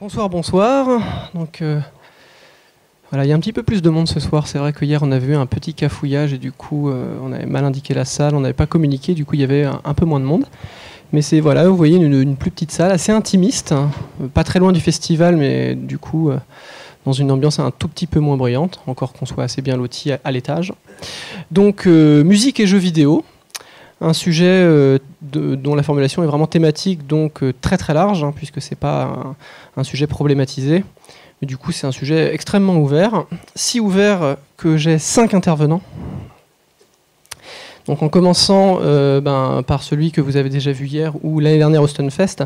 Bonsoir, bonsoir. Donc, voilà, il y a un petit peu plus de monde ce soir. C'est vrai que hier on avait eu un petit cafouillage et du coup on avait mal indiqué la salle, on n'avait pas communiqué, du coup il y avait un peu moins de monde. Mais c'est, voilà, vous voyez une plus petite salle, assez intimiste, hein, pas très loin du festival, mais du coup dans une ambiance un tout petit peu moins bruyante, encore qu'on soit assez bien loti à l'étage. Donc musique et jeux vidéo. Un sujet dont la formulation est vraiment thématique, donc très très large, hein, puisque c'est pas un sujet problématisé. Mais du coup, c'est un sujet extrêmement ouvert. Si ouvert que j'ai 5 intervenants. Donc en commençant par celui que vous avez déjà vu hier ou l'année dernière au Stunfest,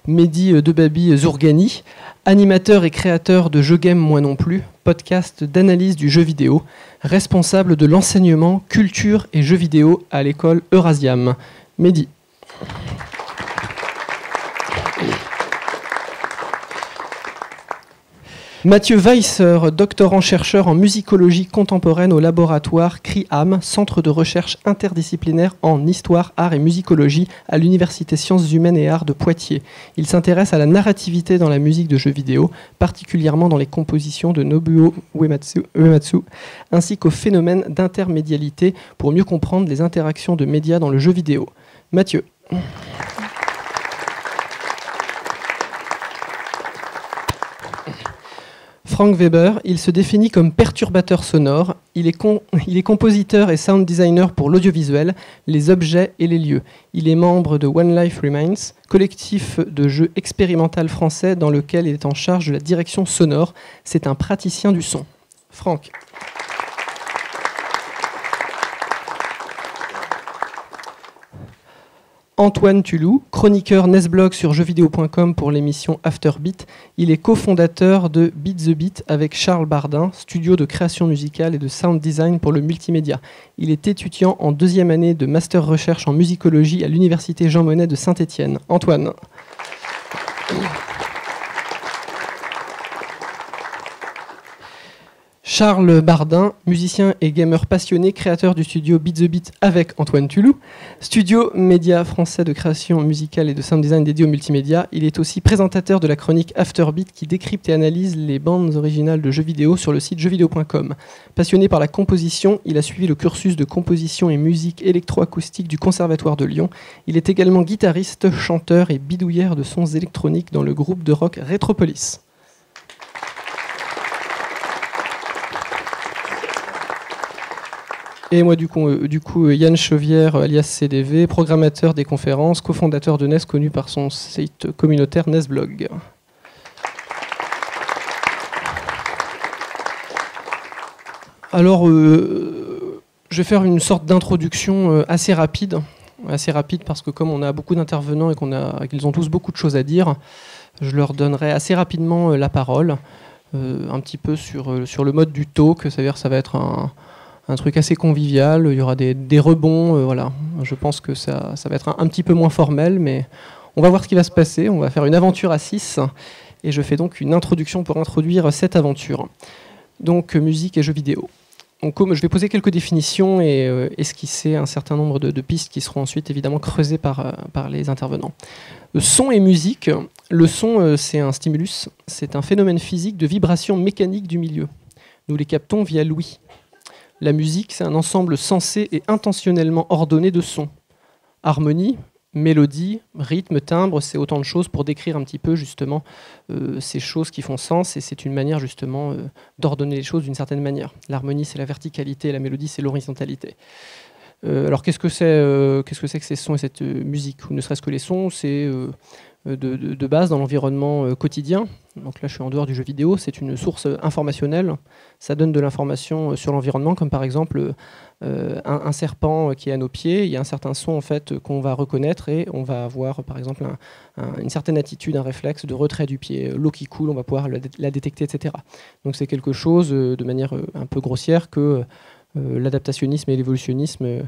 Mehdi Debabi Zourgani, animateur et créateur de Jeux Game Moi Non Plus, podcast d'analyse du jeu vidéo, responsable de l'enseignement, culture et jeux vidéo à l'école Eurasiam. Mehdi. Mathieu Weisser, doctorant-chercheur en musicologie contemporaine au laboratoire CRIAM, Centre de recherche interdisciplinaire en histoire, art et musicologie à l'Université Sciences Humaines et Arts de Poitiers. Il s'intéresse à la narrativité dans la musique de jeux vidéo, particulièrement dans les compositions de Nobuo Uematsu, ainsi qu'au phénomène d'intermédialité pour mieux comprendre les interactions de médias dans le jeu vidéo. Mathieu. Frank Weber, il se définit comme perturbateur sonore, il est compositeur et sound designer pour l'audiovisuel, les objets et les lieux. Il est membre de One Life Remains, collectif de jeux expérimental français dans lequel il est en charge de la direction sonore. C'est un praticien du son. Franck. Antoine Tulou, chroniqueur Nesblog sur jeuxvideo.com pour l'émission Afterbeat. Il est cofondateur de Beat the Beat avec Charles Bardin, studio de création musicale et de sound design pour le multimédia. Il est étudiant en 2e année de master recherche en musicologie à l'université Jean Monnet de Saint-Étienne. Antoine. Charles Bardin, musicien et gamer passionné, créateur du studio Beat the Beat avec Antoine Tulou, studio média français de création musicale et de sound design dédié au multimédia. Il est aussi présentateur de la chronique Afterbeat qui décrypte et analyse les bandes originales de jeux vidéo sur le site jeuxvideo.com. Passionné par la composition, il a suivi le cursus de composition et musique électroacoustique du Conservatoire de Lyon. Il est également guitariste, chanteur et bidouilleur de sons électroniques dans le groupe de rock Retropolis. Et moi, du coup, Yann Chauvière, alias CDV, programmateur des conférences, cofondateur de NES, connu par son site communautaire Nesblog. Alors, je vais faire une sorte d'introduction assez rapide parce que comme on a beaucoup d'intervenants et qu'ils ont tous beaucoup de choses à dire, je leur donnerai assez rapidement la parole, un petit peu sur le mode du talk, c'est-à-dire ça va être un truc assez convivial, il y aura des rebonds, voilà. Je pense que ça va être un petit peu moins formel, mais on va voir ce qui va se passer. On va faire une aventure à 6, et je fais donc une introduction pour introduire cette aventure. Donc, musique et jeux vidéo. Donc, je vais poser quelques définitions et esquisser un certain nombre de pistes qui seront ensuite évidemment creusées par les intervenants. Son et musique. Le son, c'est un stimulus, c'est un phénomène physique de vibration mécanique du milieu. Nous les captons via l'ouïe. La musique, c'est un ensemble sensé et intentionnellement ordonné de sons. Harmonie, mélodie, rythme, timbre, c'est autant de choses pour décrire un petit peu justement ces choses qui font sens, et c'est une manière justement d'ordonner les choses d'une certaine manière. L'harmonie, c'est la verticalité, la mélodie, c'est l'horizontalité. Alors qu'est-ce que c'est que ces sons et cette musique? Ou ne serait-ce que les sons, c'est de base dans l'environnement quotidien. Donc là, je suis en dehors du jeu vidéo. C'est une source informationnelle. Ça donne de l'information sur l'environnement, comme par exemple un serpent qui est à nos pieds. Il y a un certain son en fait qu'on va reconnaître et on va avoir par exemple une certaine attitude, un réflexe de retrait du pied. L'eau qui coule, on va pouvoir la détecter, etc. Donc c'est quelque chose de manière un peu grossière que l'adaptationnisme et l'évolutionnisme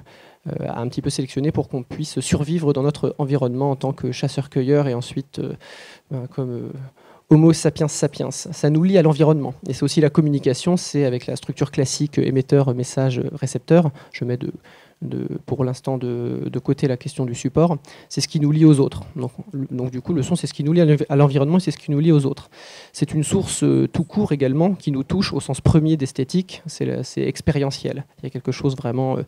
a un petit peu sélectionné pour qu'on puisse survivre dans notre environnement en tant que chasseur-cueilleur et ensuite comme Homo sapiens sapiens. Ça nous lie à l'environnement. Et c'est aussi la communication, c'est avec la structure classique émetteur, message, récepteur. Je mets pour l'instant de côté la question du support, c'est ce qui nous lie aux autres. Donc du coup, le son, c'est ce qui nous lie à l'environnement et c'est ce qui nous lie aux autres. C'est une source tout court également qui nous touche au sens premier d'esthétique, c'est expérientiel. Il y a quelque chose vraiment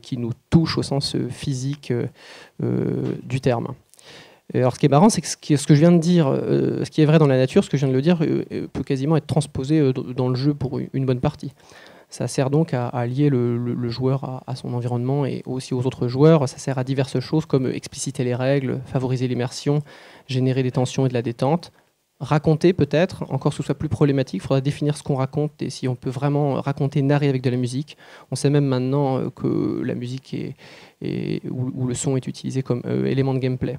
qui nous touche au sens physique du terme. Alors, ce qui est marrant, c'est que ce que je viens de dire, ce qui est vrai dans la nature, ce que je viens de le dire, peut quasiment être transposé dans le jeu pour une bonne partie. Ça sert donc à lier le joueur à son environnement et aussi aux autres joueurs. Ça sert à diverses choses comme expliciter les règles, favoriser l'immersion, générer des tensions et de la détente. Raconter peut-être, encore que ce soit plus problématique, il faudra définir ce qu'on raconte et si on peut vraiment raconter, narrer avec de la musique. On sait même maintenant que la musique ou le son est utilisé comme élément de gameplay.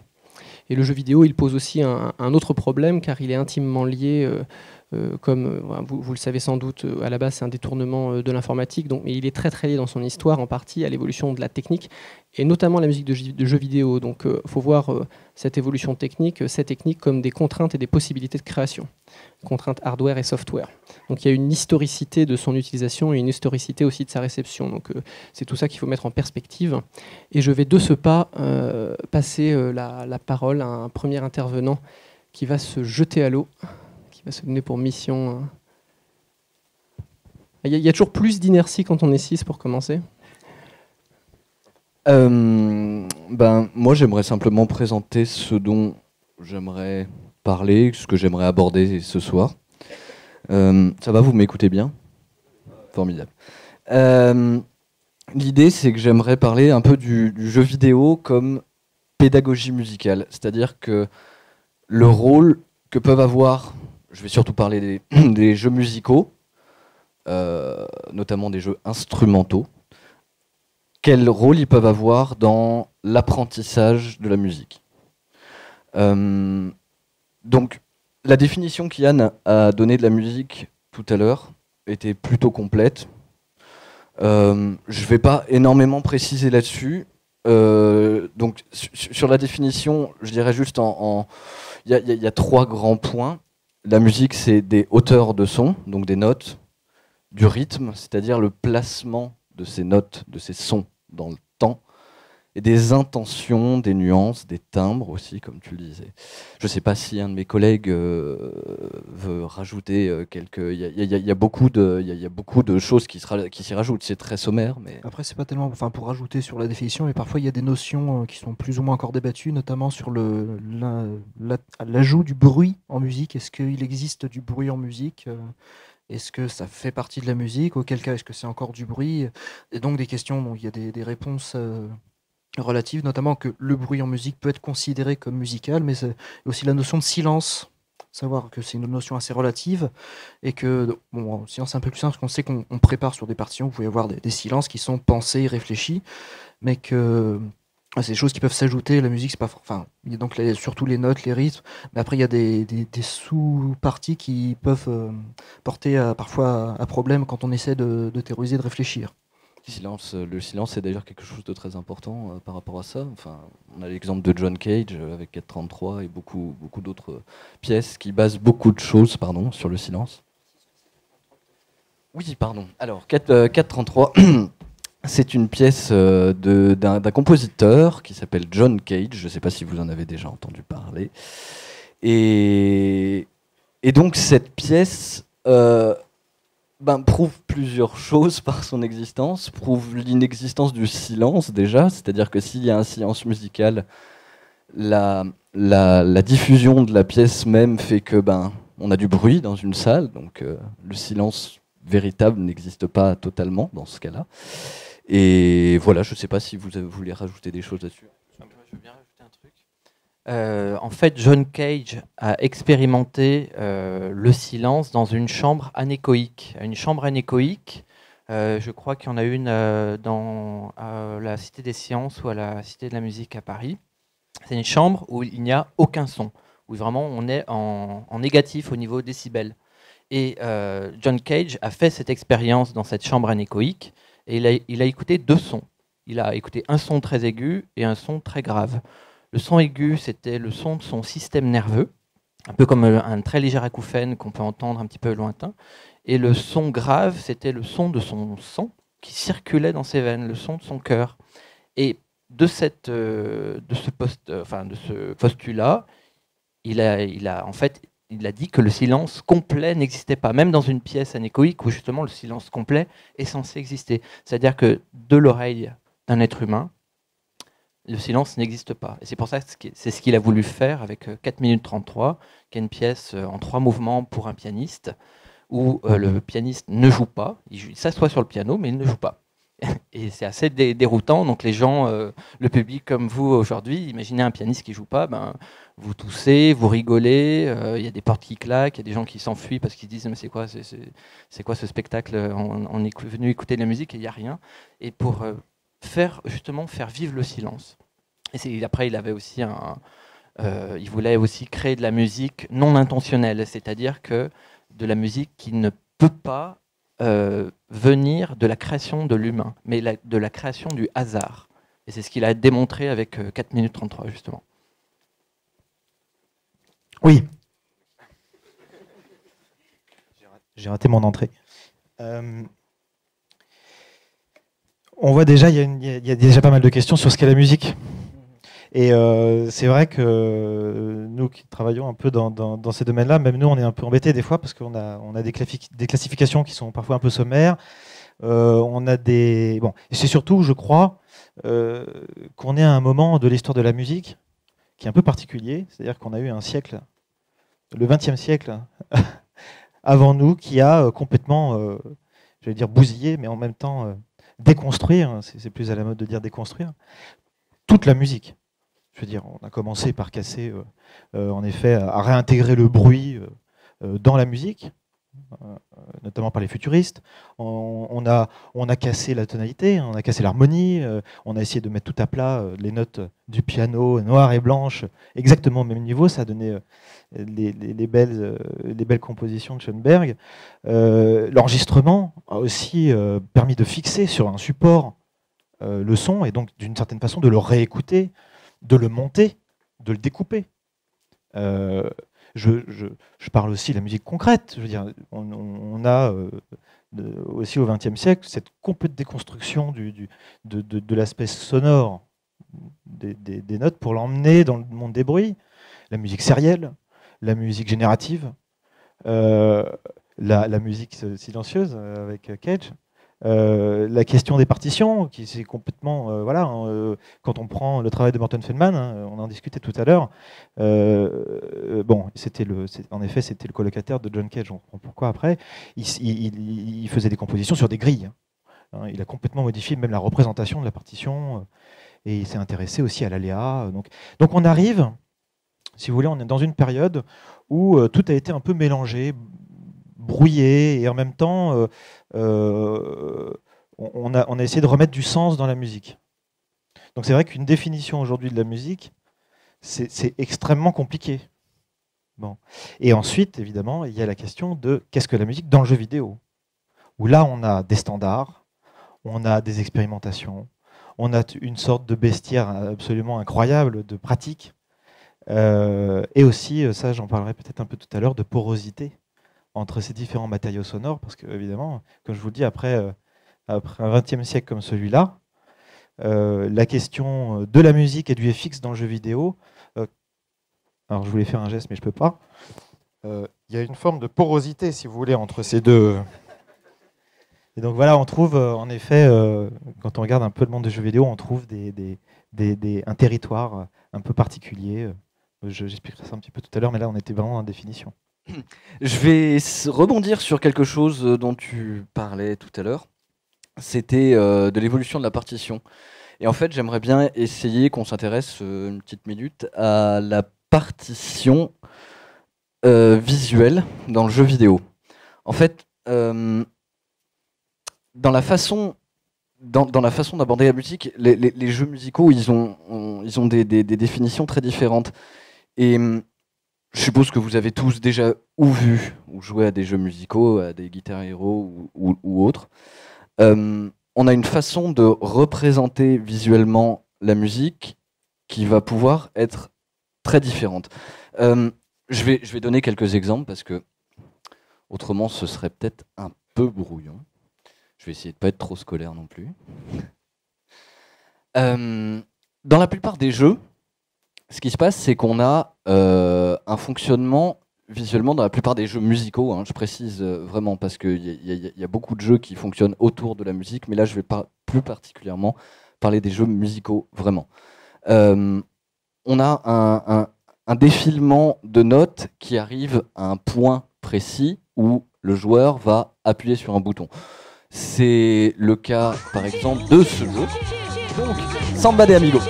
Et le jeu vidéo, il pose aussi un autre problème, car il est intimement lié, comme vous le savez sans doute, à la base c'est un détournement de l'informatique, mais il est très très lié dans son histoire en partie à l'évolution de la technique, et notamment la musique de jeux vidéo. Donc il faut voir cette évolution technique, ces techniques comme des contraintes et des possibilités de création, contraintes hardware et software. Donc il y a une historicité de son utilisation et une historicité aussi de sa réception. Donc c'est tout ça qu'il faut mettre en perspective. Et je vais de ce pas passer la parole à un premier intervenant qui va se jeter à l'eau, qui va se donner pour mission. Il y a toujours plus d'inertie quand on est 6 pour commencer. Moi, j'aimerais simplement présenter ce dont j'aimerais parler, ce que j'aimerais aborder ce soir. Ça va, vous m'écoutez bien ? Formidable. L'idée, c'est que j'aimerais parler un peu du jeu vidéo comme pédagogie musicale. C'est-à-dire que le rôle que peuvent avoir, je vais surtout parler des jeux musicaux, notamment des jeux instrumentaux, quel rôle ils peuvent avoir dans l'apprentissage de la musique. Donc, la définition qu'Yann a donnée de la musique tout à l'heure était plutôt complète. Je ne vais pas énormément préciser là-dessus. Donc, sur la définition, je dirais juste il y a 3 grands points. La musique, c'est des hauteurs de son, donc des notes, du rythme, c'est-à-dire le placement de ces notes, de ces sons dans le temps, et des intentions, des nuances, des timbres aussi, comme tu le disais. Je ne sais pas si un de mes collègues veut rajouter quelques... Il y a beaucoup de choses qui s'y rajoutent. C'est très sommaire, mais... Après, c'est pas tellement... Enfin, pour rajouter sur la définition, mais parfois, il y a des notions qui sont plus ou moins encore débattues, notamment sur l'ajout du bruit en musique. Est-ce qu'il existe du bruit en musique ? Est-ce que ça fait partie de la musique ? Auquel cas, est-ce que c'est encore du bruit ? Et donc, des questions, donc, il y a des réponses... relative, notamment que le bruit en musique peut être considéré comme musical, mais c'est aussi la notion de silence, savoir que c'est une notion assez relative, et que, bon, en silence c'est un peu plus simple, parce qu'on sait qu'on prépare sur des partitions, vous pouvez avoir des silences qui sont pensés, réfléchis, mais que c'est des choses qui peuvent s'ajouter, la musique, c'est pas... Enfin, il y a donc surtout les notes, les rythmes, mais après il y a des sous-parties qui peuvent porter parfois à problème quand on essaie de théoriser, de réfléchir. Le silence, c'est d'ailleurs quelque chose de très important par rapport à ça. Enfin, on a l'exemple de John Cage avec 433 et beaucoup d'autres pièces qui basent beaucoup de choses sur le silence. Oui, pardon. Alors, 433, c'est une pièce d'un compositeur qui s'appelle John Cage. Je ne sais pas si vous en avez déjà entendu parler. Et donc, cette pièce... prouve plusieurs choses par son existence, prouve l'inexistence du silence déjà, c'est-à-dire que s'il y a un silence musical, la diffusion de la pièce même fait que on a du bruit dans une salle, donc le silence véritable n'existe pas totalement dans ce cas-là. Et voilà, je ne sais pas si vous voulez rajouter des choses là-dessus. Je veux bien rajouter un truc. En fait, John Cage a expérimenté le silence dans une chambre anéchoïque. Une chambre anéchoïque, je crois qu'il y en a une dans la Cité des Sciences ou à la Cité de la Musique à Paris. C'est une chambre où il n'y a aucun son, où vraiment on est en négatif au niveau décibels. Et John Cage a fait cette expérience dans cette chambre anéchoïque et il a écouté 2 sons. Il a écouté un son très aigu et un son très grave. Le son aigu, c'était le son de son système nerveux, un peu comme un très léger acouphène qu'on peut entendre un petit peu lointain. Et le son grave, c'était le son de son sang qui circulait dans ses veines, le son de son cœur. Et de ce postulat, il a dit que le silence complet n'existait pas, même dans une pièce anéchoïque où justement le silence complet est censé exister. C'est-à-dire que de l'oreille d'un être humain, le silence n'existe pas. Et c'est pour ça que c'est ce qu'il a voulu faire avec 4 minutes 33, qui est une pièce en 3 mouvements pour un pianiste, où le pianiste ne joue pas, il s'assoit sur le piano, mais il ne joue pas. Et c'est assez déroutant. Donc les gens, le public comme vous aujourd'hui, imaginez un pianiste qui joue pas, vous toussez, vous rigolez, il y a des portes qui claquent, il y a des gens qui s'enfuient parce qu'ils disent mais c'est quoi ce spectacle, on est venu écouter de la musique et il n'y a rien. Et pour faire vivre le silence. Et après il avait aussi il voulait aussi créer de la musique non intentionnelle, c'est-à-dire que de la musique qui ne peut pas venir de la création de l'humain, mais de la création du hasard. Et c'est ce qu'il a démontré avec 4 minutes 33, justement. Oui. J'ai raté mon entrée. On voit déjà, il y a déjà pas mal de questions sur ce qu'est la musique. Et c'est vrai que nous qui travaillons un peu dans ces domaines-là, même nous on est un peu embêtés des fois parce qu'on a des classifications qui sont parfois un peu sommaires. On a des... Bon, et c'est surtout, je crois, qu'on est à un moment de l'histoire de la musique qui est un peu particulier. C'est-à-dire qu'on a eu un siècle, le XXe siècle, avant nous, qui a complètement, j'allais dire bousillé, mais en même temps déconstruire, c'est plus à la mode de dire déconstruire, toute la musique. Je veux dire, on a commencé par casser, en effet, à réintégrer le bruit dans la musique, notamment par les futuristes. On a cassé la tonalité, on a cassé l'harmonie, on a essayé de mettre tout à plat les notes du piano noires et blanches, exactement au même niveau. Ça a donné les belles compositions de Schoenberg. L'enregistrement a aussi permis de fixer sur un support le son et donc d'une certaine façon de le réécouter, de le monter, de le découper. Je parle aussi de la musique concrète. Je veux dire, on a aussi au XXe siècle cette complète déconstruction de l'aspect sonore des notes pour l'emmener dans le monde des bruits. La musique sérielle, la musique générative, la musique silencieuse avec Cage. La question des partitions, qui c'est complètement quand on prend le travail de Morton Feldman, on en discutait tout à l'heure. En effet, c'était le colocataire de John Cage. On comprend pourquoi après. Il faisait des compositions sur des grilles. Il a complètement modifié même la représentation de la partition et il s'est intéressé aussi à l'aléa. Donc on arrive, si vous voulez, on est dans une période où tout a été un peu mélangé, brouillé, et en même temps on a essayé de remettre du sens dans la musique. Donc c'est vrai qu'une définition aujourd'hui de la musique, c'est extrêmement compliqué. Bon. Et ensuite, évidemment, il y a la question de qu'est-ce que la musique dans le jeu vidéo, où là on a des standards, on a des expérimentations, on a une sorte de bestiaire absolument incroyable de pratique, et aussi, ça j'en parlerai peut-être un peu tout à l'heure, de porosité entre ces différents matériaux sonores, parce que évidemment, comme je vous le dis, après un XXe siècle comme celui-là, la question de la musique et du FX dans le jeu vidéo, alors je voulais faire un geste mais je peux pas, il y a une forme de porosité, si vous voulez, entre ces deux. Et donc voilà, on trouve en effet, quand on regarde un peu le monde des jeux vidéo, on trouve un territoire un peu particulier. J'expliquerai ça un petit peu tout à l'heure, mais là on était vraiment en définition. Je vais rebondir sur quelque chose dont tu parlais tout à l'heure. C'était de l'évolution de la partition. Et en fait, j'aimerais bien essayer qu'on s'intéresse une petite minute à la partition visuelle dans le jeu vidéo. En fait, dans la façon d'aborder la musique, les jeux musicaux, ils ont des définitions très différentes. Et je suppose que vous avez tous déjà vu ou joué à des jeux musicaux, à des Guitar Hero ou autres. On a une façon de représenter visuellement la musique qui va pouvoir être très différente. Je vais donner quelques exemples parce que autrement ce serait peut-être un peu brouillon. Je vais essayer de pas être trop scolaire non plus. Dans la plupart des jeux, ce qui se passe, c'est qu'on a un fonctionnement visuellement dans la plupart des jeux musicaux, hein, je précise vraiment, parce qu'il y a beaucoup de jeux qui fonctionnent autour de la musique, mais là, je vais plus particulièrement parler des jeux musicaux, vraiment. On a un défilement de notes qui arrive à un point précis où le joueur va appuyer sur un bouton. C'est le cas, par exemple, de ce jeu. Donc, Samba de Amigo.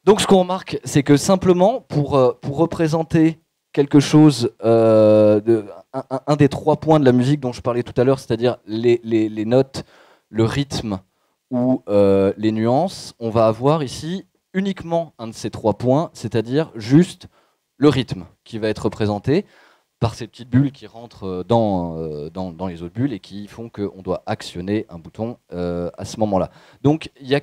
Donc ce qu'on remarque, c'est que simplement, pour représenter quelque chose, un des 3 points de la musique dont je parlais tout à l'heure, c'est-à-dire les notes, le rythme ou les nuances, on va avoir ici uniquement un de ces 3 points, c'est-à-dire juste le rythme qui va être représenté par ces petites bulles qui rentrent dans les autres bulles et qui font qu'on doit actionner un bouton à ce moment-là. Donc il y a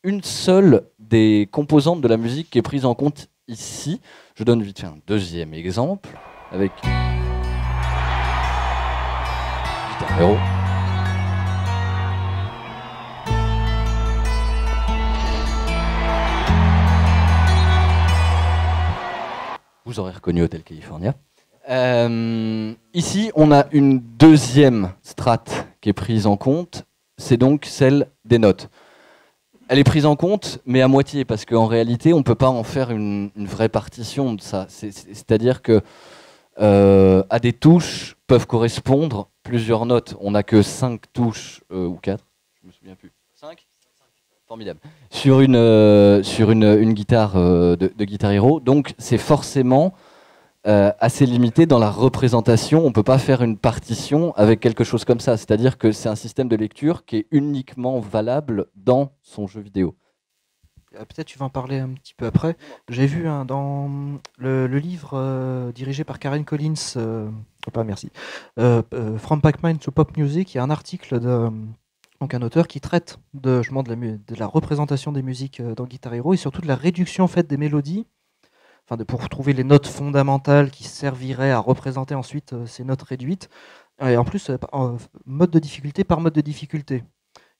une seule des composantes de la musique qui est prise en compte ici. Je donne vite fait un deuxième exemple avec Guitar Hero. Vous aurez reconnu Hotel California. Ici, on a une deuxième strate qui est prise en compte, c'est donc celle des notes. Elle est prise en compte, mais à moitié, parce qu'en réalité, on ne peut pas en faire une vraie partition de ça. C'est-à-dire que à des touches peuvent correspondre plusieurs notes. On n'a que 5 touches, ou 4, je ne me souviens plus. 5 ? Formidable. Sur une guitare de Guitar Hero. Donc c'est forcément assez limité dans la représentation. On ne peut pas faire une partition avec quelque chose comme ça. C'est-à-dire que c'est un système de lecture qui est uniquement valable dans son jeu vidéo. Peut-être tu vas en parler un petit peu après. J'ai vu dans le livre dirigé par Karen Collins, merci, From Pac-Man to Pop Music, il y a un article donc un auteur qui traite de la représentation des musiques dans Guitar Hero et surtout de la réduction en fait, des mélodies, pour trouver les notes fondamentales qui serviraient à représenter ensuite ces notes réduites. Et en plus, mode de difficulté par mode de difficulté.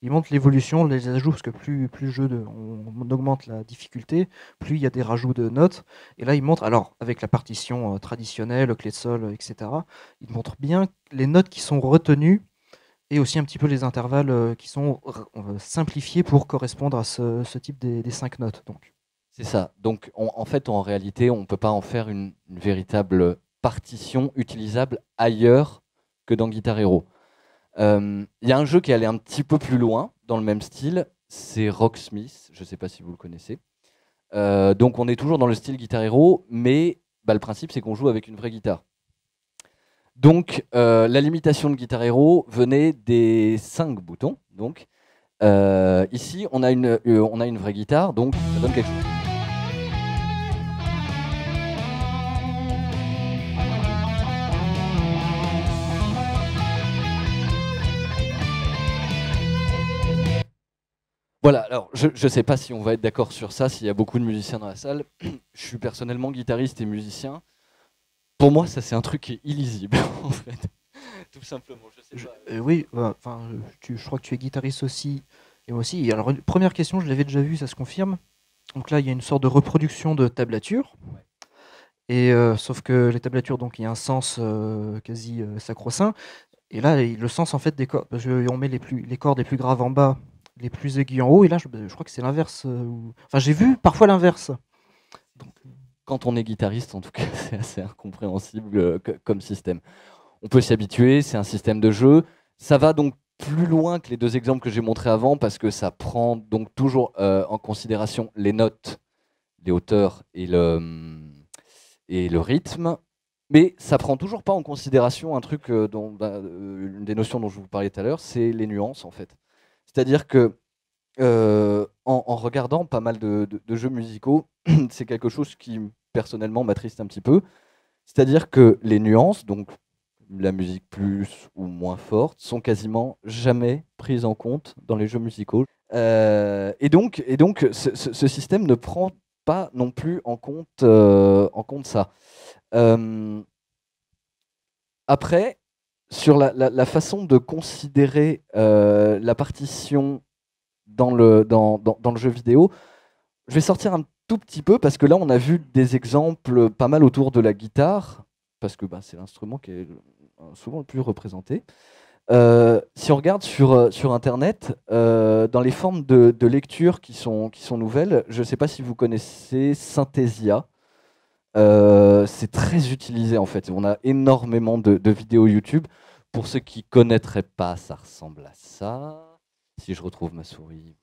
Il montre l'évolution, les ajouts, parce que plus on augmente la difficulté, plus il y a des rajouts de notes. Et là, il montre, alors avec la partition traditionnelle, clé de sol, etc., il montre bien les notes qui sont retenues et aussi un petit peu les intervalles qui sont simplifiés pour correspondre à ce type des 5 notes. Donc. C'est ça. Donc, en fait, en réalité, on ne peut pas en faire une véritable partition utilisable ailleurs que dans Guitar Hero. Il y a un jeu qui est allé un petit peu plus loin dans le même style, c'est Rocksmith, je ne sais pas si vous le connaissez. Donc on est toujours dans le style Guitar Hero, mais le principe c'est qu'on joue avec une vraie guitare. Donc la limitation de Guitar Hero venait des 5 boutons. Donc ici on a une vraie guitare, donc ça donne quelque chose. Voilà, alors je ne sais pas si on va être d'accord sur ça, s'il y a beaucoup de musiciens dans la salle. Je suis personnellement guitariste et musicien. Pour moi, ça c'est un truc qui est illisible, en fait. Tout simplement, je sais pas. Oui, je crois que tu es guitariste aussi, et moi aussi. Alors, première question, je l'avais déjà vue, ça se confirme. Donc là, il y a une sorte de reproduction de tablature. Ouais. Et sauf que les tablatures, donc il y a un sens quasi sacro-saint. Et là, le sens en fait des cordes, parce qu'on met les cordes les plus graves en bas, les plus aigus en haut, et là je crois que c'est l'inverse. Enfin, j'ai vu parfois l'inverse. Donc... Quand on est guitariste, en tout cas, c'est assez incompréhensible comme système. On peut s'y habituer, c'est un système de jeu. Ça va donc plus loin que les 2 exemples que j'ai montrés avant, parce que ça prend donc toujours en considération les notes, les hauteurs et le rythme. Mais ça prend toujours pas en considération un truc, une des notions dont je vous parlais tout à l'heure, c'est les nuances en fait. C'est-à-dire que en regardant pas mal de jeux musicaux, c'est quelque chose qui personnellement m'attriste un petit peu. C'est-à-dire que les nuances, donc la musique plus ou moins forte, sont quasiment jamais prises en compte dans les jeux musicaux. Et donc ce système ne prend pas non plus en compte ça. Après, sur la façon de considérer la partition dans le jeu vidéo, je vais sortir un tout petit peu parce que là, on a vu des exemples pas mal autour de la guitare, parce que c'est l'instrument qui est souvent le plus représenté. Si on regarde sur Internet, dans les formes de lecture qui sont nouvelles, je ne sais pas si vous connaissez Synthesia. C'est très utilisé en fait. On a énormément de vidéos YouTube. Pour ceux qui ne connaîtraient pas, ça ressemble à ça. Si je retrouve ma souris.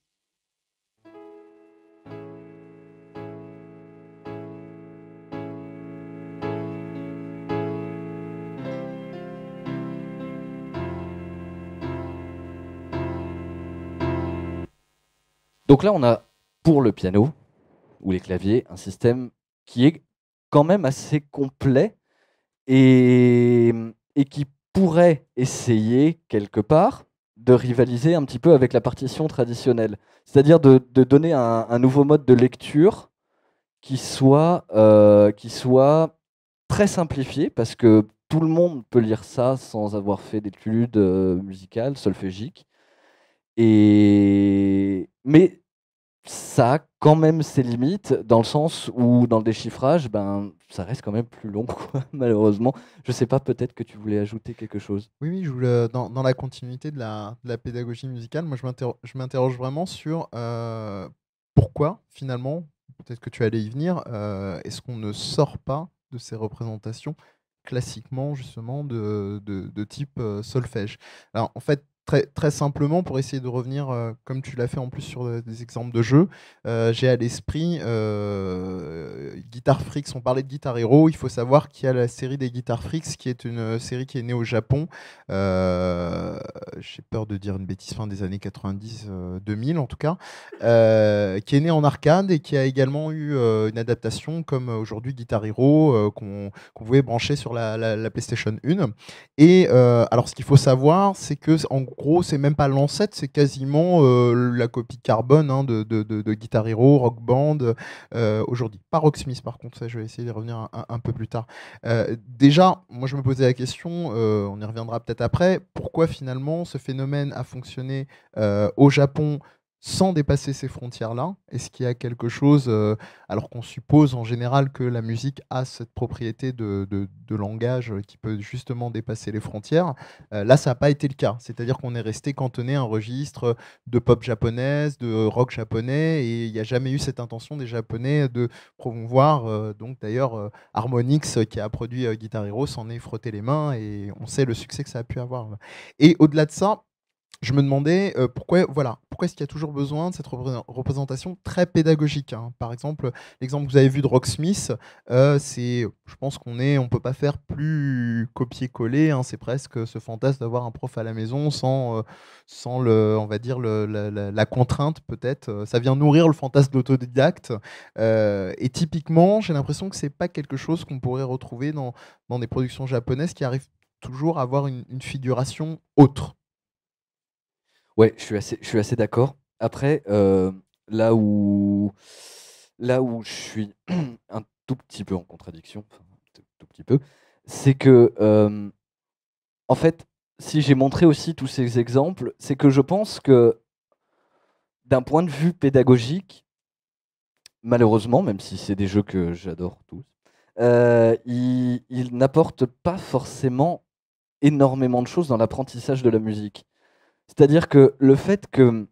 Donc là, on a pour le piano ou les claviers un système qui est quand même assez complet et qui pourrait essayer quelque part de rivaliser un petit peu avec la partition traditionnelle. C'est-à-dire de donner un nouveau mode de lecture qui soit très simplifié, parce que tout le monde peut lire ça sans avoir fait d'études musicales, solfégiques. Mais ça a quand même ses limites, dans le sens où, dans le déchiffrage, ça reste quand même plus long, quoi, malheureusement. Je sais pas, peut-être que tu voulais ajouter quelque chose. Oui, dans la continuité de la pédagogie musicale, moi je m'interroge vraiment sur pourquoi, finalement, peut-être que tu allais y venir, est-ce qu'on ne sort pas de ces représentations classiquement, justement, de type solfège. Alors, en fait, très simplement, pour essayer de revenir, comme tu l'as fait en plus sur des exemples de jeux, j'ai à l'esprit Guitar Freaks. On parlait de Guitar Hero. Il faut savoir qu'il y a la série des Guitar Freaks, qui est une série qui est née au Japon. J'ai peur de dire une bêtise, fin des années 90, 2000 en tout cas, qui est née en arcade et qui a également eu une adaptation comme aujourd'hui Guitar Hero, qu'on pouvait brancher sur la PlayStation 1. Et alors, ce qu'il faut savoir, c'est que en gros, c'est même pas l'ancêtre, c'est quasiment la copie carbone de Guitar Hero, Rock Band aujourd'hui. Pas Rocksmith, par contre, ça, je vais essayer de revenir un peu plus tard. Déjà, moi, je me posais la question, on y reviendra peut-être après, pourquoi finalement ce phénomène a fonctionné au Japon sans dépasser ces frontières-là? Est-ce qu'il y a quelque chose, alors qu'on suppose en général que la musique a cette propriété de langage qui peut justement dépasser les frontières, là ça n'a pas été le cas. C'est-à-dire qu'on est resté cantonné à un registre de pop japonaise, de rock japonais, et il n'y a jamais eu cette intention des Japonais de promouvoir. Donc d'ailleurs, Harmonix, qui a produit Guitar Hero, s'en est frotté les mains, et on sait le succès que ça a pu avoir. Et au-delà de ça, je me demandais pourquoi est-ce qu'il y a toujours besoin de cette représentation très pédagogique, hein. Par exemple, l'exemple que vous avez vu de Rocksmith, je pense on ne peut pas faire plus copier-coller, hein. C'est presque ce fantasme d'avoir un prof à la maison sans on va dire la contrainte, peut-être. Ça vient nourrir le fantasme d'autodidacte. Et typiquement, j'ai l'impression que c'est pas quelque chose qu'on pourrait retrouver dans des productions japonaises qui arrivent toujours à avoir une figuration autre. Ouais, je suis assez d'accord. Après, là où je suis un tout petit peu en contradiction, enfin, tout petit peu, c'est que, en fait, si j'ai montré aussi tous ces exemples, c'est que je pense que, d'un point de vue pédagogique, malheureusement, même si c'est des jeux que j'adore tous, ils n'apportent pas forcément énormément de choses dans l'apprentissage de la musique. C'est-à-dire que le fait que,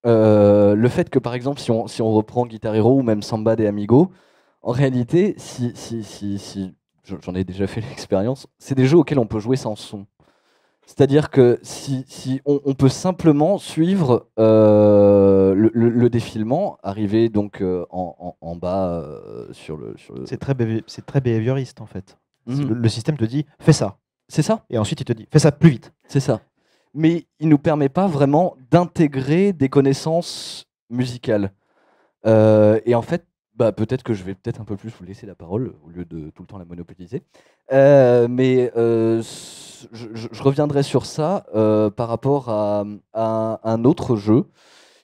par exemple, si on reprend Guitar Hero ou même Samba de Amigo, en réalité, si j'en ai déjà fait l'expérience, c'est des jeux auxquels on peut jouer sans son. C'est-à-dire que si on peut simplement suivre le défilement, arriver donc en bas sur le. C'est très behavioriste en fait. Mhm. Le système te dit fais ça. C'est ça. Et ensuite il te dit fais ça plus vite. C'est ça. Mais il ne nous permet pas vraiment d'intégrer des connaissances musicales. Et en fait, peut-être que je vais un peu plus vous laisser la parole au lieu de tout le temps la monopoliser. Mais je reviendrai sur ça par rapport à un autre jeu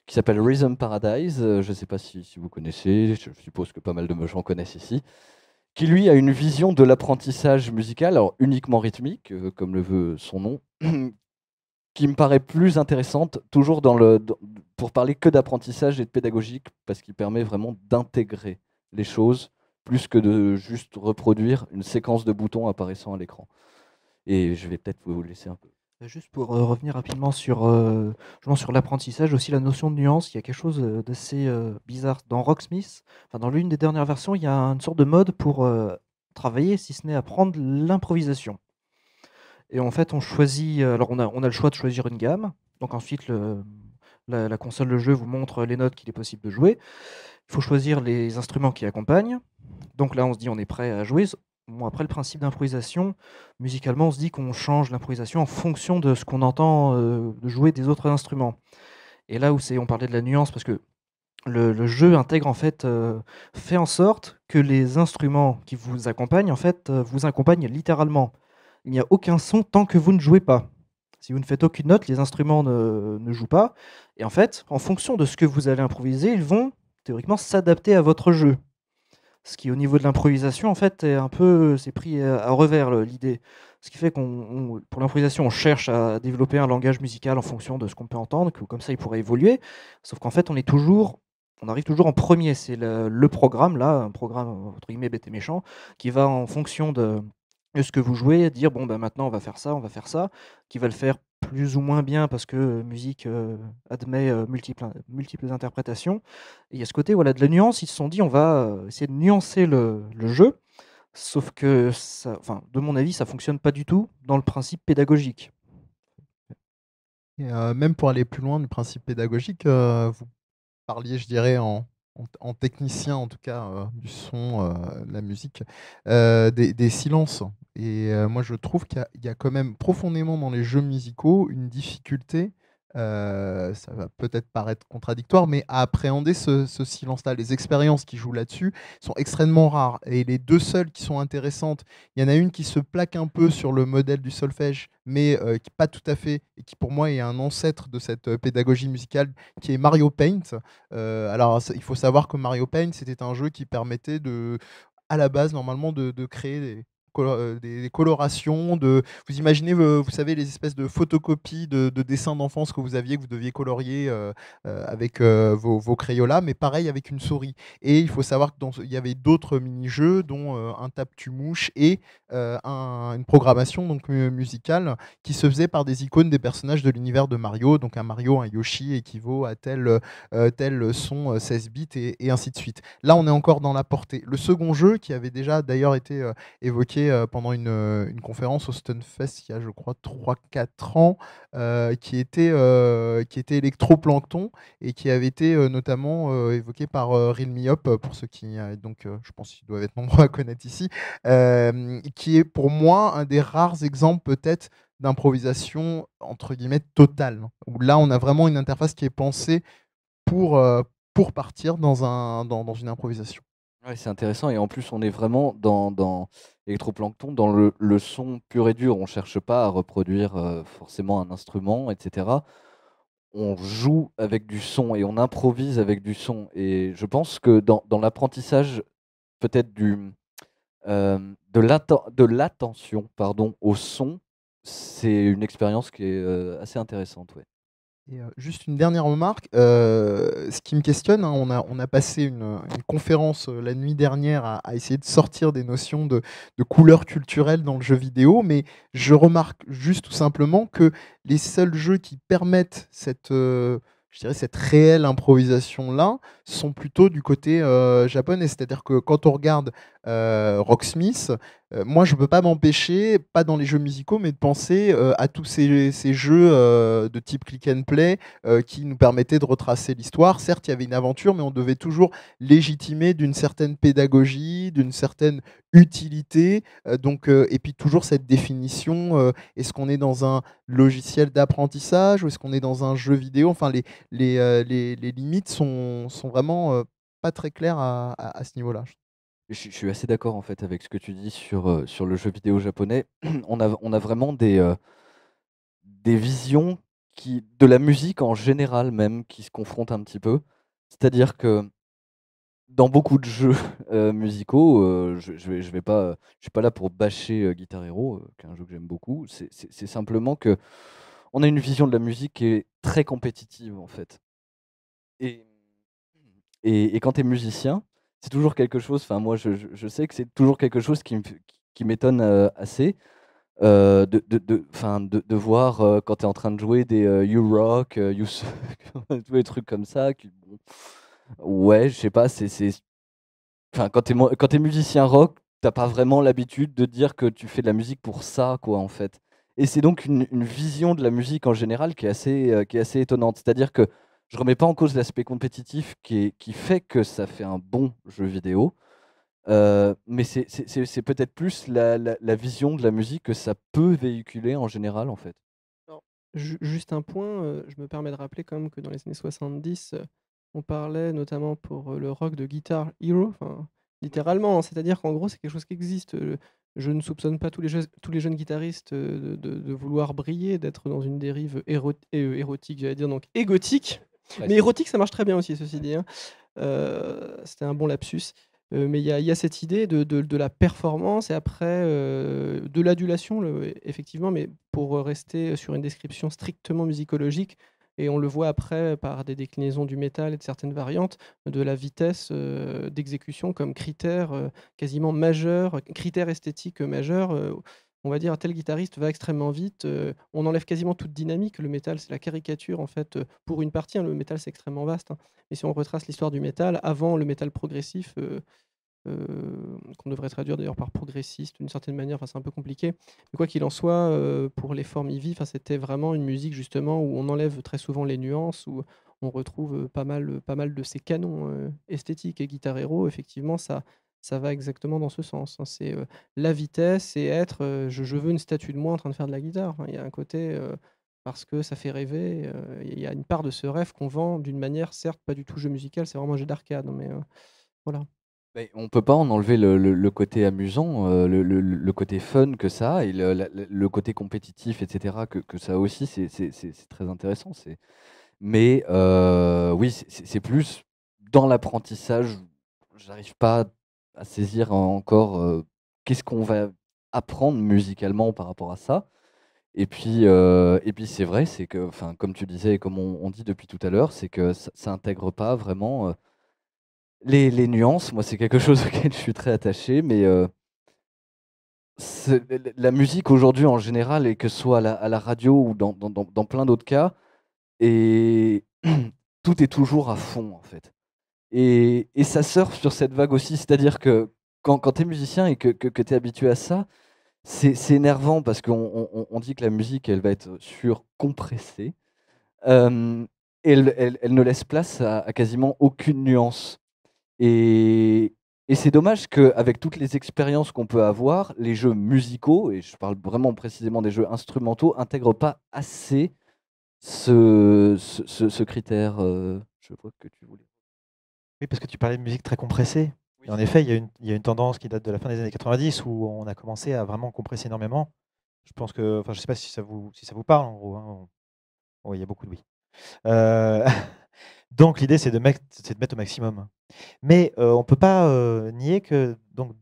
qui s'appelle Rhythm Paradise. Je ne sais pas si vous connaissez, je suppose que pas mal de gens connaissent ici, qui lui a une vision de l'apprentissage musical, alors uniquement rythmique, comme le veut son nom, qui me paraît plus intéressante, toujours pour parler que d'apprentissage et de pédagogique, parce qu'il permet vraiment d'intégrer les choses, plus que de juste reproduire une séquence de boutons apparaissant à l'écran. Et je vais peut-être vous laisser un peu. Juste pour revenir rapidement sur l'apprentissage, aussi la notion de nuance, il y a quelque chose d'assez bizarre. Dans Rocksmith, dans l'une des dernières versions, il y a une sorte de mode pour travailler, si ce n'est apprendre l'improvisation. Et en fait, on choisit, alors on a le choix de choisir une gamme. Donc ensuite, la console de jeu vous montre les notes qu'il est possible de jouer. Il faut choisir les instruments qui accompagnent. Donc là, on se dit on est prêt à jouer. Bon, après, le principe d'improvisation, musicalement, on se dit qu'on change l'improvisation en fonction de ce qu'on entend de jouer des autres instruments. Et là où on parlait de la nuance, parce que le jeu intègre en fait, fait en sorte que les instruments qui vous accompagnent, en fait, vous accompagnent littéralement. Il n'y a aucun son tant que vous ne jouez pas. Si vous ne faites aucune note, les instruments ne jouent pas. Et en fait, en fonction de ce que vous allez improviser, ils vont théoriquement s'adapter à votre jeu. Ce qui, au niveau de l'improvisation, en fait, c'est pris à revers l'idée. Ce qui fait pour l'improvisation, on cherche à développer un langage musical en fonction de ce qu'on peut entendre, que comme ça, il pourrait évoluer. Sauf qu'en fait, on arrive toujours en premier. C'est le programme, là, un programme, entre guillemets, bête et méchant, qui va, en fonction de ce que vous jouez, dire, bon, maintenant, on va faire ça, qui va le faire plus ou moins bien parce que musique admet multiples interprétations. Et il y a ce côté, voilà, de la nuance. Ils se sont dit, on va essayer de nuancer le jeu, sauf que, de mon avis, ça fonctionne pas du tout dans le principe pédagogique. Et, même pour aller plus loin du principe pédagogique, vous parliez, je dirais, en technicien, en tout cas, du son, de la musique, des silences. Et moi, je trouve qu'il y a quand même profondément dans les jeux musicaux une difficulté, ça va peut-être paraître contradictoire, mais à appréhender ce silence-là. Les expériences qui jouent là-dessus sont extrêmement rares. Et les deux seules qui sont intéressantes, il y en a une qui se plaque un peu sur le modèle du solfège, mais qui pas tout à fait, et qui pour moi est un ancêtre de cette pédagogie musicale, qui est Mario Paint. Alors, il faut savoir que Mario Paint, c'était un jeu qui permettait à la base, normalement, de créer des colorations. Vous imaginez, vous savez, les espèces de photocopies de dessins d'enfance que vous aviez, que vous deviez colorier avec vos Crayolas, mais pareil avec une souris. Et il faut savoir qu'il y avait d'autres mini-jeux, dont un tape-tu-mouche et une programmation donc, musicale qui se faisait par des icônes des personnages de l'univers de Mario. Donc un Mario, un Yoshi équivaut à tel son 16 bits et ainsi de suite. Là, on est encore dans la portée. Le second jeu, qui avait déjà d'ailleurs été évoqué pendant une conférence au Stunfest il y a, je crois, 3-4 ans, qui était Electroplankton et qui avait été notamment évoqué par Reel Me Up, pour ceux qui, donc je pense qu'ils doivent être nombreux à connaître ici, qui est pour moi un des rares exemples peut-être d'improvisation entre guillemets totale, où là on a vraiment une interface qui est pensée pour partir dans une improvisation. Ouais, c'est intéressant, et en plus on est vraiment dans Electroplankton, dans le son pur et dur. On ne cherche pas à reproduire forcément un instrument, etc. On joue avec du son et on improvise avec du son. Et je pense que dans l'apprentissage peut-être de l'attention au son, c'est une expérience qui est assez intéressante. Ouais. Et juste une dernière remarque, ce qui me questionne, hein, on a passé une conférence la nuit dernière à essayer de sortir des notions de couleurs culturelles dans le jeu vidéo, mais je remarque juste tout simplement que les seuls jeux qui permettent cette réelle improvisation-là sont plutôt du côté japonais. C'est-à-dire que quand on regarde Rocksmith, moi je ne peux pas m'empêcher, pas dans les jeux musicaux, mais de penser à tous ces jeux de type click and play qui nous permettaient de retracer l'histoire. Certes, il y avait une aventure, mais on devait toujours légitimer d'une certaine pédagogie, d'une certaine utilité. Et puis toujours cette définition, est-ce qu'on est dans un logiciel d'apprentissage ou est-ce qu'on est dans un jeu vidéo? Enfin, les limites sont vraiment pas très claires à ce niveau-là. Je suis assez d'accord en fait avec ce que tu dis sur le jeu vidéo japonais. On a vraiment des visions de la musique en général même qui se confronte un petit peu. C'est-à-dire que dans beaucoup de jeux musicaux, je suis pas là pour bâcher Guitar Hero, qui est un jeu que j'aime beaucoup. C'est simplement que on a une vision de la musique qui est très compétitive en fait. Et, et quand tu es musicien, c'est toujours quelque chose. Enfin, moi, je sais que c'est toujours quelque chose qui m'étonne assez. De voir quand tu es en train de jouer des You Rock, You Suck, tous les trucs comme ça. Bon, ouais, je sais pas, enfin, quand t'es musicien rock, t'as pas vraiment l'habitude de dire que tu fais de la musique pour ça, quoi, en fait. Et c'est donc une vision de la musique en général qui est assez étonnante. C'est-à-dire que je remets pas en cause l'aspect compétitif qui fait que ça fait un bon jeu vidéo, mais c'est peut-être plus la vision de la musique que ça peut véhiculer en général, en fait. Alors, juste un point, je me permets de rappeler quand même que dans les années 70, on parlait notamment pour le rock de Guitar Hero, enfin, littéralement, hein, c'est-à-dire qu'en gros, c'est quelque chose qui existe. Je ne soupçonne pas tous les jeunes guitaristes de vouloir briller, d'être dans une dérive érotique, j'allais dire, donc égotique. Mais érotique, ça marche très bien aussi, ceci dit, hein. C'était un bon lapsus. Mais il y a cette idée de la performance et après de l'adulation, effectivement, mais pour rester sur une description strictement musicologique, et on le voit après par des déclinaisons du métal et de certaines variantes, de la vitesse d'exécution comme critère quasiment majeur, critère esthétique majeur. On va dire, un tel guitariste va extrêmement vite, on enlève quasiment toute dynamique. Le métal, c'est la caricature, en fait, pour une partie, hein, le métal, c'est extrêmement vaste, hein. Et si on retrace l'histoire du métal, avant le métal progressif, qu'on devrait traduire d'ailleurs par progressiste d'une certaine manière, enfin, c'est un peu compliqué. Mais quoi qu'il en soit, pour les formes Ivy, enfin, c'était vraiment une musique justement où on enlève très souvent les nuances, où on retrouve pas mal de ces canons esthétiques. Et Guitar Hero, effectivement, ça va exactement dans ce sens, hein. C'est la vitesse et être je veux une statue de moi en train de faire de la guitare. Enfin, il y a un côté parce que ça fait rêver, il y a une part de ce rêve qu'on vend d'une manière, certes, pas du tout jeu musical, c'est vraiment un jeu d'arcade, hein, mais voilà. Mais on peut pas en enlever le côté amusant, le côté fun que ça a et le côté compétitif, etc., que ça a aussi, c'est très intéressant. Mais oui, c'est plus dans l'apprentissage, j'arrive pas à saisir encore qu'est-ce qu'on va apprendre musicalement par rapport à ça. Et puis c'est vrai, c'est que, enfin, comme tu disais et comme on dit depuis tout à l'heure, c'est que ça intègre pas vraiment les nuances. Moi, c'est quelque chose auquel je suis très attaché, mais la musique aujourd'hui en général, et que ce soit à la radio ou dans plein d'autres cas, et tout est toujours à fond en fait. Et ça surfe sur cette vague aussi, c'est-à-dire que quand tu es musicien et que tu es habitué à ça, c'est énervant parce qu'on dit que la musique, elle va être surcompressée, euh, et elle ne laisse place à quasiment aucune nuance. Et, et c'est dommage qu'avec toutes les expériences qu'on peut avoir, les jeux musicaux, et je parle vraiment précisément des jeux instrumentaux, n'intègrent pas assez ce critère. Je vois que tu voulais. Oui, parce que tu parlais de musique très compressée. Oui. Et en effet, il y a une tendance qui date de la fin des années 90 où on a commencé à vraiment compresser énormément. Je pense que, enfin, je sais pas si si ça vous parle en gros, hein. Oui, il y a beaucoup de oui. Euh, donc l'idée, c'est de mettre au maximum. Mais on ne peut pas nier que donc,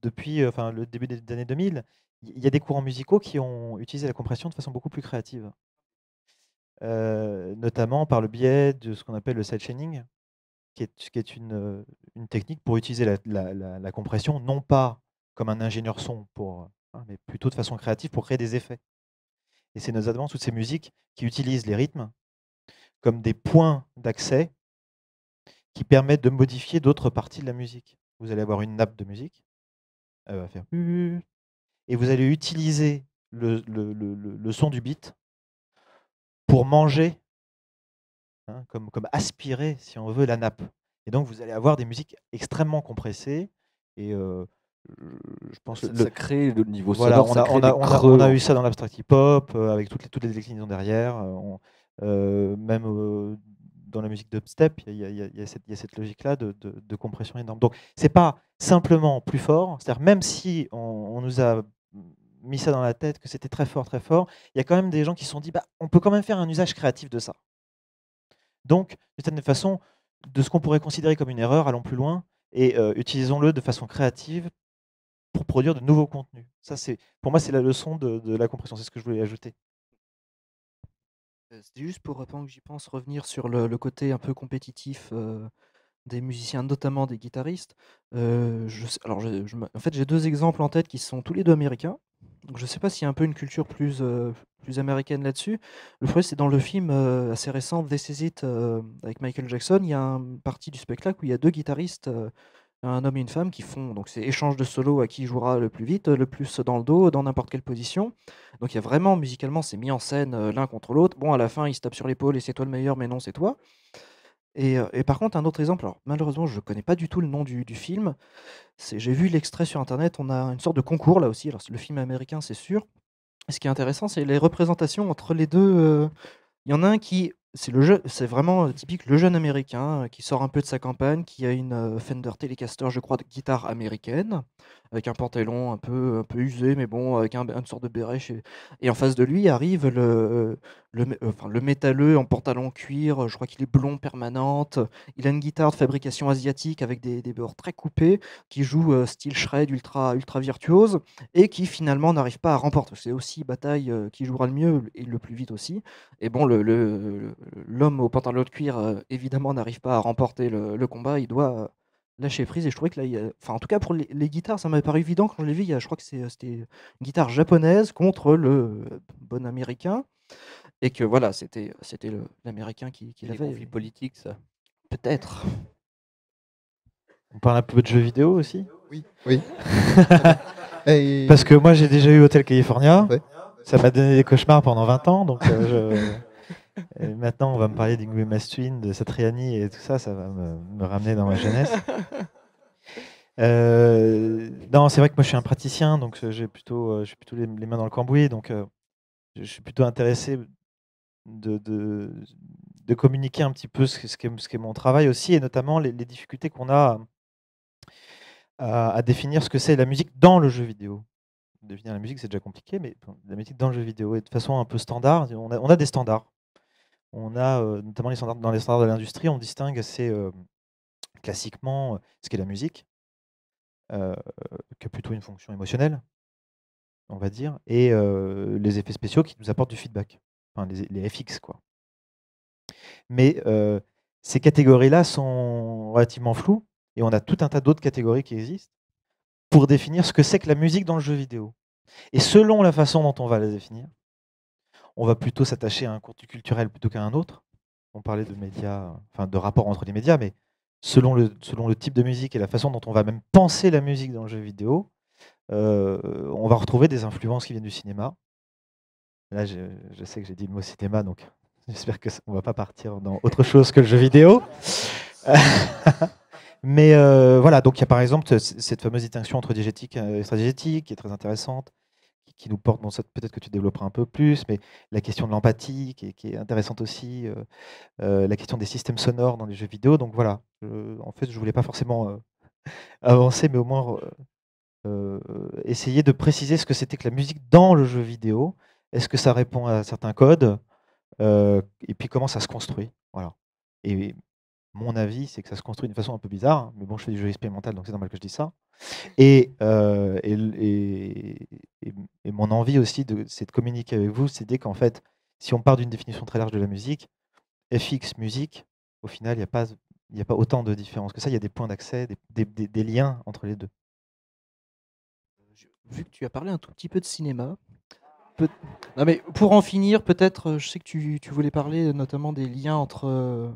depuis enfin, le début des années 2000, il y a des courants musicaux qui ont utilisé la compression de façon beaucoup plus créative. Notamment par le biais de ce qu'on appelle le sidechaining, qui est une technique pour utiliser la compression, non pas comme un ingénieur son, hein, mais plutôt de façon créative pour créer des effets. Et c'est notamment toutes ces musiques qui utilisent les rythmes comme des points d'accès qui permettent de modifier d'autres parties de la musique. Vous allez avoir une nappe de musique, elle va faire et vous allez utiliser le son du beat pour manger, hein, comme aspirer, si on veut, la nappe. Et donc vous allez avoir des musiques extrêmement compressées et je pense Ça crée le niveau voilà, sonore, ça crée des creux. on a eu ça dans l'abstract hip-hop avec toutes les déclinaisons derrière. Même dans la musique dubstep, il y a cette logique-là de compression énorme. Donc, c'est pas simplement plus fort, c'est-à-dire même si on nous a mis ça dans la tête, que c'était très fort, il y a quand même des gens qui se sont dit, bah, on peut quand même faire un usage créatif de ça. Donc, d'une certaine façon, de ce qu'on pourrait considérer comme une erreur, allons plus loin et utilisons-le de façon créative pour produire de nouveaux contenus. Ça, pour moi, c'est la leçon de la compression. C'est ce que je voulais ajouter. C'était juste pour, pendant que j'y pense, revenir sur le côté un peu compétitif des musiciens, notamment des guitaristes. En fait, j'ai 2 exemples en tête qui sont tous les 2 américains. Donc je ne sais pas s'il y a un peu une culture plus américaine là-dessus. Le premier, c'est dans le film assez récent This Is It avec Michael Jackson. Il y a une partie du spectacle où il y a 2 guitaristes, un homme et une femme, qui font donc c'est échange de solo à qui jouera le plus vite, le plus dans le dos, dans n'importe quelle position. Donc il y a vraiment, musicalement, c'est mis en scène l'un contre l'autre. Bon, à la fin, ils se tapent sur l'épaule et c'est toi le meilleur, mais non, c'est toi. Et par contre, un autre exemple, alors malheureusement, je ne connais pas du tout le nom du film. J'ai vu l'extrait sur internet, on a une sorte de concours là aussi. Alors, le film est américain, c'est sûr. Et ce qui est intéressant, c'est les représentations entre les deux. Il y en a un qui, c'est vraiment typique, le jeune américain qui sort un peu de sa campagne, qui a une Fender Telecaster, je crois, de guitare américaine, avec un pantalon un peu usé, mais bon, avec une sorte de béret. Et en face de lui arrive le métalleux en pantalon cuir, je crois qu'il est blond permanente. Il a une guitare de fabrication asiatique avec des bords très coupés, qui joue style shred ultra, ultra virtuose, et qui finalement n'arrive pas à remporter. C'est aussi bataille qui jouera le mieux et le plus vite aussi. Et bon, l'homme au pantalon de cuir, évidemment, n'arrive pas à remporter le combat. Il doit lâcher prise. Et je trouvais que là, enfin, en tout cas, pour les guitares, ça m'avait paru évident quand je l'ai vu. Je crois que c'était une guitare japonaise contre le bon américain. Et que voilà, c'était l'américain qui Les l'avait. conflits politiques, ça. Peut-être. On parle un peu de jeux vidéo aussi. Oui, oui. Et- Parce que moi, j'ai déjà eu Hotel California. Ouais. Ça m'a donné des cauchemars pendant 20 ans. Donc, et maintenant, on va me parler d'Ingrid Mastin, de Satriani et tout ça. Ça va me ramener dans ma jeunesse. Non, c'est vrai que moi, je suis un praticien. Donc, j'ai plutôt les mains dans le cambouis. Donc, je suis plutôt intéressé de communiquer un petit peu ce qu'est mon travail aussi. Et notamment les difficultés qu'on a à définir ce que c'est la musique dans le jeu vidéo. Définir la musique, c'est déjà compliqué, mais la musique dans le jeu vidéo, et de façon un peu standard, on a des standards. On a notamment les standards, dans les standards de l'industrie, on distingue assez classiquement ce qu'est la musique, qui a plutôt une fonction émotionnelle, on va dire, et les effets spéciaux qui nous apportent du feedback, enfin les FX, quoi. Mais ces catégories-là sont relativement floues, et on a tout un tas d'autres catégories qui existent pour définir ce que c'est que la musique dans le jeu vidéo. Et selon la façon dont on va la définir, on va plutôt s'attacher à un contenu culturel plutôt qu'à un autre. On parlait de médias, enfin de rapport entre les médias, mais selon le type de musique et la façon dont on va même penser la musique dans le jeu vidéo, on va retrouver des influences qui viennent du cinéma. Là, je sais que j'ai dit le mot cinéma, donc j'espère qu'on ne va pas partir dans autre chose que le jeu vidéo. Mais voilà, donc il y a par exemple cette fameuse distinction entre diégétique et extradiégétique qui est très intéressante, qui nous porte, bon, peut-être que tu développeras un peu plus, mais la question de l'empathie qui est intéressante aussi, la question des systèmes sonores dans les jeux vidéo. Donc voilà, en fait, je ne voulais pas forcément avancer, mais au moins essayer de préciser ce que c'était que la musique dans le jeu vidéo. Est-ce que ça répond à certains codes et puis comment ça se construit. Voilà. Et mon avis, c'est que ça se construit d'une façon un peu bizarre, hein, mais bon, je fais du jeu expérimental, donc c'est normal que je dise ça. Et mon envie aussi, c'est de communiquer avec vous, c'est dire qu'en fait, si on part d'une définition très large de la musique, FX, musique, au final, il n'y a pas autant de différences que ça. Il y a des points d'accès, des liens entre les deux. Vu que tu as parlé un tout petit peu de cinéma, non, mais pour en finir, peut-être, je sais que tu voulais parler notamment des liens entre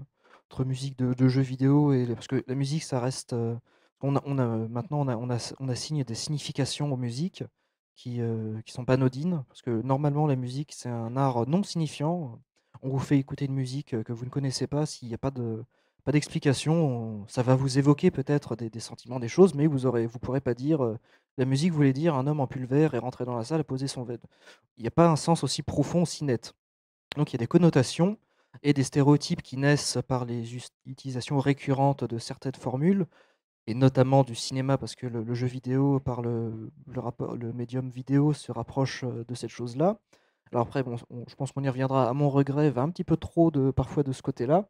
musique de jeux vidéo parce que la musique, ça reste. Maintenant, on assigne des significations aux musiques qui sont pas anodines, parce que normalement, la musique, c'est un art non signifiant. On vous fait écouter une musique que vous ne connaissez pas, s'il n'y a pas d'explication, ça va vous évoquer peut-être des sentiments, des choses, mais vous pourrez pas dire la musique voulait dire un homme en pull vert est rentré dans la salle et posé son vêtement. Il n'y a pas un sens aussi profond, aussi net. Donc il y a des connotations et des stéréotypes qui naissent par les utilisations récurrentes de certaines formules et notamment du cinéma, parce que le jeu vidéo, par le médium vidéo, se rapproche de cette chose-là. Alors après, bon, je pense qu'on y reviendra. À mon regret, va un petit peu trop parfois de ce côté-là,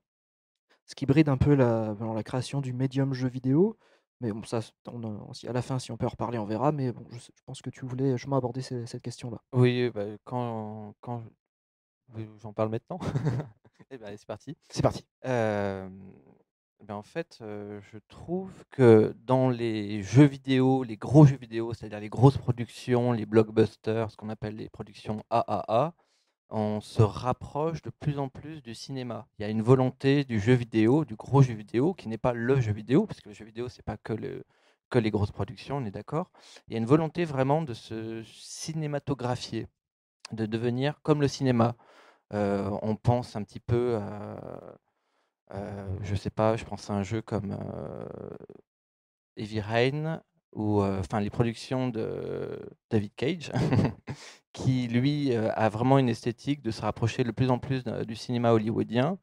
ce qui bride un peu la création du médium jeu vidéo. Mais bon, ça, à la fin, si on peut en reparler, on verra. Mais bon, je pense que tu voulais justement aborder cette question-là. Oui, bah, j'en parle maintenant. Eh ben, allez, c'est parti. C'est parti. Ben, en fait, je trouve que dans les jeux vidéo, les gros jeux vidéo, c'est-à-dire les grosses productions, les blockbusters, ce qu'on appelle les productions AAA, on se rapproche de plus en plus du cinéma. Il y a une volonté du jeu vidéo, du gros jeu vidéo, qui n'est pas le jeu vidéo, parce que le jeu vidéo, c'est pas que les grosses productions, on est d'accord. Il y a une volonté vraiment de se cinématographier, de devenir comme le cinéma. On pense un petit peu à, je sais pas, je pense à un jeu comme Heavy Rain, ou enfin les productions de David Cage, qui lui a vraiment une esthétique de se rapprocher de plus en plus du cinéma hollywoodien,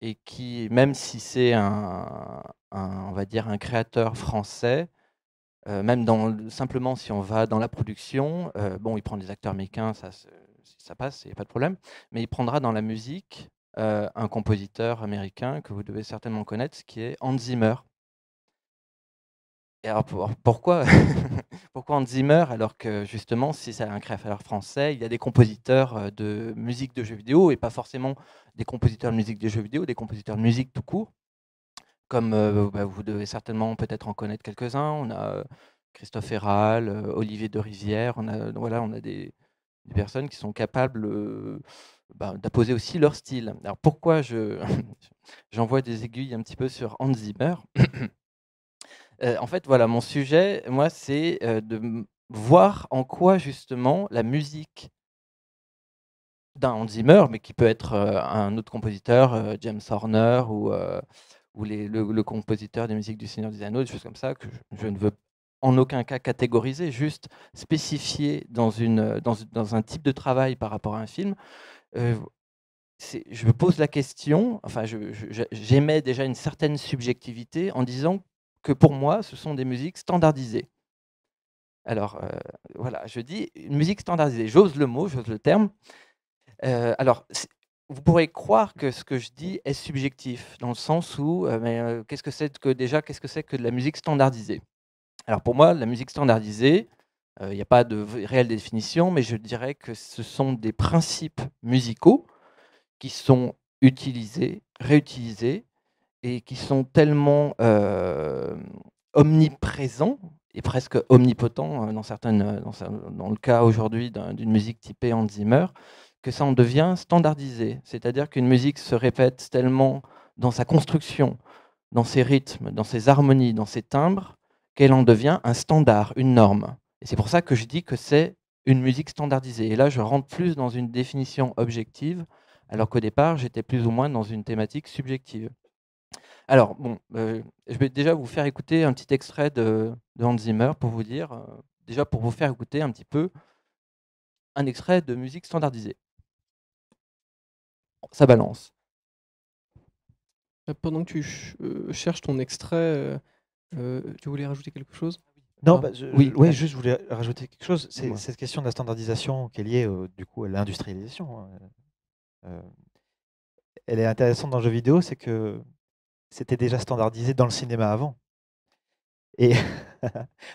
et qui, même si c'est on va dire un créateur français, même simplement si on va dans la production, bon, il prend des acteurs américains, ça passe, il n'y a pas de problème, mais il prendra dans la musique un compositeur américain que vous devez certainement connaître, qui est Hans Zimmer. Et alors pourquoi pourquoi Hans Zimmer, alors que justement, si c'est un créateur français, il y a des compositeurs de musique de jeux vidéo, et pas forcément des compositeurs de musique de jeux vidéo, des compositeurs de musique tout court, comme bah, vous devez certainement peut-être en connaître quelques-uns. On a Christophe Herral, Olivier de Rivière, on a des personnes qui sont capables d'apposer aussi leur style. Alors pourquoi j'envoie des aiguilles un petit peu sur Hans Zimmer? En fait, voilà, mon sujet, moi, c'est de voir en quoi justement la musique d'un Hans Zimmer, mais qui peut être un autre compositeur, James Horner, ou le compositeur des musiques du Seigneur des Anneaux, des choses comme ça, que je ne veux en aucun cas catégoriser, juste spécifier dans un type de travail par rapport à un film. Je me pose la question, enfin, j'émets déjà une certaine subjectivité en disant que pour moi, ce sont des musiques standardisées. Alors, voilà, je dis une musique standardisée. J'ose le mot, j'ose le terme. Alors, vous pourrez croire que ce que je dis est subjectif, dans le sens où, qu'est-ce que c'est que de la musique standardisée? Alors pour moi, la musique standardisée, il n'y a pas de réelle définition, mais je dirais que ce sont des principes musicaux qui sont utilisés, réutilisés, et qui sont tellement omniprésents et presque omnipotents dans le cas aujourd'hui d'une musique typée Hans Zimmer, que ça en devient standardisé. C'est-à-dire qu'une musique se répète tellement dans sa construction, dans ses rythmes, dans ses harmonies, dans ses timbres, qu'elle en devient un standard, une norme. Et c'est pour ça que je dis que c'est une musique standardisée. Et là, je rentre plus dans une définition objective, alors qu'au départ, j'étais plus ou moins dans une thématique subjective. Alors, bon, je vais déjà vous faire écouter un petit extrait de Hans Zimmer pour vous dire, déjà pour vous faire écouter un petit peu un extrait de musique standardisée. Ça balance. Pendant que tu cherches ton extrait, tu voulais rajouter quelque chose? Non, Oui, juste je voulais rajouter quelque chose. C'est Dis-moi. cette question de la standardisation qui est liée du coup à l'industrialisation. Elle est intéressante dans le jeu vidéo, c'est que c'était déjà standardisé dans le cinéma avant. Et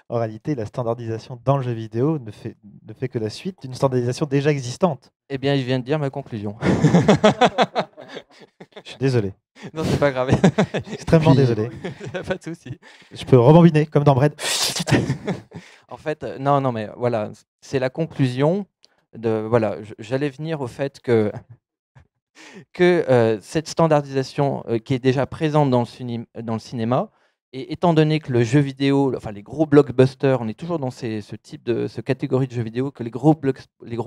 en réalité, la standardisation dans le jeu vidéo ne fait que la suite d'une standardisation déjà existante. Eh bien, il vient de dire ma conclusion. Je suis désolé. Non, c'est pas grave. Extrêmement désolé. Pas de souci. Je peux rebobiner comme dans Bread. En fait, non, mais voilà, c'est la conclusion de. Voilà, j'allais venir au fait que cette standardisation qui est déjà présente dans le cinéma, et étant donné que le jeu vidéo, enfin les gros blockbusters, on est toujours dans ce catégorie de jeux vidéo, que les gros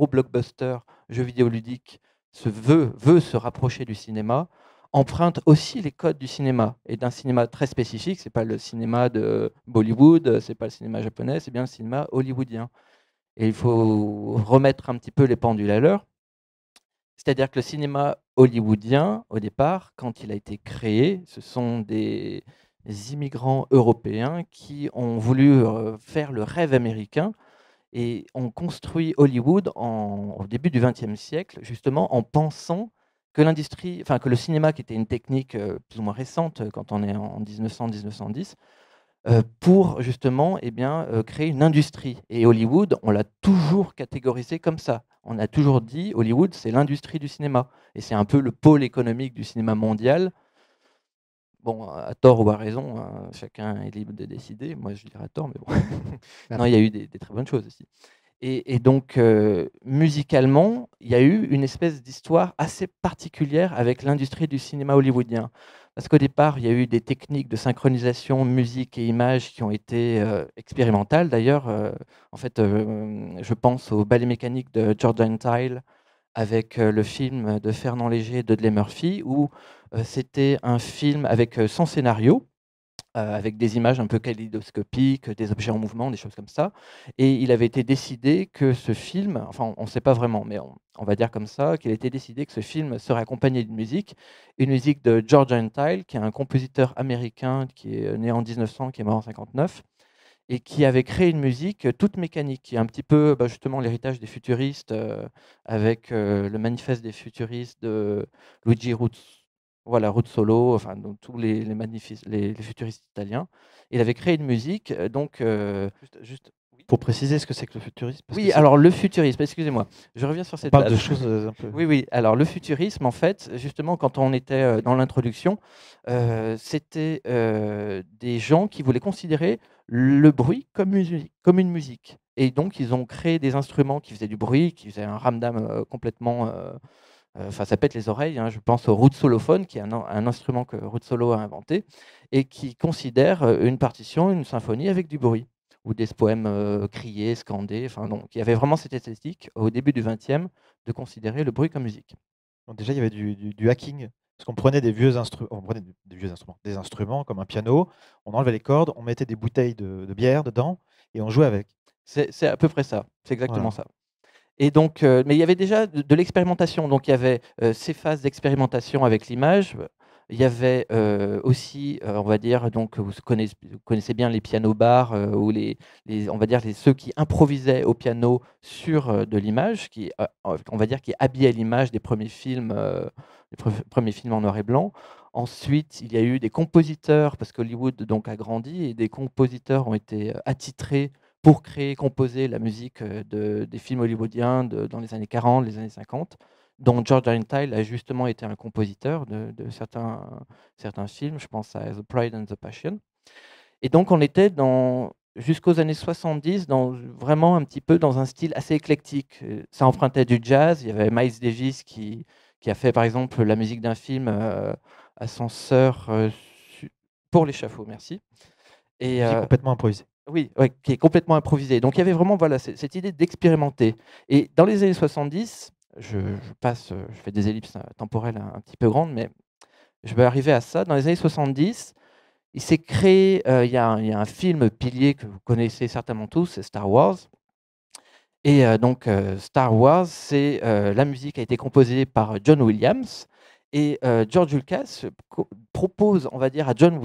blockbusters jeux vidéo ludiques veut se rapprocher du cinéma, emprunte aussi les codes du cinéma, et d'un cinéma très spécifique. C'est pas le cinéma de Bollywood, c'est pas le cinéma japonais, c'est bien le cinéma hollywoodien. Et il faut remettre un petit peu les pendules à l'heure. C'est-à-dire que le cinéma hollywoodien, au départ, quand il a été créé, ce sont des immigrants européens qui ont voulu faire le rêve américain et ont construit Hollywood au début du XXe siècle, justement en pensant que l'industrie, enfin que le cinéma, qui était une technique plus ou moins récente quand on est en 1900-1910, pour justement créer une industrie. Et Hollywood, on l'a toujours catégorisé comme ça. On a toujours dit Hollywood, c'est l'industrie du cinéma. Et c'est un peu le pôle économique du cinéma mondial. Bon, à tort ou à raison, hein, chacun est libre de décider. Moi, je dirais à tort, mais bon. Non, il y a eu des très bonnes choses aussi. Et donc, musicalement, il y a eu une espèce d'histoire assez particulière avec l'industrie du cinéma hollywoodien. Parce qu'au départ, il y a eu des techniques de synchronisation musique et images qui ont été expérimentales. D'ailleurs, en fait, je pense au ballet mécanique de George Entile avec le film de Fernand Léger et Dudley Murphy, où c'était un film avec son scénario, avec des images un peu kaléidoscopiques, des objets en mouvement, des choses comme ça. Et il avait été décidé que ce film, enfin on ne sait pas vraiment, mais on va dire comme ça, qu'il a été décidé que ce film serait accompagné d'une musique, une musique de George Entile, qui est un compositeur américain qui est né en 1900, qui est mort en 59, et qui avait créé une musique toute mécanique, qui est un petit peu justement l'héritage des futuristes, avec le manifeste des futuristes de Luigi Ruzzolo, enfin donc tous les futuristes italiens. Il avait créé une musique, oui. Pour préciser ce que c'est que le futurisme. Parce que Oui, alors le futurisme, excusez-moi, je reviens sur on cette parle base. de choses un peu. Oui, oui. Alors le futurisme, en fait, justement, quand on était dans l'introduction, c'était des gens qui voulaient considérer le bruit comme une musique. Et donc, ils ont créé des instruments qui faisaient du bruit, qui faisaient un ramdam complètement. Enfin, ça pète les oreilles. Hein. Je pense au ruzzolophone, qui est un instrument que Ruzzolo a inventé, et qui considère une partition, une symphonie avec du bruit, ou des poèmes criés, scandés. Enfin, donc, il y avait vraiment cette esthétique au début du XXe de considérer le bruit comme musique. Donc déjà, il y avait du hacking. Parce qu'on prenait des vieux instruments, des instruments comme un piano, on enlevait les cordes, on mettait des bouteilles de bière dedans et on jouait avec. C'est à peu près ça. C'est exactement Voilà. ça. Et donc, mais il y avait déjà de l'expérimentation. Donc, il y avait ces phases d'expérimentation avec l'image. Il y avait aussi, on va dire, donc vous connaissez bien les pianos-bars ou on va dire ceux qui improvisaient au piano sur de l'image, qui, on va dire, qui habillaient l'image des premiers films, premiers films en noir et blanc. Ensuite, il y a eu des compositeurs, parce qu'Hollywood donc a grandi, et des compositeurs ont été attitrés pour créer, composer la musique des films hollywoodiens dans les années 40, les années 50, dont George Entile a justement été un compositeur de certains films, je pense à The Pride and the Passion. Et donc on était jusqu'aux années 70, vraiment un petit peu dans un style assez éclectique. Ça empruntait du jazz, il y avait Miles Davis qui a fait par exemple la musique d'un film, Ascenseur pour l'échafaud, merci. Et, Musique complètement improvisée. oui, ouais, qui est complètement improvisé. Donc il y avait vraiment cette idée d'expérimenter. Et dans les années 70, je fais des ellipses temporelles un petit peu grandes, mais je vais arriver à ça. Dans les années 70, il s'est créé, il y a un film pilier que vous connaissez certainement tous, c'est Star Wars. Et donc Star Wars, la musique a été composée par John Williams. Et George Lucas propose, on va dire, à John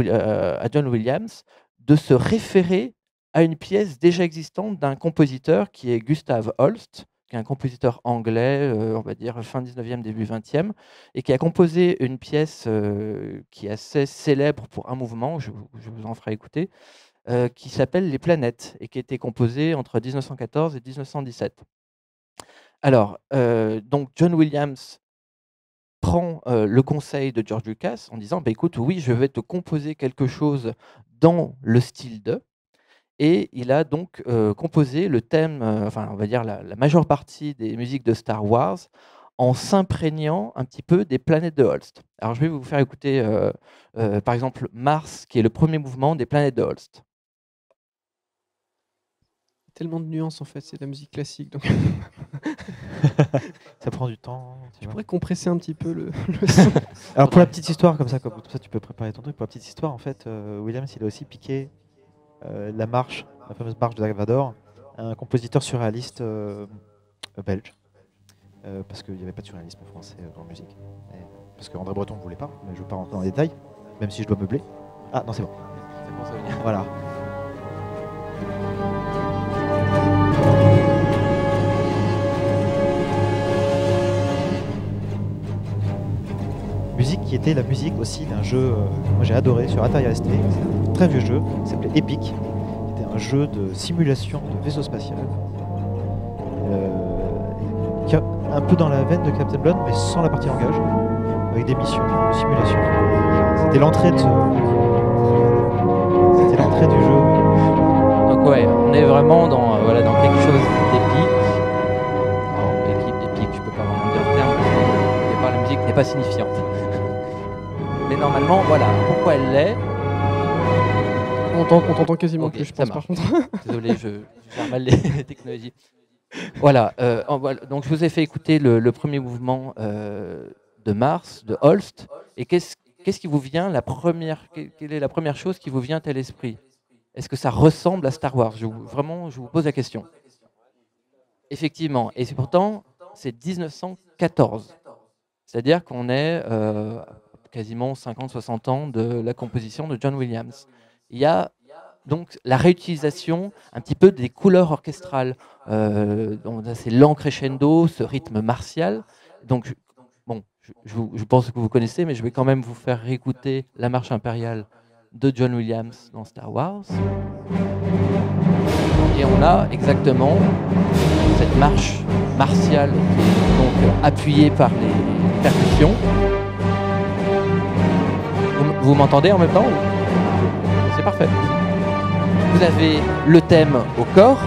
Williams de se référer à une pièce déjà existante d'un compositeur qui est Gustav Holst, qui est un compositeur anglais, on va dire fin 19e, début 20e, et qui a composé une pièce qui est assez célèbre pour un mouvement, je vous en ferai écouter, qui s'appelle Les Planètes, et qui a été composée entre 1914 et 1917. Alors, donc John Williams prend le conseil de George Lucas en disant bah, écoute, oui, je vais te composer quelque chose dans le style de. Et il a donc composé le thème, enfin, on va dire la majeure partie des musiques de Star Wars en s'imprégnant un petit peu des planètes de Holst. Alors, je vais vous faire écouter, par exemple, Mars, qui est le premier mouvement des planètes de Holst. Tellement de nuances en fait, c'est de la musique classique. Donc Ça prend du temps. tu pourrais compresser un petit peu le son. Alors pour la petite histoire, comme ça tu peux préparer ton truc. Pour la petite histoire, en fait, Williams il a aussi piqué la fameuse marche de Dark Vador, à un compositeur surréaliste belge. Parce qu'il n'y avait pas de surréalisme français dans la musique. Parce qu'André Breton ne voulait pas, mais je ne veux pas rentrer dans les détails, même si je dois meubler. Ah non, c'est bon. Ça commence à venir. Voilà. Musique qui était la musique aussi d'un jeu que moi j'ai adoré sur Atari ST. C'est un très vieux jeu qui s'appelait Epic. C'était un jeu de simulation de vaisseau spatial. Qui a un peu dans la veine de Captain Blood, mais sans la partie langage, avec des missions de simulation. C'était l'entrée du jeu. Donc ouais, on est vraiment dans, voilà, dans quelque chose d'épique. Alors épique, je peux pas vraiment dire le terme, parce que au départ, la musique n'est pas signifiante. Mais normalement, voilà, pourquoi elle l'est. On t'entend quasiment Ok, plus, je ça pense, par marche. contre. Désolé, je gère mal les technologies. Voilà, donc je vous ai fait écouter le premier mouvement de Mars, de Holst. Et qu'est-ce qui vous vient, quelle est la première chose qui vous vient à l'esprit? Est-ce que ça ressemble à Star Wars? Vraiment, je vous pose la question. Effectivement, et pourtant, c'est 1914. C'est-à-dire qu'on est quasiment 50-60 ans de la composition de John Williams. Il y a donc la réutilisation un petit peu des couleurs orchestrales. C'est lent crescendo, ce rythme martial. Donc, je pense que vous connaissez, mais je vais quand même vous faire réécouter la marche impériale de John Williams dans Star Wars. Et on a exactement cette marche martiale qui est donc appuyée par les percussions. Vous m'entendez en même temps? C'est parfait. Vous avez le thème au corps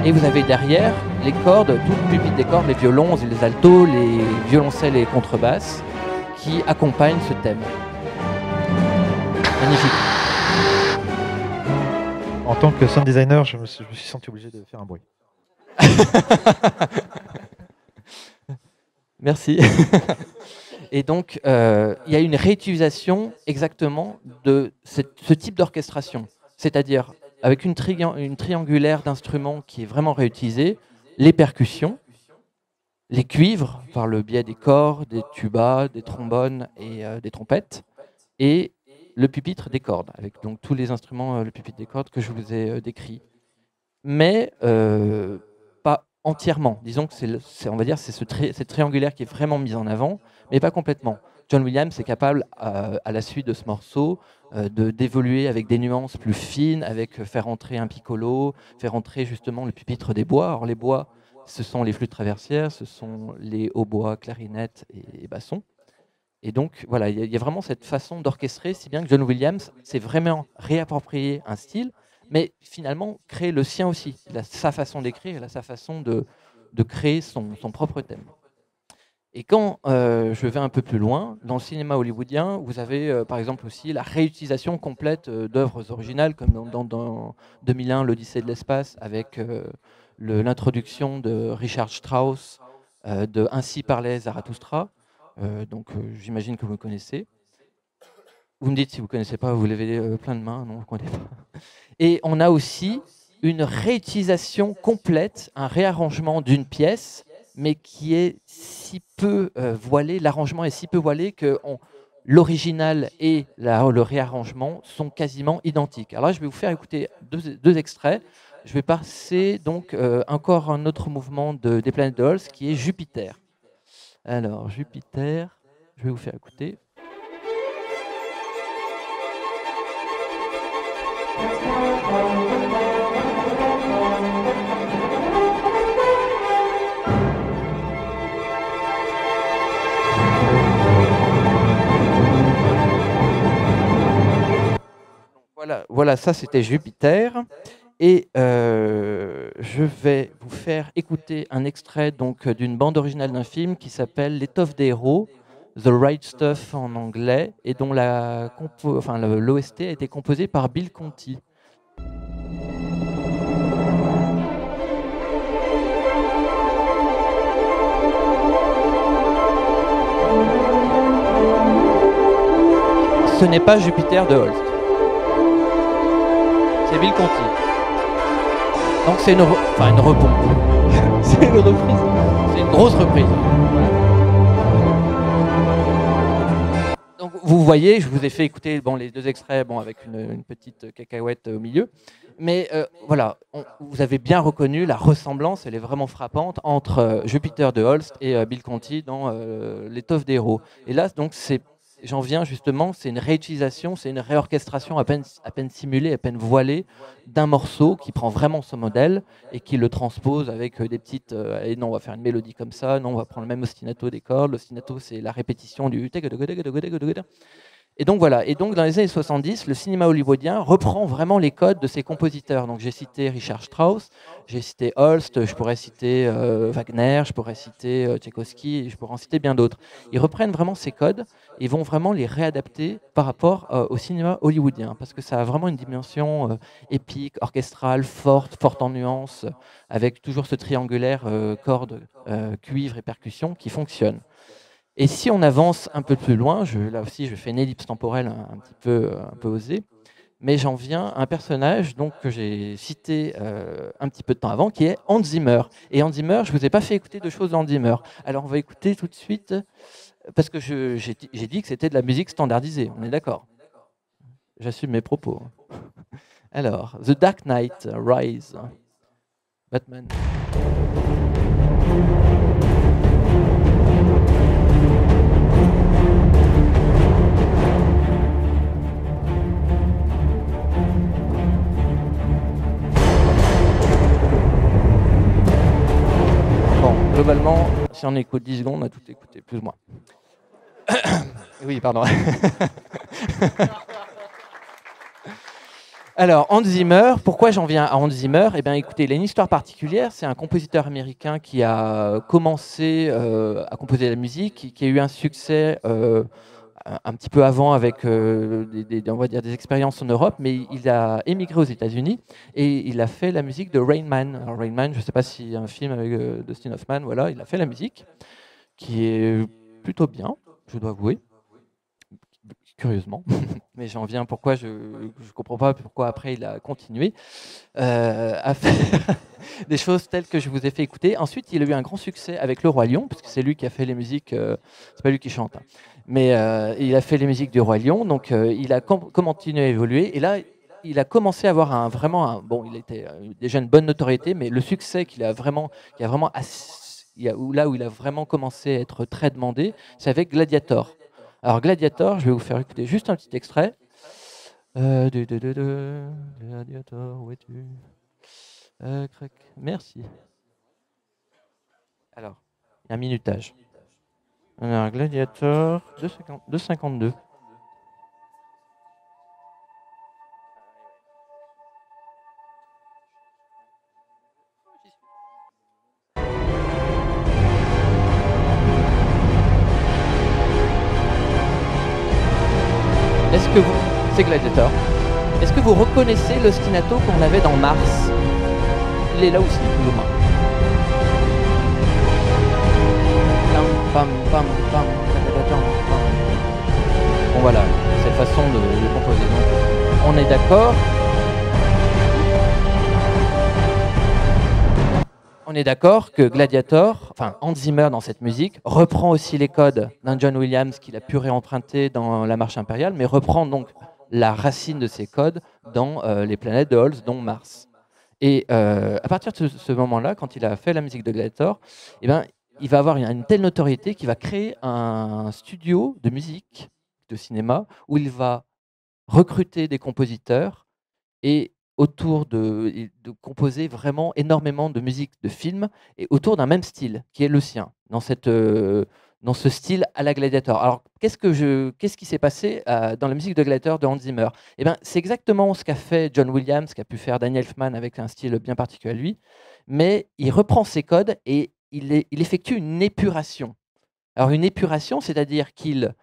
et vous avez derrière les cordes, tout le pupitre des cordes, les violons, les altos, les violoncelles et les contrebasses qui accompagnent ce thème. Magnifique. En tant que sound designer, je me suis senti obligé de faire un bruit. Merci. Et donc, il y a une réutilisation exactement de ce type d'orchestration. C'est-à-dire avec une triangulaire d'instruments qui est vraiment réutilisée, les percussions, les cuivres par le biais des corps, des tubas, des trombones et des trompettes, et le pupitre des cordes, avec donc tous les instruments, le pupitre des cordes que je vous ai décrits. Mais pas entièrement. Disons que on va dire c'est cette triangulaire qui est vraiment mise en avant, mais pas complètement. John Williams est capable, à la suite de ce morceau, d'évoluer avec des nuances plus fines, avec faire entrer un piccolo, faire entrer justement le pupitre des bois. Alors les bois, ce sont les flûtes traversières, ce sont les hautbois, clarinettes et bassons. Et donc voilà, il y a vraiment cette façon d'orchestrer, si bien que John Williams s'est vraiment réapproprié un style, mais finalement créer le sien aussi. Il a sa façon d'écrire, il a sa façon de créer son propre thème. Et quand je vais un peu plus loin, dans le cinéma hollywoodien, vous avez par exemple aussi la réutilisation complète d'œuvres originales, comme dans 2001, l'Odyssée de l'espace, avec l'introduction de Richard Strauss, de Ainsi parlait Zarathustra. J'imagine que vous le connaissez. Vous me dites si vous ne connaissez pas, vous levez plein de mains, non, vous ne connaissez pas. Et on a aussi une réutilisation complète, un réarrangement d'une pièce, mais qui est si peu voilé, l'arrangement est si peu voilé que l'original et le réarrangement sont quasiment identiques. Alors là, je vais vous faire écouter deux extraits. Je vais passer donc encore un autre mouvement des planètes de Holst qui est Jupiter. Alors, Jupiter, je vais vous faire écouter. Voilà, ça c'était Jupiter. Et je vais vous faire écouter un extrait d'une bande originale d'un film qui s'appelle L'étoffe des héros, The Right Stuff en anglais, et dont l'OST a été composé par Bill Conti. Ce n'est pas Jupiter de Holst. C'est Bill Conti. Donc c'est une repompe. C'est une reprise. C'est une grosse reprise. Donc, vous voyez, je vous ai fait écouter les 2 extraits avec une petite cacahuète au milieu. Mais voilà, vous avez bien reconnu la ressemblance, elle est vraiment frappante, entre Jupiter de Holst et Bill Conti dans L'étoffe des héros. Et là, donc, j'en viens justement, c'est une réutilisation, c'est une réorchestration à peine simulée, à peine voilée d'un morceau qui prend vraiment son modèle et qui le transpose avec des petites. Et non, on va faire une mélodie comme ça, non, on va prendre le même ostinato des cordes. L'ostinato, c'est la répétition du. Et donc voilà, et donc dans les années 70, le cinéma hollywoodien reprend vraiment les codes de ses compositeurs. Donc j'ai cité Richard Strauss, j'ai cité Holst, je pourrais citer Wagner, je pourrais citer Tchaïkovski, je pourrais en citer bien d'autres. Ils reprennent vraiment ces codes et vont vraiment les réadapter par rapport au cinéma hollywoodien, parce que ça a vraiment une dimension épique, orchestrale, forte en nuances, avec toujours ce triangulaire cordes, cuivre et percussion qui fonctionne. Et si on avance un peu plus loin, là aussi je fais une ellipse temporelle un peu osée, mais j'en viens à un personnage donc, que j'ai cité un petit peu de temps avant, qui est Hans Zimmer. Et Hans Zimmer, je ne vous ai pas fait écouter de choses d'Hans Zimmer. Alors on va écouter tout de suite, parce que j'ai dit que c'était de la musique standardisée, on est d'accord? J'assume mes propos. Alors, The Dark Knight Rise, Batman. Globalement, si on écoute 10 secondes, on a tout écouté, plus ou moins. Oui, pardon. Alors, Hans Zimmer, pourquoi j'en viens à Hans Zimmer? Eh bien, écoutez, il a une histoire particulière. C'est un compositeur américain qui a commencé à composer la musique, qui a eu un succès un petit peu avant avec on va dire des expériences en Europe, mais il a émigré aux États-Unis et il a fait la musique de Rain Man. Alors, Rain Man, je ne sais pas si un film avec Dustin Hoffman, voilà, il a fait la musique qui est plutôt bien, je dois avouer, curieusement. Mais j'en viens pourquoi je comprends pas pourquoi après il a continué à faire des choses telles que je vous ai fait écouter. Ensuite, il a eu un grand succès avec Le Roi Lion, parce que c'est lui qui a fait les musiques. C'est pas lui qui chante, hein, mais il a fait les musiques du Roi Lion. Donc, il a continué à évoluer. Et là, il a commencé à avoir bon, il était déjà une bonne notoriété, mais le succès là où il a vraiment commencé à être très demandé, c'est avec Gladiator. Alors Gladiator, je vais vous faire écouter juste un petit extrait. Gladiator, où es-tu? Merci. Alors, il y a un minutage. Alors, Gladiator, 2,52. C'est Gladiator. Est-ce que vous reconnaissez l'ostinato qu'on avait dans Mars? Il est là aussi, plus ou moins. Pam, pam, pam, pam. Bon voilà, cette façon de composer. Donc, on est d'accord. On est d'accord que Gladiator, enfin Hans Zimmer dans cette musique, reprend aussi les codes d'un John Williams qu'il a pu réemprunter dans La Marche impériale, mais reprend donc la racine de ces codes dans les planètes de Holst, dont Mars. Et à partir de ce moment-là, quand il a fait la musique de Gladiator, eh ben, il va avoir une telle notoriété qu'il va créer un studio de musique, de cinéma, où il va recruter des compositeurs et autour de composer vraiment énormément de musique de films et autour d'un même style qui est le sien, dans ce style à la Gladiator. Alors, qu'est-ce qui s'est passé dans la musique de Gladiator de Hans Zimmer? Eh ben, c'est exactement ce qu'a fait John Williams, qu'a pu faire Danny Elfman avec un style bien particulier à lui, mais il reprend ses codes et il effectue une épuration. Alors, une épuration, c'est-à-dire qu'il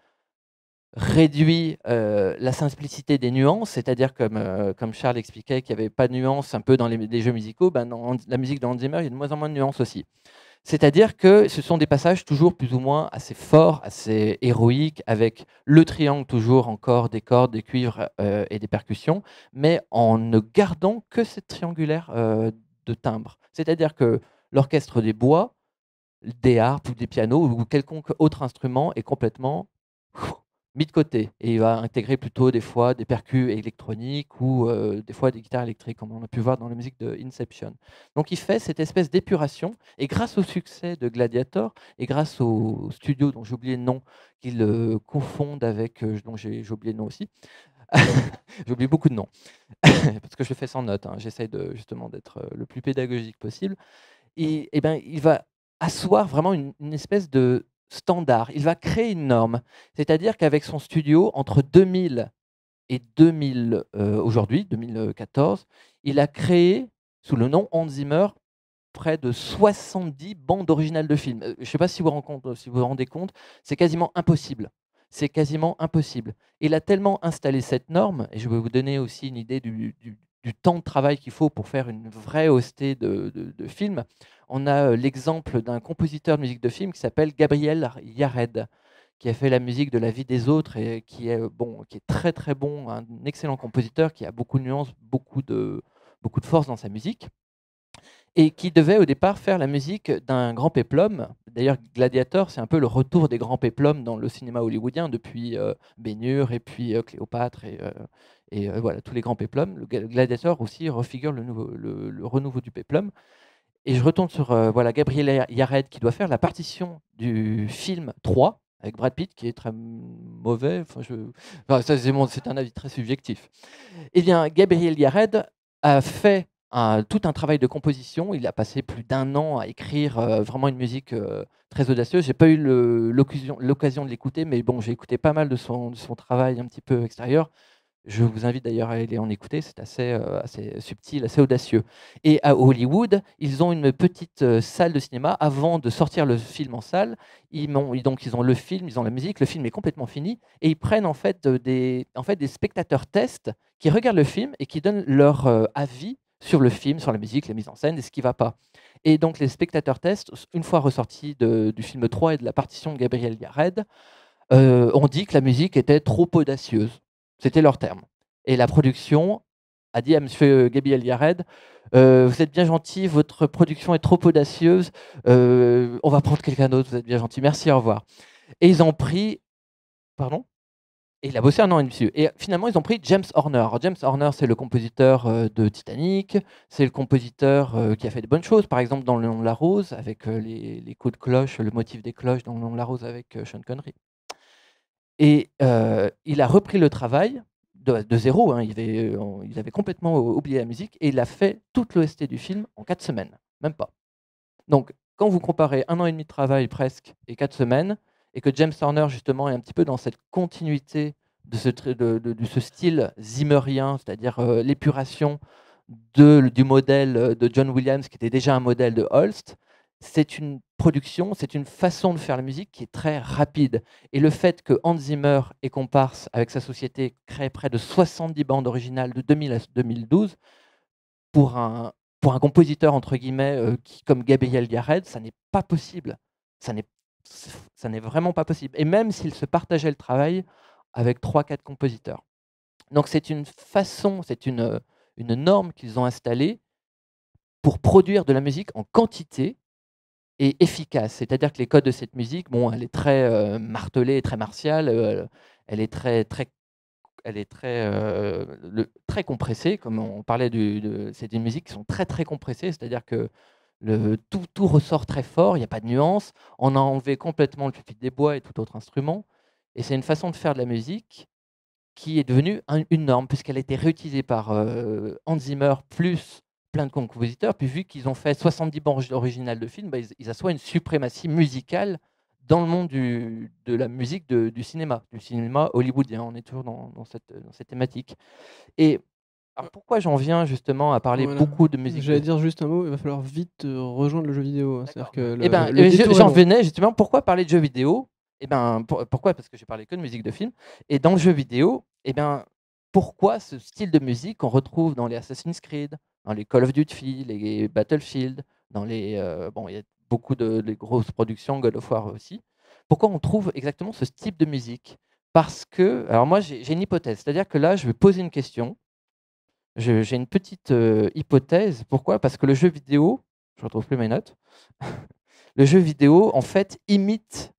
réduit la simplicité des nuances, c'est-à-dire comme Charles expliquait qu'il n'y avait pas de nuances un peu dans les jeux musicaux, ben dans la musique de Hans Zimmer, il y a de moins en moins de nuances aussi. C'est-à-dire que ce sont des passages toujours plus ou moins assez forts, assez héroïques, avec le triangle toujours encore des cordes, des cuivres et des percussions, mais en ne gardant que cette triangulaire de timbre. C'est-à-dire que l'orchestre des bois, des harpes ou des pianos ou quelconque autre instrument est complètement mis de côté. Et il va intégrer plutôt des fois des percus électroniques ou des fois des guitares électriques, comme on a pu voir dans la musique de Inception. Donc il fait cette espèce d'épuration, et grâce au succès de Gladiator, et grâce au studio dont j'ai oublié le nom, qu'il confonde avec, dont j'ai oublié le nom aussi, j'ai oublié beaucoup de noms, parce que je le fais sans notes, hein. J'essaie justement d'être le plus pédagogique possible, et ben, il va asseoir vraiment une espèce de standard. Il va créer une norme. C'est-à-dire qu'avec son studio, entre 2000 et 2000, aujourd'hui, 2014, il a créé, sous le nom Hans Zimmer, près de 70 bandes originales de films. Je ne sais pas si si vous vous rendez compte, c'est quasiment impossible. C'est quasiment impossible. Il a tellement installé cette norme, et je vais vous donner aussi une idée du temps de travail qu'il faut pour faire une vraie OST de film. On a l'exemple d'un compositeur de musique de film qui s'appelle Gabriel Yared, qui a fait la musique de La vie des autres et qui est très très bon, un excellent compositeur qui a beaucoup de nuances, beaucoup de force dans sa musique, et qui devait au départ faire la musique d'un grand péplum. D'ailleurs, Gladiator, c'est un peu le retour des grands péplums dans le cinéma hollywoodien depuis Ben-Hur et puis Cléopâtre et voilà, tous les grands péplums. Le Gladiator aussi refigure le renouveau du péplum. Et je retourne sur voilà, Gabriel Yared qui doit faire la partition du film 3 avec Brad Pitt qui est très mauvais. C'est un avis très subjectif. Eh bien, Gabriel Yared a fait tout un travail de composition. Il a passé plus d'un an à écrire vraiment une musique très audacieuse. J'ai pas eu l'occasion de l'écouter, mais bon, j'ai écouté pas mal de son travail un petit peu extérieur. Je vous invite d'ailleurs à aller en écouter, c'est assez subtil, assez audacieux. Et à Hollywood, ils ont une petite salle de cinéma. Avant de sortir le film en salle, ils ont le film, ils ont la musique, le film est complètement fini, et ils prennent en fait des spectateurs tests qui regardent le film et qui donnent leur avis sur le film, sur la musique, la mise en scène et ce qui ne va pas. Et donc les spectateurs tests, une fois ressortis du film 3 et de la partition de Gabriel Yared, ont dit que la musique était trop audacieuse. C'était leur terme. Et la production a dit à M. Gabriel Yared, vous êtes bien gentil, votre production est trop audacieuse, on va prendre quelqu'un d'autre, vous êtes bien gentil, merci, au revoir. Et ils ont pris... Pardon ? Et il a bossé un an et demi. Et finalement, ils ont pris James Horner. Alors, James Horner, c'est le compositeur de Titanic, c'est le compositeur qui a fait de bonnes choses, par exemple dans Le Long de la Rose, avec les coups de cloche, le motif des cloches dans Le Long de la Rose avec Sean Connery. Et il a repris le travail de zéro, hein. Il avait complètement oublié la musique, et il a fait toute l'OST du film en 4 semaines, même pas. Donc, quand vous comparez un an et demi de travail presque et 4 semaines, et que James Horner justement est un petit peu dans cette continuité de ce style zimmerien, c'est-à-dire l'épuration du modèle de John Williams, qui était déjà un modèle de Holst, c'est une production, c'est une façon de faire la musique qui est très rapide. Et le fait que Hans Zimmer et Comparse, avec sa société, crée près de 70 bandes originales de 2000 à 2012, pour un compositeur, entre guillemets, comme Gabriel Yared, ça n'est pas possible. Ça n'est vraiment pas possible. Et même s'il se partageait le travail avec 3-4 compositeurs. Donc c'est une façon, c'est une norme qu'ils ont installée pour produire de la musique en quantité et efficace. C'est-à-dire que les codes de cette musique, bon, elle est très martelée, très martiale, elle est très compressée, comme on parlait c'est des musiques qui sont très très compressées, c'est-à-dire que tout ressort très fort, il n'y a pas de nuance, on a enlevé complètement le pupitre des bois et tout autre instrument, et c'est une façon de faire de la musique qui est devenue une norme, puisqu'elle a été réutilisée par Hans Zimmer plus plein de compositeurs, puis vu qu'ils ont fait 70 bandes originales de films, bah, ils assoient une suprématie musicale dans le monde de la musique du cinéma hollywoodien. On est toujours dans cette thématique. Et alors pourquoi j'en viens justement à parler beaucoup de musique? J'allais dire juste un mot, il va falloir vite rejoindre le jeu vidéo. C'est-à-dire que j'en venais justement, pourquoi parler de jeux vidéo? Pourquoi? Parce que j'ai parlé que de musique de film. Et dans le jeu vidéo, pourquoi ce style de musique qu'on retrouve dans les Assassin's Creed, dans les Call of Duty, les Battlefield, dans il y a beaucoup de grosses productions, God of War aussi. Pourquoi on trouve exactement ce type de musique? Parce que, alors moi j'ai une hypothèse, c'est-à-dire que là je vais poser une question. J'ai une petite hypothèse. Pourquoi? Parce que le jeu vidéo, je ne retrouve plus mes notes, le jeu vidéo en fait imite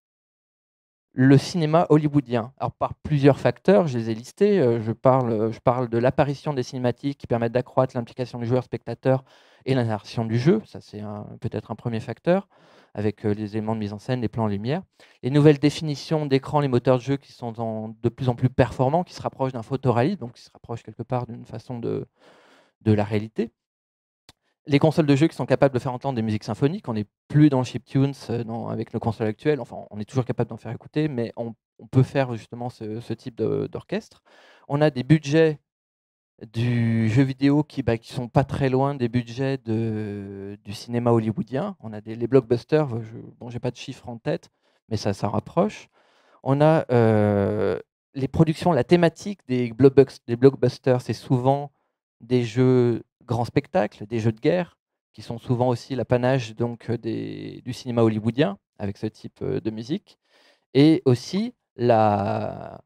le cinéma hollywoodien. Alors, par plusieurs facteurs, je les ai listés. Je parle de l'apparition des cinématiques qui permettent d'accroître l'implication du joueur-spectateur et la narration du jeu. Ça, c'est peut-être un premier facteur, avec les éléments de mise en scène, les plans en lumière. Les nouvelles définitions d'écran, les moteurs de jeu qui sont de plus en plus performants, qui se rapprochent d'un photoréalisme, donc qui se rapprochent quelque part d'une façon de la réalité. Les consoles de jeux qui sont capables de faire entendre des musiques symphoniques, on n'est plus dans le chiptunes avec nos consoles actuelles, enfin on est toujours capable d'en faire écouter, mais on peut faire justement ce type d'orchestre. On a des budgets du jeu vidéo qui sont pas très loin des budgets du cinéma hollywoodien. On a les blockbusters, j'ai pas de chiffres en tête, mais ça rapproche. On a les productions, la thématique des blockbusters, c'est souvent des jeux grands spectacles, des jeux de guerre, qui sont souvent aussi l'apanage du cinéma hollywoodien, avec ce type de musique. Et aussi le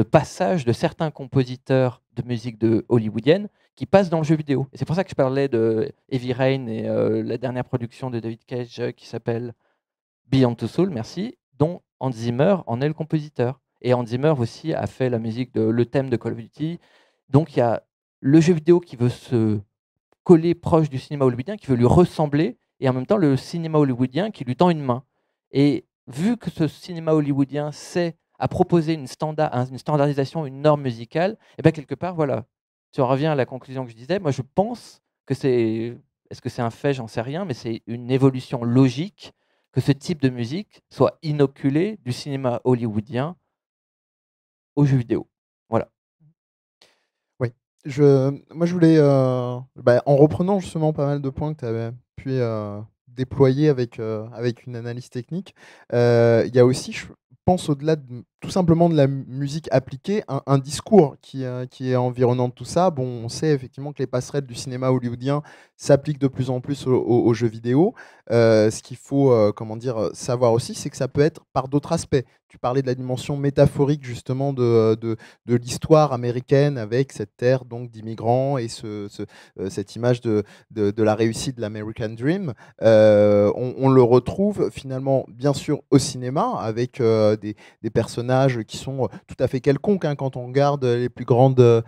passage de certains compositeurs de musique hollywoodienne qui passent dans le jeu vidéo. Et c'est pour ça que je parlais de Heavy Rain et la dernière production de David Cage qui s'appelle Beyond Two Souls, merci, dont Hans Zimmer en est le compositeur. Et Hans Zimmer aussi a fait la musique le thème de Call of Duty. Donc il y a le jeu vidéo qui veut se coller proche du cinéma hollywoodien, qui veut lui ressembler, et en même temps le cinéma hollywoodien qui lui tend une main. Et vu que ce cinéma hollywoodien sait à proposer une standardisation, une norme musicale, et bien quelque part, voilà, tu en reviens à la conclusion que je disais, moi je pense que est-ce que c'est un fait, j'en sais rien, mais c'est une évolution logique que ce type de musique soit inoculé du cinéma hollywoodien aux jeux vidéo. Voilà. Oui. Moi, je voulais, en reprenant justement pas mal de points que tu avais pu déployer avec une analyse technique, il y a aussi, je pense, au-delà tout simplement de la musique appliquée, un discours qui est environnant de tout ça. Bon, on sait effectivement que les passerelles du cinéma hollywoodien s'appliquent de plus en plus aux jeux vidéo. Ce qu'il faut savoir aussi, c'est que ça peut être par d'autres aspects. Tu parlais de la dimension métaphorique justement de l'histoire américaine avec cette terre donc d'immigrants et cette image de la réussite de l'American Dream. On le retrouve finalement bien sûr au cinéma avec des personnages qui sont tout à fait quelconques, hein, quand on regarde les plus grandes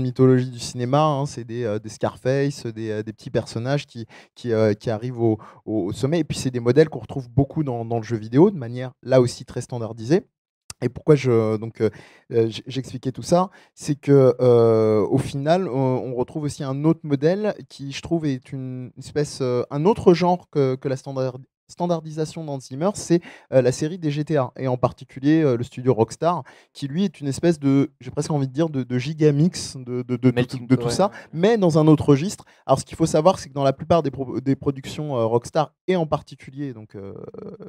mythologies du cinéma, hein, c'est des Scarface, des petits personnages qui arrivent au sommet, et puis c'est des modèles qu'on retrouve beaucoup dans le jeu vidéo de manière là aussi très standardisée. Et pourquoi j'expliquais tout ça, c'est que au final, on retrouve aussi un autre modèle qui, je trouve, est une espèce, un autre genre que la standardisation d'Hans Zimmer, c'est la série des GTA, et en particulier le studio Rockstar, qui lui est une espèce de, j'ai presque envie de dire, de gigamix de tout ça, mais dans un autre registre. Alors ce qu'il faut savoir, c'est que dans la plupart des productions Rockstar, et en particulier donc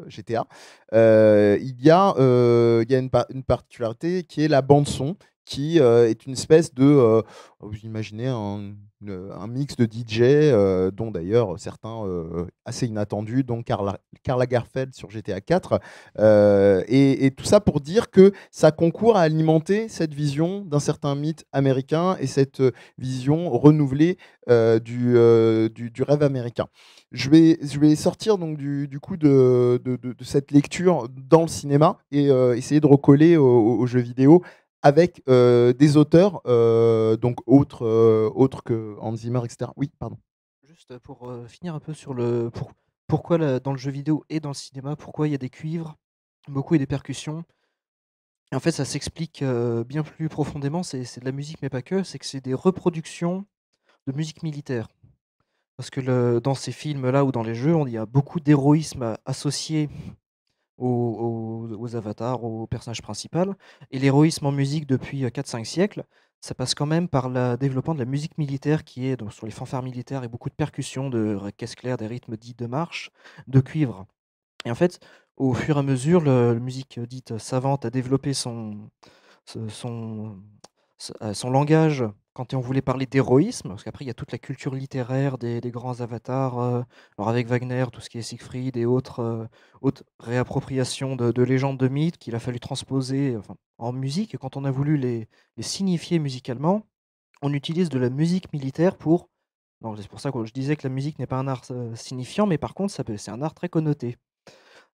GTA, il y a une particularité qui est la bande son, qui est une espèce de, vous imaginez un mix de DJ, dont d'ailleurs certains assez inattendus, dont Karl Lagerfeld sur GTA 4, et tout ça pour dire que ça concourt à alimenter cette vision d'un certain mythe américain et cette vision renouvelée du rêve américain. Je vais sortir donc du coup de cette lecture dans le cinéma et essayer de recoller aux jeux vidéo avec des auteurs donc autres que Hans Zimmer, etc. Oui, pardon. Juste pour finir un peu sur pourquoi dans le jeu vidéo et dans le cinéma, pourquoi il y a des cuivres, beaucoup, et des percussions. Et en fait, ça s'explique bien plus profondément. C'est de la musique, mais pas que. C'est que c'est des reproductions de musique militaire. Parce que dans ces films-là ou dans les jeux, il y a beaucoup d'héroïsme associé aux avatars, aux personnages principaux. Et l'héroïsme en musique depuis 4-5 siècles, ça passe quand même par le développement de la musique militaire qui est donc, sur les fanfares militaires et beaucoup de percussions, de caisse claire, des rythmes dits de marche, de cuivre. Et en fait, au fur et à mesure, la musique dite savante a développé son langage quand on voulait parler d'héroïsme, parce qu'après il y a toute la culture littéraire des grands avatars, alors avec Wagner, tout ce qui est Siegfried et autres réappropriations de légendes, de mythes qu'il a fallu transposer en musique. Et quand on a voulu les signifier musicalement, on utilise de la musique militaire pour... C'est pour ça que je disais que la musique n'est pas un art signifiant, mais par contre c'est un art très connoté.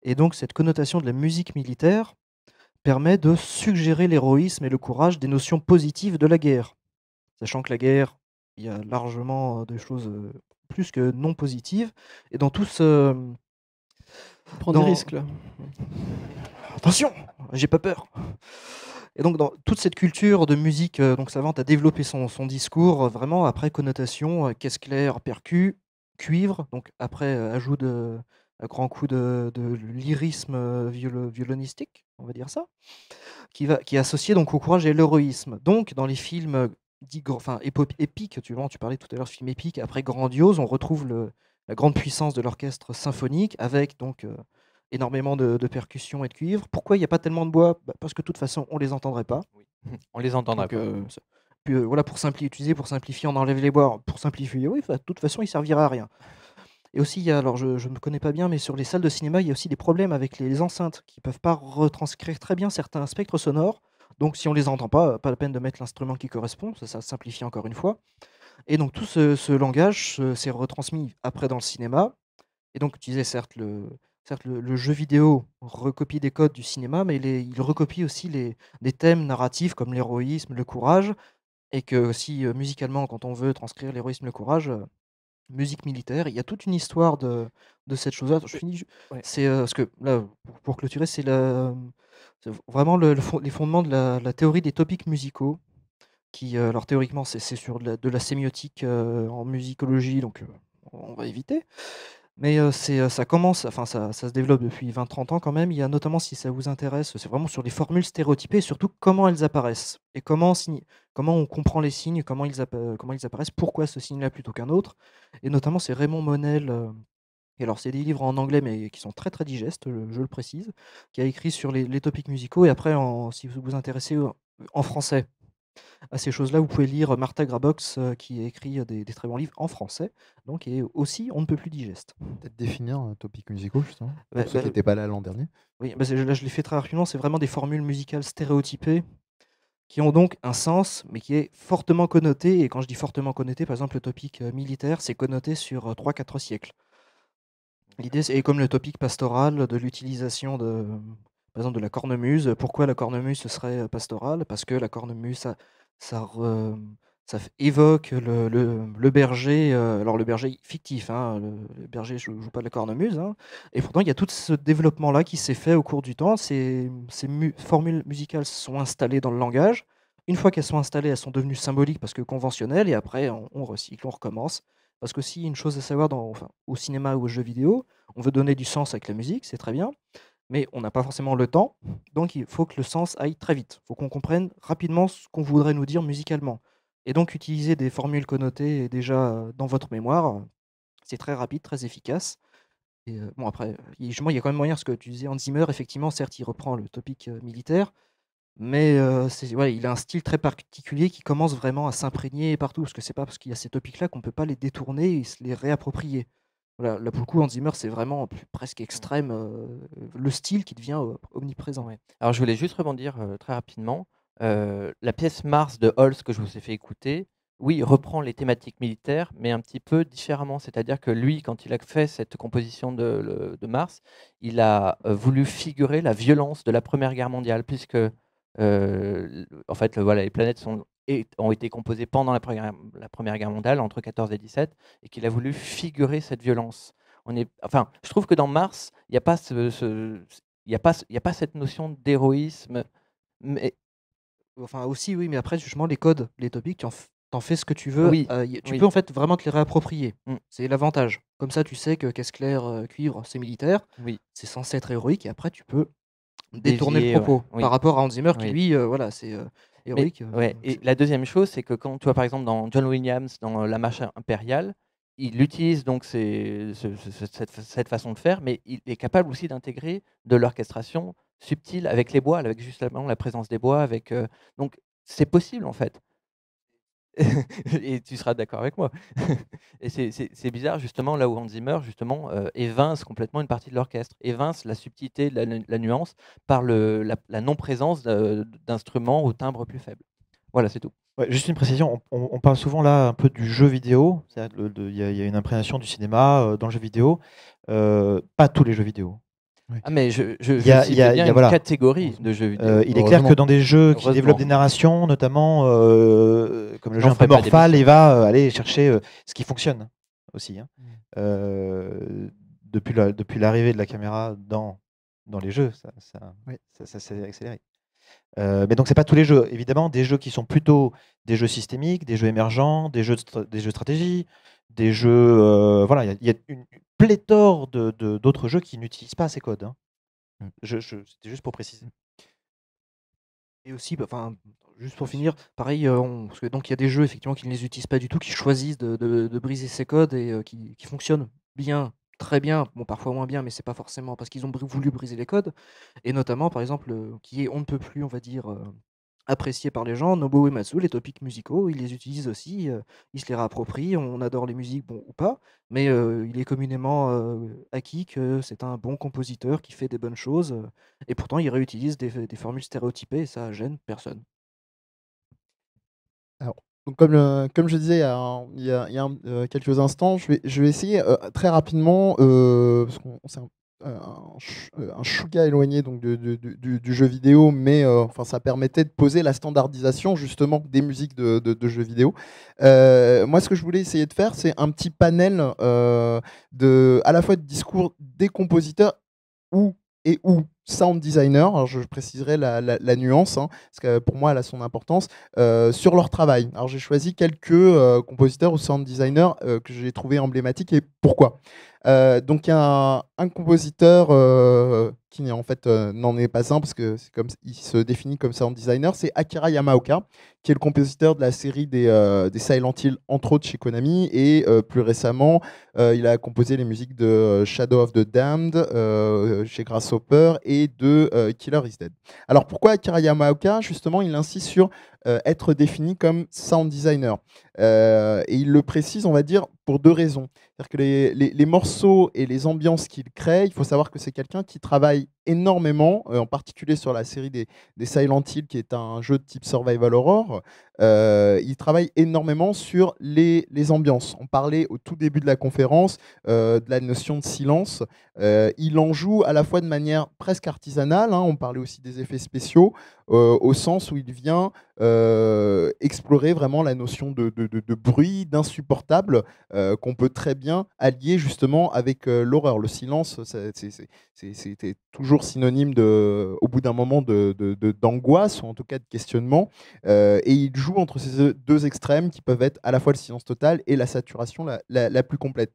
Et donc cette connotation de la musique militaire permet de suggérer l'héroïsme et le courage, des notions positives de la guerre. Sachant que la guerre, il y a largement des choses plus que non positives. Et dans tout ce... Prends dans- des risques là. Attention, j'ai pas peur. Et donc dans toute cette culture de musique donc savante a développé son discours vraiment après connotation caisse claire, percu, cuivre, donc après ajout de un grand coup de lyrisme violonistique, on va dire ça, qui est associé donc au courage et l'héroïsme. Donc dans les films dits épiques, tu parlais tout à l'heure de films épiques, après grandiose, on retrouve la grande puissance de l'orchestre symphonique avec donc énormément de percussions et de cuivre. Pourquoi il n'y a pas tellement de bois? Parce que de toute façon, on les entendrait pas. On les entendra Donc, pas. puis, voilà, pour simplifier, on enlève les bois. Pour simplifier, oui, de toute façon, il servira à rien. Et aussi, il y a, alors je ne me connais pas bien, mais sur les salles de cinéma, il y a aussi des problèmes avec les enceintes qui ne peuvent pas retranscrire très bien certains spectres sonores. Donc, si on les entend pas la peine de mettre l'instrument qui correspond, ça simplifie encore une fois. Et donc, tout ce langage s'est retransmis après dans le cinéma. Et donc, tu disais, certes, le jeu vidéo recopie des codes du cinéma, mais il recopie aussi des thèmes narratifs comme l'héroïsme, le courage, et que aussi musicalement, quand on veut transcrire l'héroïsme, le courage, musique militaire, il y a toute une histoire de cette chose-là. Je finis, Ouais. c'est parce que là, pour clôturer, c'est vraiment les fondements de la théorie des topics musicaux, qui, alors théoriquement, c'est sur de la sémiotique en musicologie, donc on va éviter. Mais ça commence, enfin ça se développe depuis 20-30 ans quand même. Il y a notamment, si ça vous intéresse, c'est vraiment sur les formules stéréotypées et surtout comment elles apparaissent et comment on comprend les signes, comment ils apparaissent, pourquoi ce signe-là plutôt qu'un autre. Et notamment, c'est Raymond Monel, et alors c'est des livres en anglais mais qui sont très, très digestes, je le précise, qui a écrit sur les topics musicaux et après si vous vous intéressez en français à ces choses-là, vous pouvez lire Martha Grabox, qui a écrit des très bons livres en français, donc et aussi on ne peut plus digeste. Peut-être définir un topic musicaux, justement, Bah, pour ceux qui n'étaient pas là l'an dernier. Oui, là je l'ai fait très rapidement, c'est vraiment des formules musicales stéréotypées qui ont donc un sens, mais qui est fortement connoté. Et quand je dis fortement connoté, par exemple, le topic militaire, c'est connoté sur 3-4 siècles. L'idée, c'est comme le topic pastoral de l'utilisation par exemple, de la cornemuse. Pourquoi la cornemuse ce serait pastoral? Parce que la cornemuse, ça évoque le berger, alors le berger fictif, hein, le berger ne joue pas de la cornemuse, hein. Et pourtant, il y a tout ce développement-là qui s'est fait au cours du temps. Ces formules musicales sont installées dans le langage. Une fois qu'elles sont installées, elles sont devenues symboliques parce que conventionnelles, et après, on recycle, on recommence. Parce que si une chose à savoir au cinéma ou aux jeux vidéo, on veut donner du sens avec la musique, c'est très bien, mais on n'a pas forcément le temps, donc il faut que le sens aille très vite. Il faut qu'on comprenne rapidement ce qu'on voudrait nous dire musicalement. Et donc utiliser des formules connotées déjà dans votre mémoire, c'est très rapide, très efficace. Et bon après, justement, il y a quand même moyen, ce que tu disais, Hans Zimmer, effectivement, certes, il reprend le topic militaire, mais voilà, il a un style très particulier qui commence vraiment à s'imprégner partout, parce que c'est pas parce qu'il y a ces topics-là qu'on peut pas les détourner et se les réapproprier. Voilà, là pour le coup, Hans Zimmer, c'est vraiment presque extrême, le style qui devient omniprésent. Ouais. Alors je voulais juste rebondir très rapidement. La pièce Mars de Holst que je vous ai fait écouter, oui, reprend les thématiques militaires, mais un petit peu différemment. C'est-à-dire que lui, quand il a fait cette composition de Mars, il a voulu figurer la violence de la Première Guerre mondiale, puisque en fait, voilà, les planètes ont été composées pendant la Première Guerre mondiale, entre 14 et 17, et qu'il a voulu figurer cette violence. Enfin, je trouve que dans Mars, il n'y a pas il y a pas cette notion d'héroïsme, mais Enfin aussi, oui, mais après, justement, les codes, les topics, t'en fais ce que tu veux. Oui, Tu oui. peux en fait vraiment te les réapproprier. Mm. C'est l'avantage. Comme ça, tu sais que caisse claire, cuivre, c'est militaire, Oui. c'est censé être héroïque, et après, tu peux détourner Dévier, le propos ouais, oui. par rapport à Hans Zimmer qui, Oui. lui, voilà, c'est héroïque. Ouais. Et la deuxième chose, c'est que quand tu vois par exemple dans John Williams, dans La Marche impériale, il utilise donc cette façon de faire, mais il est capable aussi d'intégrer de l'orchestration subtile avec les bois, avec justement la présence des bois. Donc c'est possible en fait. Et tu seras d'accord avec moi. Et c'est bizarre justement là où Hans Zimmer justement évince complètement une partie de l'orchestre, évince la subtilité, la nuance par la non-présence d'instruments au timbre plus faible. Voilà, c'est tout. Ouais, juste une précision, on parle souvent là un peu du jeu vidéo, il y a une imprégnation du cinéma dans le jeu vidéo, pas tous les jeux vidéo. Ah, mais je Il y a- ciblais il y a- bien il y a- une voilà. catégorie de jeux vidéo. Il est clair que dans des jeux qui Heureusement. développent des narrations, notamment comme le jeu On un peu ferait pas Morphal, d'émission. il va aller chercher ce qui fonctionne aussi, hein. Depuis l'arrivée de la caméra dans les jeux, ça s'est accéléré. Mais donc c'est pas tous les jeux. Évidemment, des jeux qui sont plutôt des jeux systémiques, des jeux émergents, des jeux de stratégie, des jeux. Voilà, il y a une pléthore d'autres jeux qui n'utilisent pas ces codes, hein. C'était juste pour préciser. Et aussi, enfin, juste pour finir, pareil, parce que donc il y a des jeux effectivement qui ne les utilisent pas du tout, qui choisissent de briser ces codes et qui fonctionnent bien, très bien, bon parfois moins bien, mais c'est pas forcément parce qu'ils ont voulu briser les codes. Et notamment, par exemple, qui est on ne peut plus, on va dire, apprécié par les gens, Nobuo Uematsu, les topics musicaux, il les utilise aussi, il se les réapproprie, on adore les musiques, bon ou pas, mais il est communément acquis que c'est un bon compositeur qui fait des bonnes choses, et pourtant il réutilise des formules stéréotypées et ça gêne personne. Alors, donc comme je disais quelques instants, je vais essayer très rapidement, parce qu'on c'est un chouïa éloigné donc, du jeu vidéo, mais enfin, ça permettait de poser la standardisation justement des musiques de jeux vidéo. Moi, ce que je voulais essayer de faire, c'est un petit panel à la fois de discours des compositeurs ou sound designer, alors je préciserai la nuance, hein, parce que pour moi elle a son importance, sur leur travail. Alors j'ai choisi quelques compositeurs ou sound designers que j'ai trouvé emblématiques et pourquoi. Donc il y a un compositeur qui en fait n'en est pas un parce que il se définit comme sound designer, c'est Akira Yamaoka, qui est le compositeur de la série des Silent Hill, entre autres chez Konami, et plus récemment il a composé les musiques de Shadow of the Damned chez Grasshopper et de Killer is Dead. Alors pourquoi Akira Yamaoka? Justement, il insiste sur être défini comme sound designer. Et il le précise, on va dire, pour deux raisons. C'est-à-dire que les morceaux et les ambiances qu'il crée, il faut savoir que c'est quelqu'un qui travaille énormément, en particulier sur la série des Silent Hill, qui est un jeu de type survival horror. Il travaille énormément sur les ambiances. On parlait au tout début de la conférence de la notion de silence. Il en joue à la fois de manière presque artisanale, hein, on parlait aussi des effets spéciaux, au sens où il vient explorer vraiment la notion de bruit, d'insupportable, qu'on peut très bien allier justement avec l'horreur. Le silence, c'était toujours synonyme au bout d'un moment d'angoisse, ou en tout cas de questionnement. Et il joue entre ces deux extrêmes qui peuvent être à la fois le silence total et la saturation la plus complète.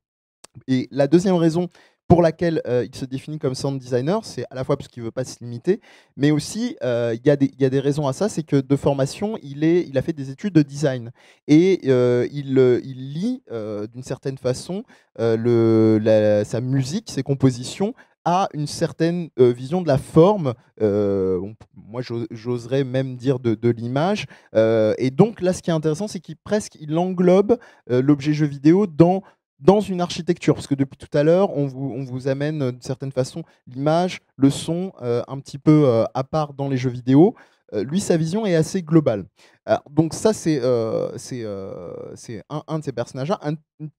Et la deuxième raison pour laquelle il se définit comme sound designer, c'est à la fois parce qu'il ne veut pas se limiter, mais aussi il y a des raisons à ça, c'est que de formation, il a fait des études de design. Et il lie d'une certaine façon sa musique, ses compositions, à une certaine vision de la forme, moi j'oserais même dire de l'image. Et donc là, ce qui est intéressant, c'est qu'il englobe l'objet jeu vidéo dans une architecture, parce que depuis tout à l'heure, on vous amène d'une certaine façon l'image, le son, un petit peu à part dans les jeux vidéo. Lui, sa vision est assez globale. Alors, donc ça, c'est un de ces personnages-là. Un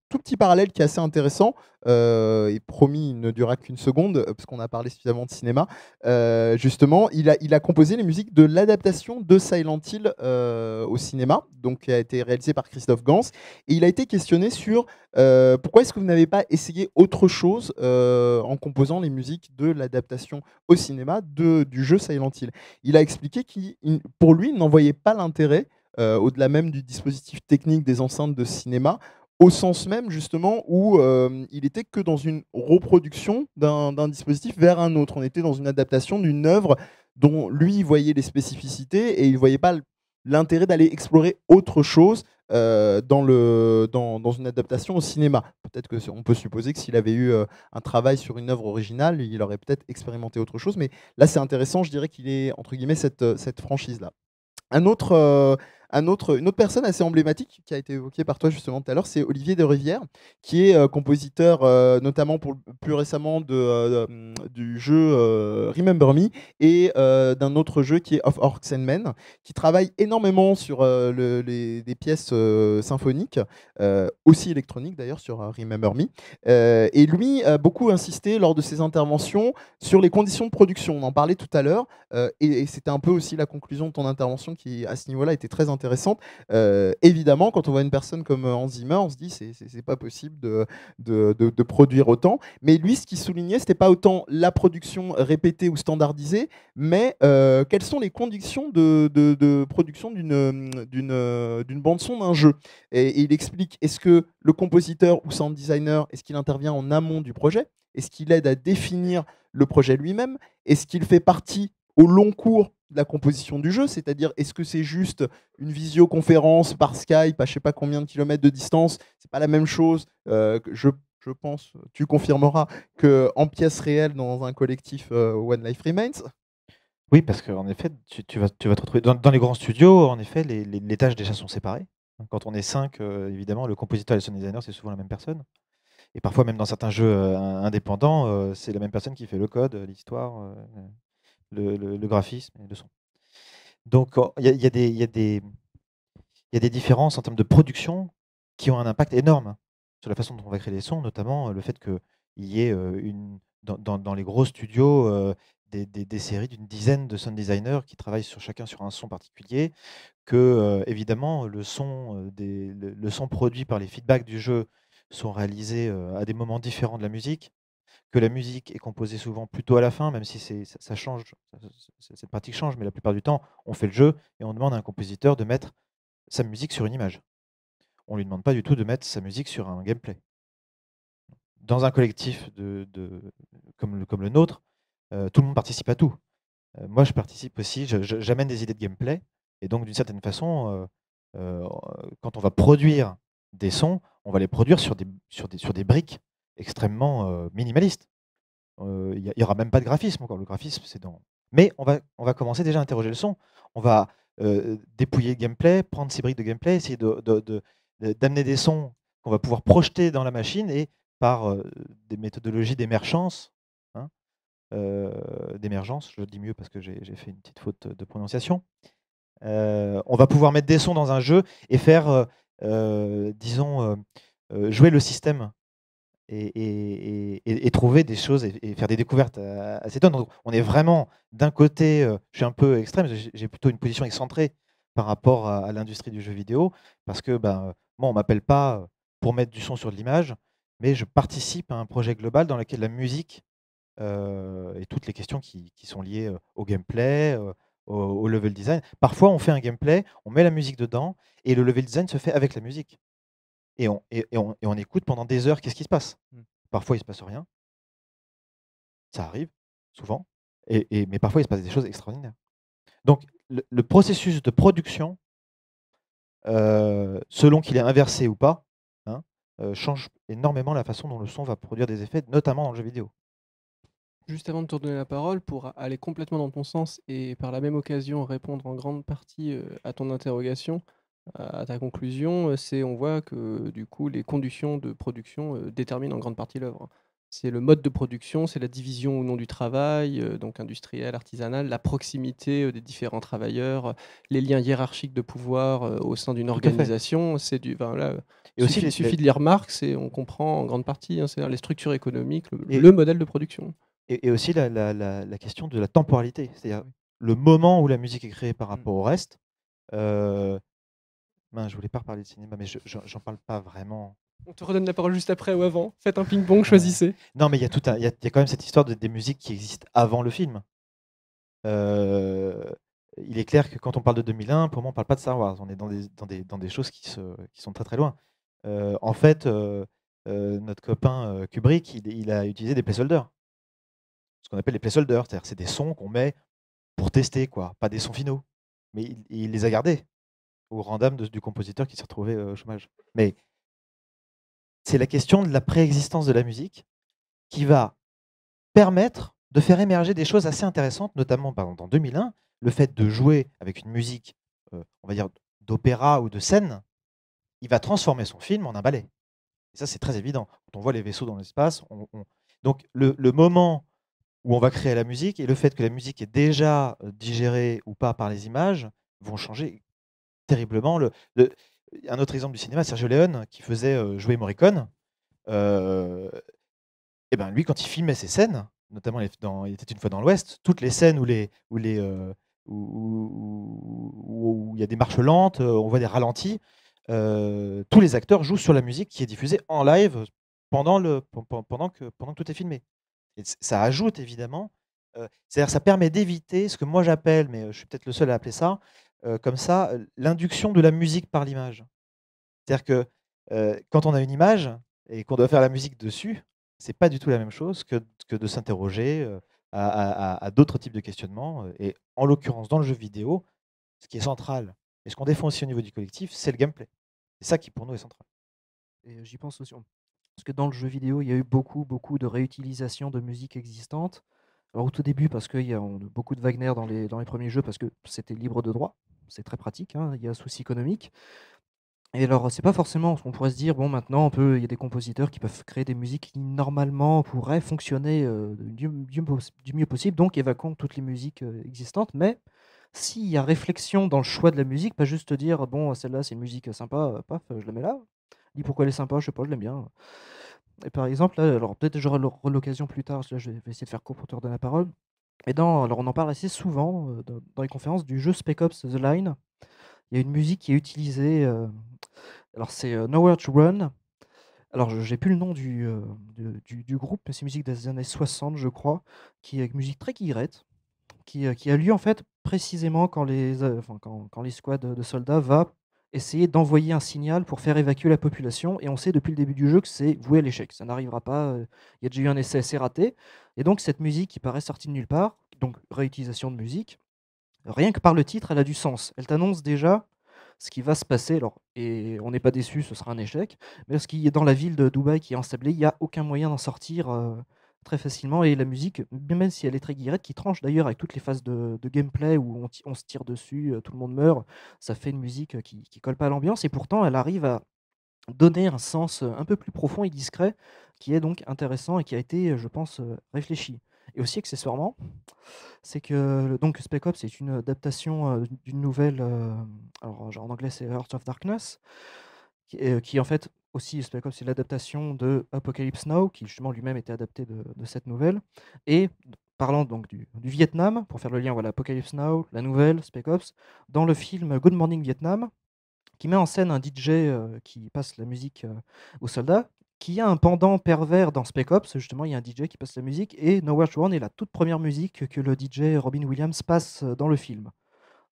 tout petit parallèle qui est assez intéressant, et promis, il ne durera qu'une seconde, parce qu'on a parlé suffisamment de cinéma. Justement, il a composé les musiques de l'adaptation de Silent Hill au cinéma, donc qui a été réalisé par Christophe Gans. Et il a été questionné sur pourquoi est-ce que vous n'avez pas essayé autre chose en composant les musiques de l'adaptation au cinéma du jeu Silent Hill. Il a expliqué qu'il, pour lui, il n'en voyait pas l'intérêt, au-delà même du dispositif technique des enceintes de cinéma, au sens même justement où il était que dans une reproduction d'un dispositif vers un autre. On était dans une adaptation d'une œuvre dont lui voyait les spécificités et il ne voyait pas l'intérêt d'aller explorer autre chose dans une adaptation au cinéma. Peut-être qu'on peut supposer que s'il avait eu un travail sur une œuvre originale, il aurait peut-être expérimenté autre chose. Mais là, c'est intéressant, je dirais qu'il est, entre guillemets, cette franchise-là. Un autre une autre personne assez emblématique qui a été évoquée par toi justement tout à l'heure, c'est Olivier de Rivière, qui est compositeur notamment plus récemment du jeu Remember Me et d'un autre jeu qui est Of Orcs and Men, qui travaille énormément sur des pièces symphoniques, aussi électroniques d'ailleurs sur Remember Me. Et lui a beaucoup insisté lors de ses interventions sur les conditions de production. On en parlait tout à l'heure, et c'était un peu aussi la conclusion de ton intervention qui, à ce niveau-là, était très intéressante. Évidemment, quand on voit une personne comme Hans Zimmer, on se dit c'est pas possible de produire autant. Mais lui, ce qu'il soulignait, c'était pas autant la production répétée ou standardisée, mais quelles sont les conditions de production d'une bande-son d'un jeu. Et il explique, est-ce que le compositeur ou sound designer, est-ce qu'il intervient en amont du projet? Est-ce qu'il aide à définir le projet lui-même? Est-ce qu'il fait partie au long cours de la composition du jeu? C'est-à-dire, est-ce que c'est juste une visioconférence par Skype à je sais pas combien de kilomètres de distance? C'est pas la même chose, je pense, tu confirmeras, qu'en pièces réelles dans un collectif One Life Remains. Oui, parce qu'en effet, tu vas te retrouver dans les grands studios, en effet, les tâches déjà sont séparées. Quand on est 5, évidemment, le compositeur et le sound designer, c'est souvent la même personne. Et parfois, même dans certains jeux indépendants, c'est la même personne qui fait le code, l'histoire, le graphisme et le son. Donc, il y a des différences en termes de production qui ont un impact énorme sur la façon dont on va créer les sons, notamment le fait qu'il y ait dans les gros studios des séries d'une dizaine de sound designers qui travaillent chacun sur un son particulier, que évidemment le son produit par les feedbacks du jeu sont réalisés à des moments différents de la musique, que la musique est composée souvent plutôt à la fin, même si ça change, cette pratique change, mais la plupart du temps, on fait le jeu et on demande à un compositeur de mettre sa musique sur une image. On ne lui demande pas du tout de mettre sa musique sur un gameplay. Dans un collectif comme le nôtre, tout le monde participe à tout. Moi, je participe aussi, j'amène des idées de gameplay, et donc d'une certaine façon, quand on va produire des sons, on va les produire sur des briques extrêmement minimalistes. Il n'y aura même pas de graphisme encore. Le graphisme, c'est dans. Mais on va commencer déjà à interroger le son. On va dépouiller le gameplay, prendre ces briques de gameplay, essayer d'amener des sons qu'on va pouvoir projeter dans la machine et par des méthodologies d'émergence, hein, d'émergence, je le dis mieux parce que j'ai fait une petite faute de prononciation. On va pouvoir mettre des sons dans un jeu et faire, disons, jouer le système et trouver des choses et faire des découvertes assez étonnantes. Donc, on est vraiment d'un côté, je suis un peu extrême, j'ai plutôt une position excentrée par rapport à l'industrie du jeu vidéo, parce que moi, on ne m'appelle pas pour mettre du son sur de l'image, mais je participe à un projet global dans lequel la musique et toutes les questions qui sont liées au gameplay, au level design. Parfois, on fait un gameplay, on met la musique dedans, et le level design se fait avec la musique. Et on écoute pendant des heures qu'est-ce qui se passe. Parfois, il ne se passe rien. Ça arrive, souvent. Mais parfois, il se passe des choses extraordinaires. Donc, le processus de production, selon qu'il est inversé ou pas, hein, change énormément la façon dont le son va produire des effets, notamment dans le jeu vidéo. Juste avant de te redonner la parole, pour aller complètement dans ton sens et par la même occasion répondre en grande partie à ton interrogation, à ta conclusion, on voit que du coup les conditions de production déterminent en grande partie l'œuvre. C'est le mode de production, c'est la division ou non du travail, donc industriel, artisanal, la proximité des différents travailleurs, les liens hiérarchiques de pouvoir au sein d'une organisation. C'est du, Et aussi, il suffit de lire Marx et on comprend en grande partie, c'est-à-dire les structures économiques, Et- le modèle de production. Et aussi la question de la temporalité, c'est-à-dire le moment où la musique est créée par rapport au reste. Je voulais pas reparler de cinéma, mais j'en parle pas vraiment. On te redonne la parole juste après ou avant. Faites un ping-pong, choisissez. Non, mais il y a quand même cette histoire des musiques qui existent avant le film. Il est clair que quand on parle de 2001, pour moi, on parle pas de Star Wars. On est dans des choses qui sont très très loin. En fait, notre copain Kubrick, il a utilisé des placeholders. Ce qu'on appelle les placeholders, c'est-à-dire c'est des sons qu'on met pour tester, quoi, pas des sons finaux. Mais il les a gardés au random du compositeur qui s'est retrouvé au chômage. Mais c'est la question de la préexistence de la musique qui va permettre de faire émerger des choses assez intéressantes, notamment par exemple, dans 2001, le fait de jouer avec une musique, on va dire, d'opéra ou de scène, il va transformer son film en un ballet. Et ça, c'est très évident. Quand on voit les vaisseaux dans l'espace, donc le moment où on va créer la musique et le fait que la musique est déjà digérée ou pas par les images vont changer terriblement. Un autre exemple du cinéma, Sergio Leone, qui faisait jouer Morricone. Et ben lui, quand il filmait ses scènes, notamment Il était une fois dans l'Ouest, toutes les scènes où il y a des marches lentes, on voit des ralentis, tous les acteurs jouent sur la musique qui est diffusée en live pendant que tout est filmé. Et ça ajoute évidemment, c'est-à-dire ça permet d'éviter ce que moi j'appelle, mais je suis peut-être le seul à appeler ça, comme ça, l'induction de la musique par l'image. C'est-à-dire que quand on a une image et qu'on doit faire la musique dessus, c'est pas du tout la même chose que de s'interroger à d'autres types de questionnements. Et en l'occurrence, dans le jeu vidéo, ce qui est central, et ce qu'on défend aussi au niveau du collectif, c'est le gameplay. C'est ça qui, pour nous, est central. Et j'y pense aussi. Parce que dans le jeu vidéo, il y a eu beaucoup de réutilisation de musique existante. Alors au tout début, parce qu'il y a beaucoup de Wagner dans les premiers jeux, parce que c'était libre de droit. C'est très pratique, hein, il y a un souci économique. Et alors, c'est pas forcément, on pourrait se dire, bon, maintenant, il y a des compositeurs qui peuvent créer des musiques qui, normalement, pourraient fonctionner du mieux possible, donc évacuant toutes les musiques existantes. Mais s'il y a réflexion dans le choix de la musique, pas juste dire, bon, celle-là, c'est une musique sympa, paf, je la mets là. Dis pourquoi elle est sympa, je sais pas, je l'aime bien. Et par exemple, là, alors peut-être j'aurai l'occasion plus tard, là, je vais essayer de faire court pour te redonner la parole. Et alors on en parle assez souvent dans les conférences du jeu Spec Ops The Line. Il y a une musique qui est utilisée. Alors c'est Nowhere to Run. Alors j'ai plus le nom du groupe, mais c'est une musique des années 60, je crois, qui est une musique très guillerette, qui a lieu en fait précisément quand quand les squads de soldats va essayer d'envoyer un signal pour faire évacuer la population. Et on sait depuis le début du jeu que c'est voué à l'échec. Ça n'arrivera pas. Il y a déjà eu un essai assez raté. Et donc cette musique qui paraît sortie de nulle part, donc réutilisation de musique, rien que par le titre, elle a du sens. Elle t'annonce déjà ce qui va se passer. Alors, et on n'est pas déçu, ce sera un échec. Mais ce qui est dans la ville de Dubaï qui est ensablée, il n'y a aucun moyen d'en sortir très facilement. Et la musique, même si elle est très guillerette, qui tranche d'ailleurs avec toutes les phases de gameplay où on se tire dessus, tout le monde meurt, ça fait une musique qui colle pas à l'ambiance. Et pourtant, elle arrive à donner un sens un peu plus profond et discret, qui est donc intéressant et qui a été, je pense, réfléchi. Et aussi accessoirement, c'est que donc Spec Ops c'est une adaptation d'une nouvelle, alors en anglais c'est Heart of Darkness, qui en fait aussi Spec Ops c'est l'adaptation de Apocalypse Now, qui justement lui-même était adapté de cette nouvelle. Et parlant donc du Vietnam, pour faire le lien, voilà, Apocalypse Now, la nouvelle Spec Ops, dans le film Good Morning Vietnam, qui met en scène un DJ qui passe la musique aux soldats, qui a un pendant pervers dans Spec Ops. Justement, il y a un DJ qui passe la musique, et Nowhere to Run est la toute première musique que le DJ Robin Williams passe dans le film.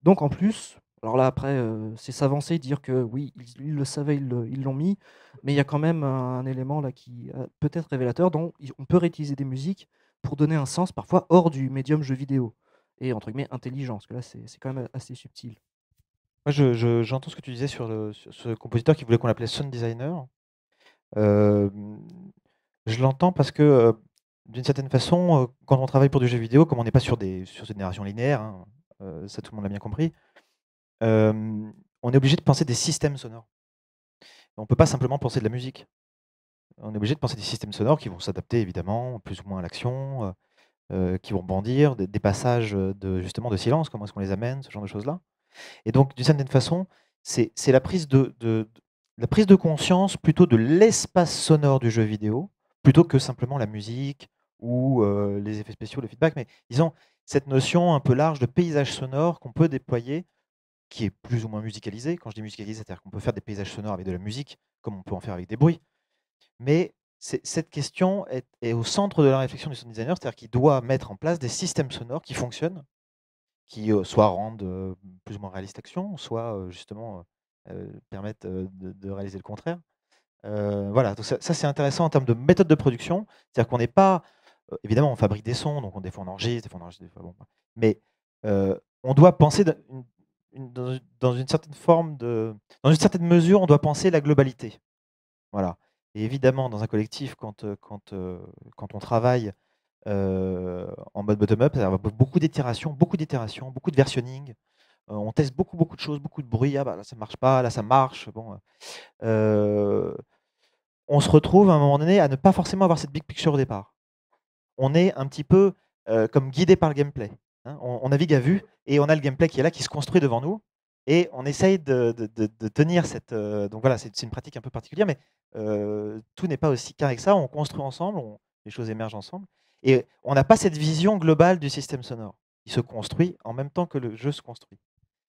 Donc en plus, alors là après, c'est s'avancer, dire que oui, ils le savaient, ils l'ont mis, mais il y a quand même un élément là qui peut être révélateur, dont on peut réutiliser des musiques pour donner un sens parfois hors du médium jeu vidéo, et entre guillemets intelligent, parce que là c'est quand même assez subtil. Moi, j'entends ce que tu disais sur ce compositeur qui voulait qu'on l'appelait sound designer. Je l'entends parce que, d'une certaine façon, quand on travaille pour du jeu vidéo, comme on n'est pas sur cette narration linéaire, hein, ça tout le monde l'a bien compris, on est obligé de penser des systèmes sonores. On ne peut pas simplement penser de la musique. On est obligé de penser des systèmes sonores qui vont s'adapter évidemment plus ou moins à l'action, qui vont bondir, des passages justement de silence, comment est-ce qu'on les amène, ce genre de choses-là. Et donc, d'une certaine façon, c'est la prise de conscience plutôt de l'espace sonore du jeu vidéo, plutôt que simplement la musique ou les effets spéciaux, le feedback. Mais disons, cette notion un peu large de paysage sonore qu'on peut déployer, qui est plus ou moins musicalisé. Quand je dis musicalisé, c'est-à-dire qu'on peut faire des paysages sonores avec de la musique, comme on peut en faire avec des bruits. Mais cette question est au centre de la réflexion du sound designer, c'est-à-dire qu'il doit mettre en place des systèmes sonores qui fonctionnent, qui soit rendent plus ou moins réaliste l'action, soit justement permettent de réaliser le contraire. Voilà, donc ça c'est intéressant en termes de méthode de production. C'est-à-dire qu'on n'est pas, évidemment, on fabrique des sons, donc des fois on enregistre, des fois on enregistre, des fois, bon, mais on doit penser dans une certaine forme dans une certaine mesure, on doit penser la globalité. Voilà. Et évidemment, dans un collectif, quand on travaille en mode bottom-up, il y a beaucoup d'itérations, beaucoup de versionning, On teste beaucoup de choses, beaucoup de bruit. Ah bah là ça marche pas, là ça marche. Bon, on se retrouve à un moment donné à ne pas forcément avoir cette big picture au départ. On est un petit peu comme guidé par le gameplay. Hein. On navigue à vue et on a le gameplay qui est là, qui se construit devant nous. Et on essaye de tenir cette. Donc voilà, c'est une pratique un peu particulière, mais tout n'est pas aussi carré que ça. On construit ensemble, les choses émergent ensemble. Et on n'a pas cette vision globale du système sonore. Il se construit en même temps que le jeu se construit.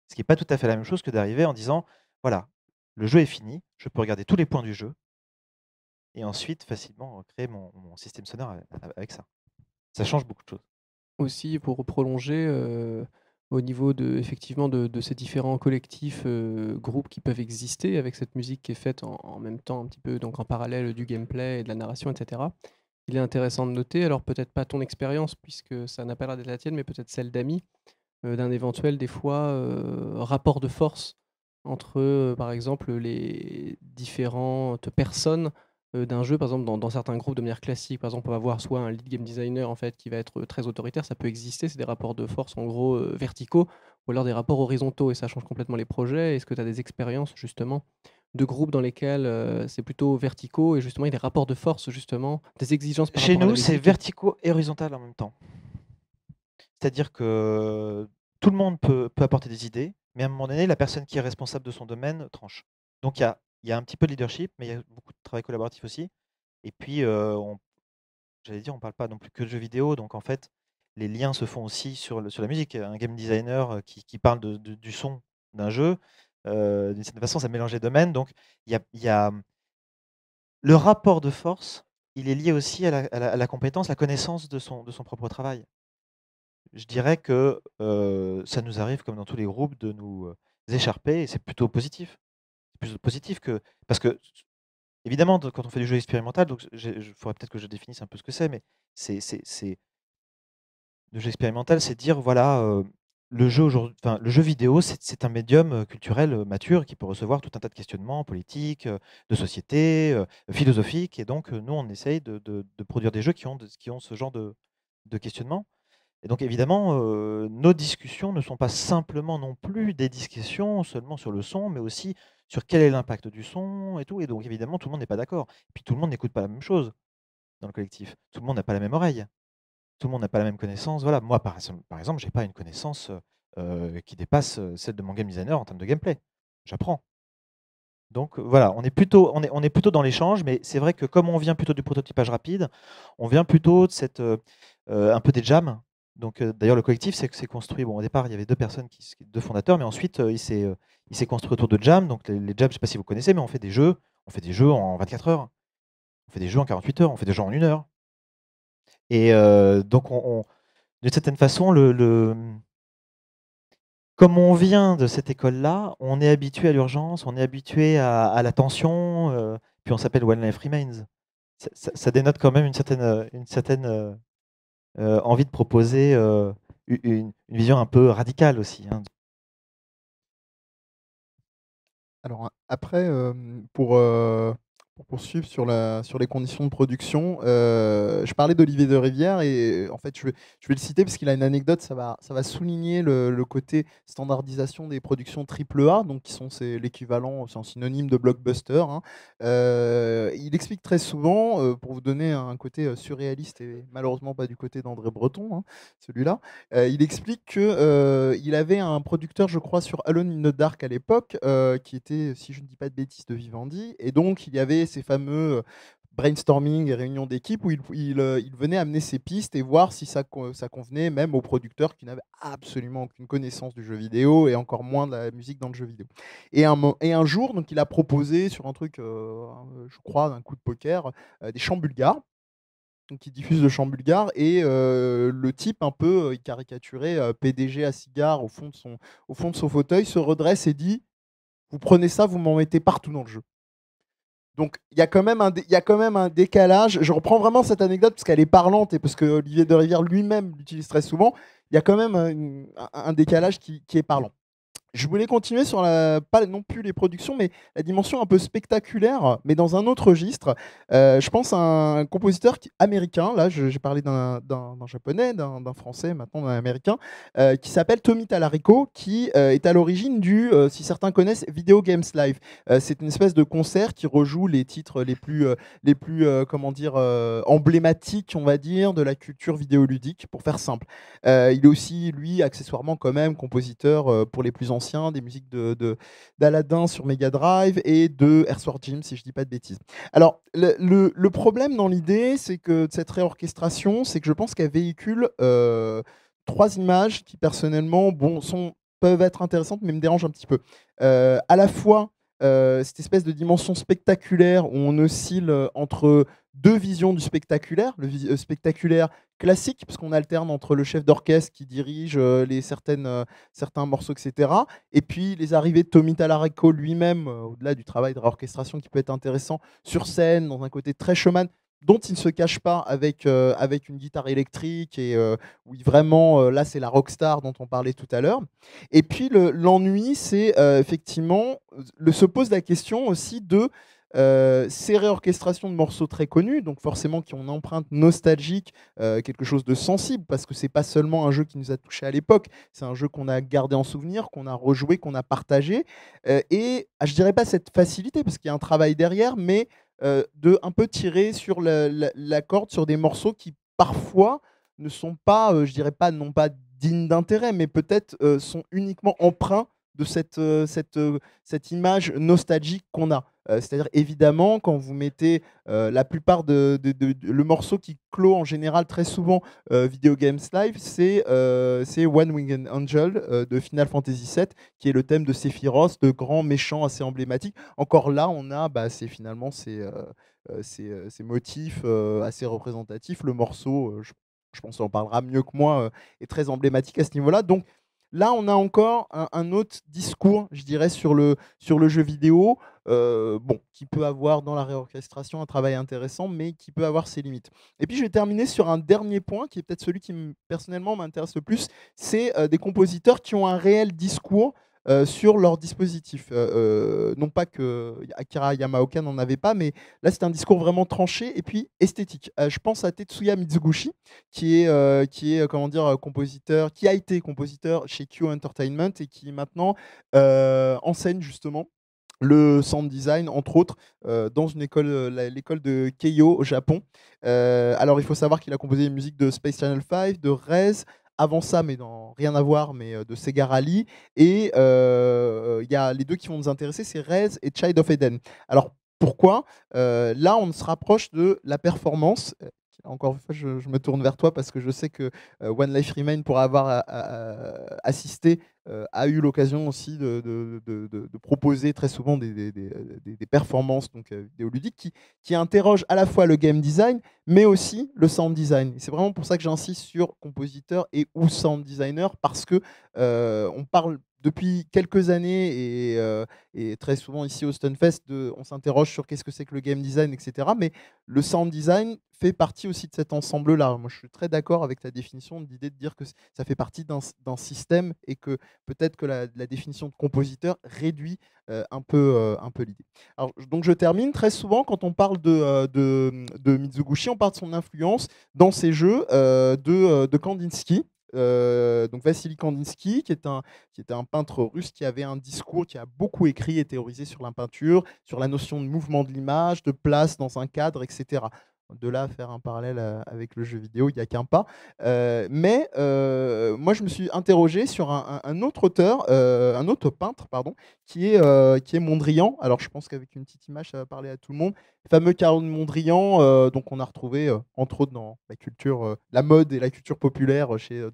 Ce qui n'est pas tout à fait la même chose que d'arriver en disant voilà, le jeu est fini, je peux regarder tous les points du jeu et ensuite facilement créer mon système sonore avec ça. Ça change beaucoup de choses. Aussi, pour prolonger, au niveau effectivement de ces différents collectifs, groupes qui peuvent exister avec cette musique qui est faite en même temps, un petit peu donc en parallèle du gameplay et de la narration, et cetera. Il est intéressant de noter, alors peut-être pas ton expérience puisque ça n'a pas l'air d'être la tienne, mais peut-être celle d'amis, d'un éventuel des fois, rapport de force entre, par exemple, les différentes personnes, d'un jeu. Par exemple, dans certains groupes de manière classique, par exemple, on va voir soit un lead game designer en fait qui va être, très autoritaire, ça peut exister, c'est des rapports de force en gros, verticaux ou alors des rapports horizontaux et ça change complètement les projets. Est-ce que tu as des expériences justement de groupes dans lesquels, c'est plutôt verticaux et justement il y a des rapports de force justement, des exigences par Chez rapport à la nous, c'est musique? verticaux et horizontal en même temps. C'est-à-dire que tout le monde peut apporter des idées, mais à un moment donné, la personne qui est responsable de son domaine tranche. Donc il y a un petit peu de leadership, mais il y a beaucoup de travail collaboratif aussi. Et puis, j'allais dire, on ne parle pas non plus que de jeux vidéo, donc en fait, les liens se font aussi sur la musique. Un game designer qui parle du son d'un jeu, d'une certaine façon, ça mélange les domaines. Donc il y a le rapport de force, il est lié aussi à la compétence, la connaissance de son propre travail. Je dirais que, ça nous arrive comme dans tous les groupes de nous, écharper et c'est plutôt positif. C'est plutôt positif que parce que évidemment quand on fait du jeu expérimental, donc faudrait peut-être que je définisse un peu ce que c'est, mais c'est le jeu expérimental, c'est dire voilà, le jeu vidéo, c'est un médium, culturel, mature qui peut recevoir tout un tas de questionnements politiques, de société, philosophiques et donc, nous on essaye de produire des jeux qui ont ce genre de questionnement. Et donc évidemment, nos discussions ne sont pas simplement non plus des discussions seulement sur le son, mais aussi sur quel est l'impact du son et tout. Et donc évidemment, tout le monde n'est pas d'accord. Et puis tout le monde n'écoute pas la même chose dans le collectif. Tout le monde n'a pas la même oreille. Tout le monde n'a pas la même connaissance. Voilà, moi par exemple, j'ai pas une connaissance qui dépasse celle de mon game designer en termes de gameplay. J'apprends. Donc voilà, on est plutôt dans l'échange, mais c'est vrai que comme on vient plutôt du prototypage rapide, on vient plutôt de cette, un peu des jams. Donc d'ailleurs le collectif s'est construit, bon au départ il y avait 2 personnes, 2 fondateurs, mais ensuite il s'est construit autour de jams. Donc les jams, je ne sais pas si vous connaissez, mais on fait des jeux en 24 heures, on fait des jeux en 48 heures, on fait des jeux en 1 heure. Et donc d'une certaine façon, comme on vient de cette école-là, on est habitué à l'urgence, on est habitué à la tension, puis on s'appelle One Life Remains. Ça dénote quand même une certaine envie de proposer une vision un peu radicale aussi. Hein. Alors après, pour poursuivre sur les conditions de production, je parlais d'Olivier de Rivière et en fait, je vais le citer parce qu'il a une anecdote, ça va souligner le côté standardisation des productions AAA, donc qui sont l'équivalent, c'est un synonyme de blockbuster. Hein. Il explique très souvent, pour vous donner un côté surréaliste et malheureusement pas du côté d'André Breton, hein, celui-là, il explique qu'il avait un producteur, je crois, sur Alone in the Dark à l'époque, qui était, si je ne dis pas de bêtises, de Vivendi. Et donc, il y avait ces fameux brainstorming et réunions d'équipe où il venait amener ses pistes et voir si ça convenait même aux producteurs qui n'avaient absolument aucune connaissance du jeu vidéo et encore moins de la musique dans le jeu vidéo. Et un jour, donc, il a proposé sur un truc, je crois, d'un coup de poker, des chants bulgares qui diffuse le chant bulgare et le type un peu caricaturé, PDG à cigare au fond de son fauteuil, se redresse et dit: «Vous prenez ça, vous m'en mettez partout dans le jeu». Donc il y a quand même un décalage. Je reprends vraiment cette anecdote parce qu'elle est parlante et parce que Olivier de Rivière lui-même l'utilise très souvent. Il y a quand même un décalage qui est parlant. Je voulais continuer sur pas non plus les productions, mais la dimension un peu spectaculaire, mais dans un autre registre. Je pense à un compositeur américain, là j'ai parlé d'un japonais, d'un français, maintenant d'un américain, qui s'appelle Tommy Tallarico, qui est à l'origine si certains connaissent, Video Games Live. C'est une espèce de concert qui rejoue les titres les plus comment dire, emblématiques, on va dire, de la culture vidéoludique, pour faire simple. Il est aussi, lui, accessoirement quand même, compositeur pour les plus anciens, des musiques d'Aladdin sur Mega Drive et de Earthworm Jim, si je dis pas de bêtises. Alors, le problème dans l'idée, c'est que cette réorchestration, c'est que je pense qu'elle véhicule 3 images qui, personnellement, peuvent être intéressantes, mais me dérangent un petit peu. À la fois, cette espèce de dimension spectaculaire où on oscille entre 2 visions du spectaculaire, le spectaculaire classique, parce qu'on alterne entre le chef d'orchestre qui dirige certains morceaux, etc., et puis les arrivées de Tommy Tallarico lui-même, au-delà du travail de réorchestration qui peut être intéressant, sur scène, dans un côté très showman, dont il ne se cache pas avec une guitare électrique, et où vraiment, là, c'est la rockstar dont on parlait tout à l'heure. Et puis l'ennui, c'est effectivement, se pose la question aussi de ces réorchestrations de morceaux très connus, donc forcément qui ont une empreinte nostalgique, quelque chose de sensible, parce que c'est pas seulement un jeu qui nous a touché à l'époque, c'est un jeu qu'on a gardé en souvenir, qu'on a rejoué, qu'on a partagé, et je dirais pas cette facilité, parce qu'il y a un travail derrière, mais de un peu tirer sur la corde sur des morceaux qui parfois ne sont pas, je dirais pas, non pas dignes d'intérêt, mais peut-être sont uniquement empreints de cette image nostalgique qu'on a. C'est-à-dire, évidemment, quand vous mettez la plupart le morceau qui clôt en général très souvent Video Games Live, c'est One Winged Angel de Final Fantasy VII, qui est le thème de Sephiroth, de grand méchant assez emblématique. Encore là, on a c'est finalement ces motifs assez représentatifs. Le morceau, je pense qu'on en parlera mieux que moi, est très emblématique à ce niveau-là. Donc, là, on a encore un autre discours, je dirais, sur le jeu vidéo, qui peut avoir dans la réorchestration un travail intéressant, mais qui peut avoir ses limites. Et puis, je vais terminer sur un dernier point, qui est peut-être celui qui, personnellement, m'intéresse le plus, c'est des compositeurs qui ont un réel discours sur leur dispositif. Non pas que Akira Yamaoka n'en avait pas, mais là, c'est un discours vraiment tranché et puis esthétique. Je pense à Tetsuya Mizuguchi, qui est comment dire, compositeur, qui a été compositeur chez Kyo Entertainment et qui maintenant enseigne justement le sound design, entre autres, dans une école, l'école de Keio au Japon. Alors, il faut savoir qu'il a composé les musiques de Space Channel 5, de Rez, avant ça, mais dans rien à voir, mais de Sega Rally. Et il y a les deux qui vont nous intéresser, c'est Rez et Child of Eden. Alors, pourquoi là, on se rapproche de la performance. Encore une fois, je me tourne vers toi parce que je sais que One Life Remain, pour avoir assisté, a eu l'occasion aussi de proposer très souvent des performances vidéoludiques qui interrogent à la fois le game design, mais aussi le sound design. C'est vraiment pour ça que j'insiste sur compositeur et ou sound designer, parce que on parle depuis quelques années et très souvent ici au Stunfest, on s'interroge sur qu'est-ce que c'est que le game design, etc. Mais le sound design fait partie aussi de cet ensemble-là. Moi, je suis très d'accord avec ta définition de l'idée de dire que ça fait partie d'un système et que peut-être que la définition de compositeur réduit un peu l'idée. Alors, donc, je termine. Très souvent, quand on parle de Mizuguchi, on parle de son influence dans ses jeux de Kandinsky. Donc Vassili Kandinsky, qui était un peintre russe qui avait un discours, qui a beaucoup écrit et théorisé sur la peinture, sur la notion de mouvement de l'image, de place dans un cadre, etc. De là à faire un parallèle avec le jeu vidéo, il n'y a qu'un pas. Mais moi, je me suis interrogé sur un autre auteur, un autre peintre, pardon, qui est Mondrian. Alors, je pense qu'avec une petite image, ça va parler à tout le monde. Le fameux Carlo de Mondrian, donc on a retrouvé, entre autres, dans la culture, la mode et la culture populaire chez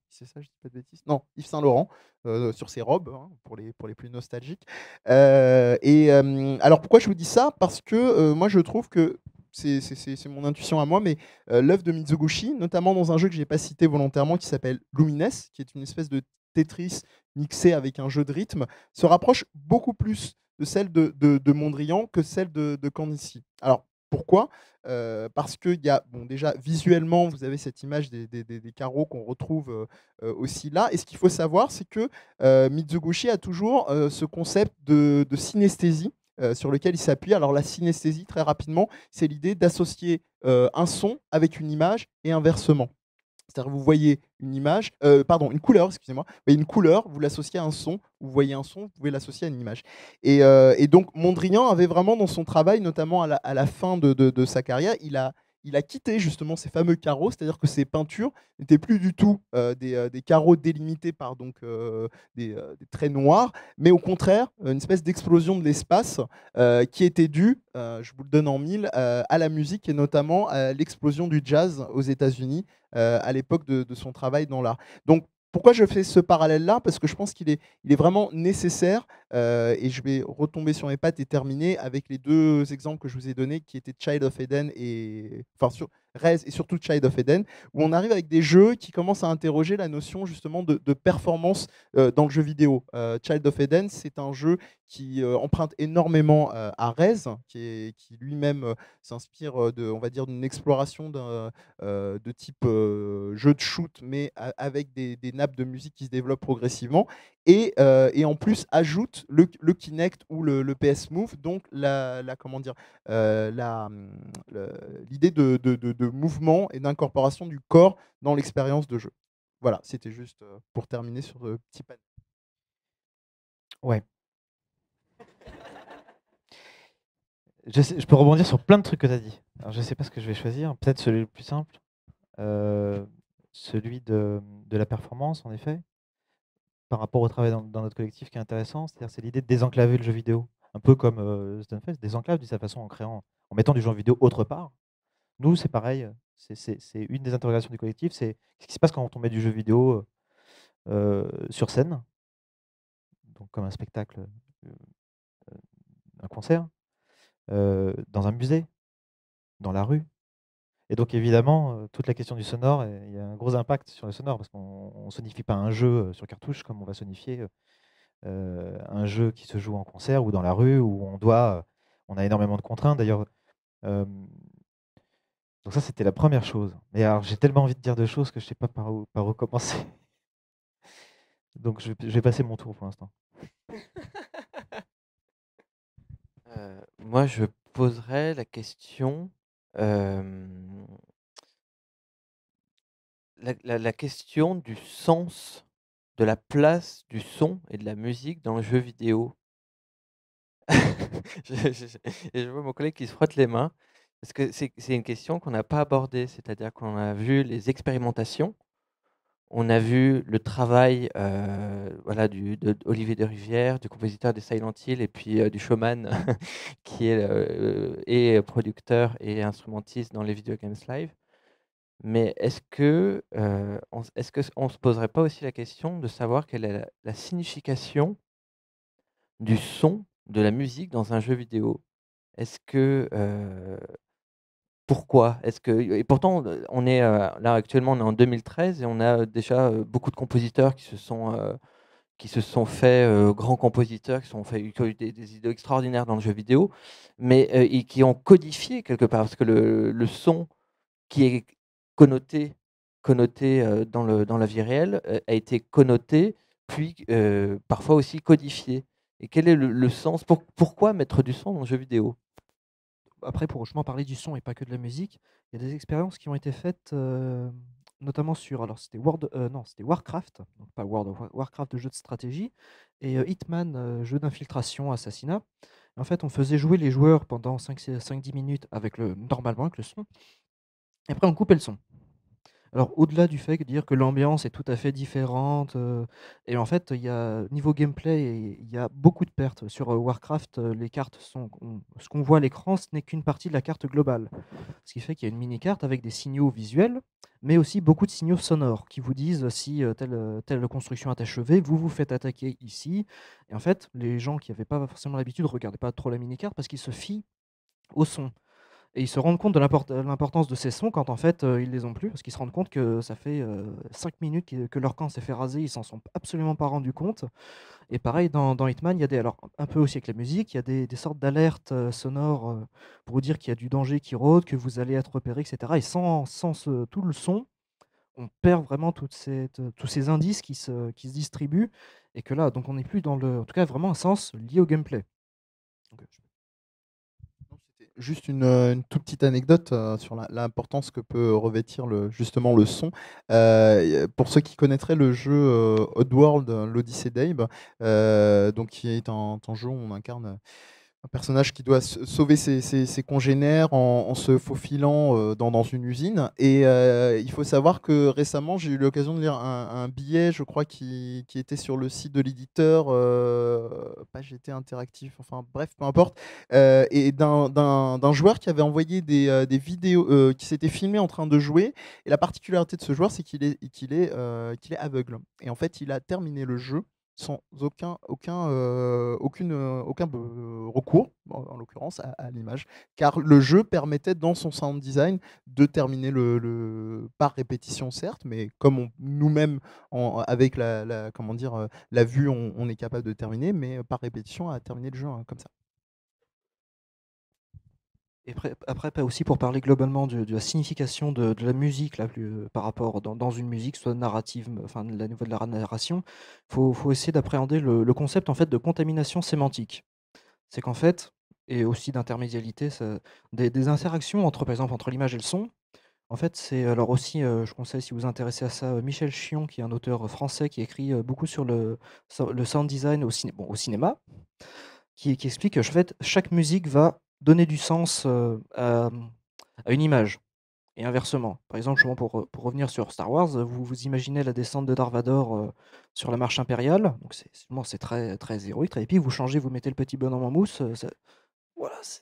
c'est ça, je dis pas de bêtises. Non, Yves Saint Laurent, sur ses robes, hein, pour les plus nostalgiques. Alors, pourquoi je vous dis ça? Parce que moi, je trouve que c'est mon intuition à moi, mais l'œuvre de Mizuguchi, notamment dans un jeu que je n'ai pas cité volontairement, qui s'appelle Lumines, qui est une espèce de Tetris mixé avec un jeu de rythme, se rapproche beaucoup plus de celle de Mondrian que celle de Kandinsky. Alors, Pourquoi? Parce qu'il y a, bon, déjà, visuellement, vous avez cette image des carreaux qu'on retrouve aussi là. Et ce qu'il faut savoir, c'est que Mizoguchi a toujours ce concept de synesthésie sur lequel il s'appuie. Alors, la synesthésie, très rapidement, c'est l'idée d'associer un son avec une image et inversement. C'est-à-dire que vous voyez une image, pardon, une couleur, excusez-moi. Vous voyez une couleur, vous l'associez à un son. Vous voyez un son, vous pouvez l'associer à une image. Et donc Mondrian avait vraiment dans son travail, notamment à la fin de sa carrière, il a quitté justement ces fameux carreaux, c'est-à-dire que ces peintures n'étaient plus du tout des carreaux délimités par donc, des traits noirs, mais au contraire une espèce d'explosion de l'espace qui était due, je vous le donne en mille, à la musique et notamment à l'explosion du jazz aux États-Unis à l'époque de son travail dans l'art. Donc, pourquoi je fais ce parallèle-là? Parce que je pense qu'il est vraiment nécessaire, et je vais retomber sur mes pattes et terminer avec les deux exemples que je vous ai donnés, qui étaient Child of Eden et... Enfin, Rez et surtout Child of Eden, où on arrive avec des jeux qui commencent à interroger la notion justement de performance dans le jeu vidéo. Child of Eden, c'est un jeu qui emprunte énormément à Rez, qui lui-même s'inspire on va dire, d'une exploration de type jeu de shoot, mais avec des nappes de musique qui se développent progressivement. Et en plus ajoute le Kinect ou le PS Move, donc comment dire, l'idée de mouvement et d'incorporation du corps dans l'expérience de jeu. Voilà, c'était juste pour terminer sur ce petit panel. Ouais. Je peux rebondir sur plein de trucs que tu as dit. Alors, je ne sais pas ce que je vais choisir. Peut-être celui le plus simple. Celui de la performance, en effet. Par rapport au travail dans notre collectif qui est intéressant. C'est l'idée de désenclaver le jeu vidéo. Un peu comme Stunfest désenclave de sa façon en mettant du jeu vidéo autre part. Nous, c'est pareil. C'est une des interrogations du collectif. C'est ce qui se passe quand on met du jeu vidéo sur scène, donc comme un spectacle, un concert, dans un musée, dans la rue. Et donc évidemment, toute la question du sonore, il y a un gros impact sur le sonore, parce qu'on ne sonifie pas un jeu sur cartouche comme on va sonifier un jeu qui se joue en concert ou dans la rue, où on a énormément de contraintes. D'ailleurs, donc ça, c'était la première chose. Mais alors, j'ai tellement envie de dire deux choses que je ne sais pas par où commencer. Donc je vais passer mon tour pour l'instant. Moi, je poserais la question, la question du sens, de la place du son et de la musique dans le jeu vidéo. Et je vois mon collègue qui se frotte les mains, parce que c'est une question qu'on n'a pas abordée, c'est-à-dire qu'on a vu les expérimentations, on a vu le travail voilà, d'Olivier de Rivière, du compositeur des Silent Hill, et puis du showman qui est et producteur et instrumentiste dans les Video Games Live. Mais est-ce qu'on ne se poserait pas aussi la question de savoir quelle est la signification du son, de la musique dans un jeu vidéo? Est-ce que pourquoi? Et pourtant, on est là actuellement, on est en 2013 et on a déjà beaucoup de compositeurs qui se sont faits grands compositeurs, qui ont eu des idées extraordinaires dans le jeu vidéo, mais et qui ont codifié quelque part, parce que le son qui est connoté dans la vie réelle a été connoté, puis parfois aussi codifié. Et quel est le sens? Pourquoi mettre du son dans le jeu vidéo? Après, pour justement parler du son et pas que de la musique, il y a des expériences qui ont été faites, notamment sur, alors c'était c'était Warcraft, donc pas World of Warcraft, jeu de stratégie, et Hitman, jeu d'infiltration, assassinat. En fait, on faisait jouer les joueurs pendant 5-10 minutes normalement avec le son, et après on coupait le son. Alors, au-delà du fait de dire que l'ambiance est tout à fait différente, et en fait, niveau gameplay, il y a beaucoup de pertes. Sur, Warcraft, les cartes ce qu'on voit à l'écran, ce n'est qu'une partie de la carte globale. Ce qui fait qu'il y a une mini-carte avec des signaux visuels, mais aussi beaucoup de signaux sonores qui vous disent si, telle construction est achevée, vous vous faites attaquer ici. Et en fait, les gens qui n'avaient pas forcément l'habitude ne regardaient pas trop la mini-carte parce qu'ils se fient au son. Et ils se rendent compte de l'importance de ces sons quand en fait ils les ont plus, parce qu'ils se rendent compte que ça fait 5 minutes que leur camp s'est fait raser, ils s'en sont absolument pas rendus compte. Et pareil dans Hitman, il y a alors un peu aussi avec la musique, il y a des sortes d'alertes sonores pour vous dire qu'il y a du danger qui rôde, que vous allez être repéré, etc. Et sans tout le son, on perd vraiment tous ces indices qui se distribuent, et que là, donc on n'est plus dans en tout cas vraiment un sens lié au gameplay. Donc, Non, c'était juste une toute petite anecdote sur l'importance que peut revêtir justement le son. Pour ceux qui connaîtraient le jeu Oddworld, l'Odyssée d'Abe, donc qui est un jeu où on incarne un personnage qui doit sauver ses congénères en se faufilant dans une usine. Et il faut savoir que récemment, j'ai eu l'occasion de lire un billet, je crois, qui était sur le site de l'éditeur, pas GT Interactif, enfin bref, peu importe, et d'un joueur qui avait envoyé des vidéos, qui s'était filmé en train de jouer. Et la particularité de ce joueur, c'est qu'il est aveugle. Et en fait, il a terminé le jeu sans aucun recours, en l'occurrence, à l'image, car le jeu permettait dans son sound design de terminer par répétition, certes, mais comme nous-mêmes, avec comment dire, la vue, on est capable de terminer, mais par répétition, à terminer le jeu comme ça. Et après, aussi pour parler globalement de la signification de la musique là, par rapport dans une musique, soit narrative, enfin la niveau de la narration, faut essayer d'appréhender le concept en fait de contamination sémantique. C'est qu'en fait, et aussi d'intermédialité, des interactions entre, par exemple, entre l'image et le son. En fait, c'est alors aussi, je conseille si vous vous intéressez à ça, Michel Chion, qui est un auteur français qui écrit beaucoup sur le sound design au cinéma, qui explique que en fait, chaque musique va donner du sens à une image et inversement. Par exemple, justement, pour revenir sur Star Wars, vous imaginez la descente de Darth Vader sur la marche impériale. Donc c'est très, très héroïque. Et puis vous changez, vous mettez le petit bonhomme en mousse. Voilà, Ça a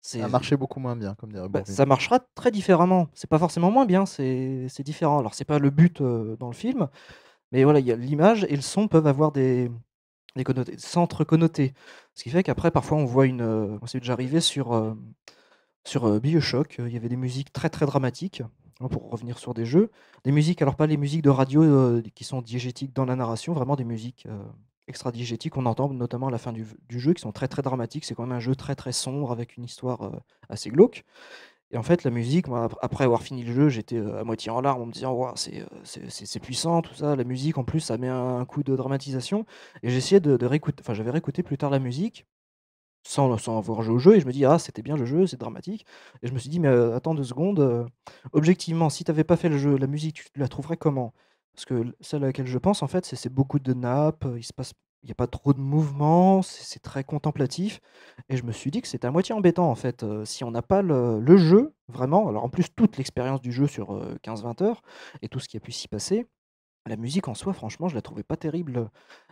c'est- marché beaucoup moins bien, comme dirait Bourvil. ça marchera très différemment. C'est pas forcément moins bien, c'est différent. Alors c'est pas le but dans le film, mais voilà, il y a l'image et le son peuvent avoir des centres connotés. Ce qui fait qu'après, parfois, on voit c'est déjà arrivé sur BioShock, il y avait des musiques très, très dramatiques, hein, pour revenir sur des jeux. Des musiques, alors pas les musiques de radio qui sont diégétiques dans la narration, vraiment des musiques extra-diégétiques qu'on entend notamment à la fin du jeu, qui sont très, très dramatiques. C'est quand même un jeu très, très sombre avec une histoire assez glauque. Et en fait, la musique, moi, après avoir fini le jeu, j'étais à moitié en larmes en me disant, waouh, c'est puissant, tout ça. La musique, en plus, ça met un coup de dramatisation. Et j'ai essayé de réécouter, enfin, j'avais réécouté plus tard la musique sans avoir joué au jeu, et je me dis: «Ah, c'était bien le jeu, c'est dramatique», et je me suis dit: «Mais, attends 2 secondes, objectivement, si tu avais pas fait le jeu, la musique, tu la trouverais comment?» Parce que celle à laquelle je pense, en fait, c'est beaucoup de nappes, il y a pas trop de mouvement, c'est très contemplatif, et je me suis dit que c'était à moitié embêtant, en fait, si on n'a pas le jeu, vraiment, alors en plus toute l'expérience du jeu sur, 15-20 heures et tout ce qui a pu s'y passer, la musique en soi, franchement, je la trouvais pas terrible,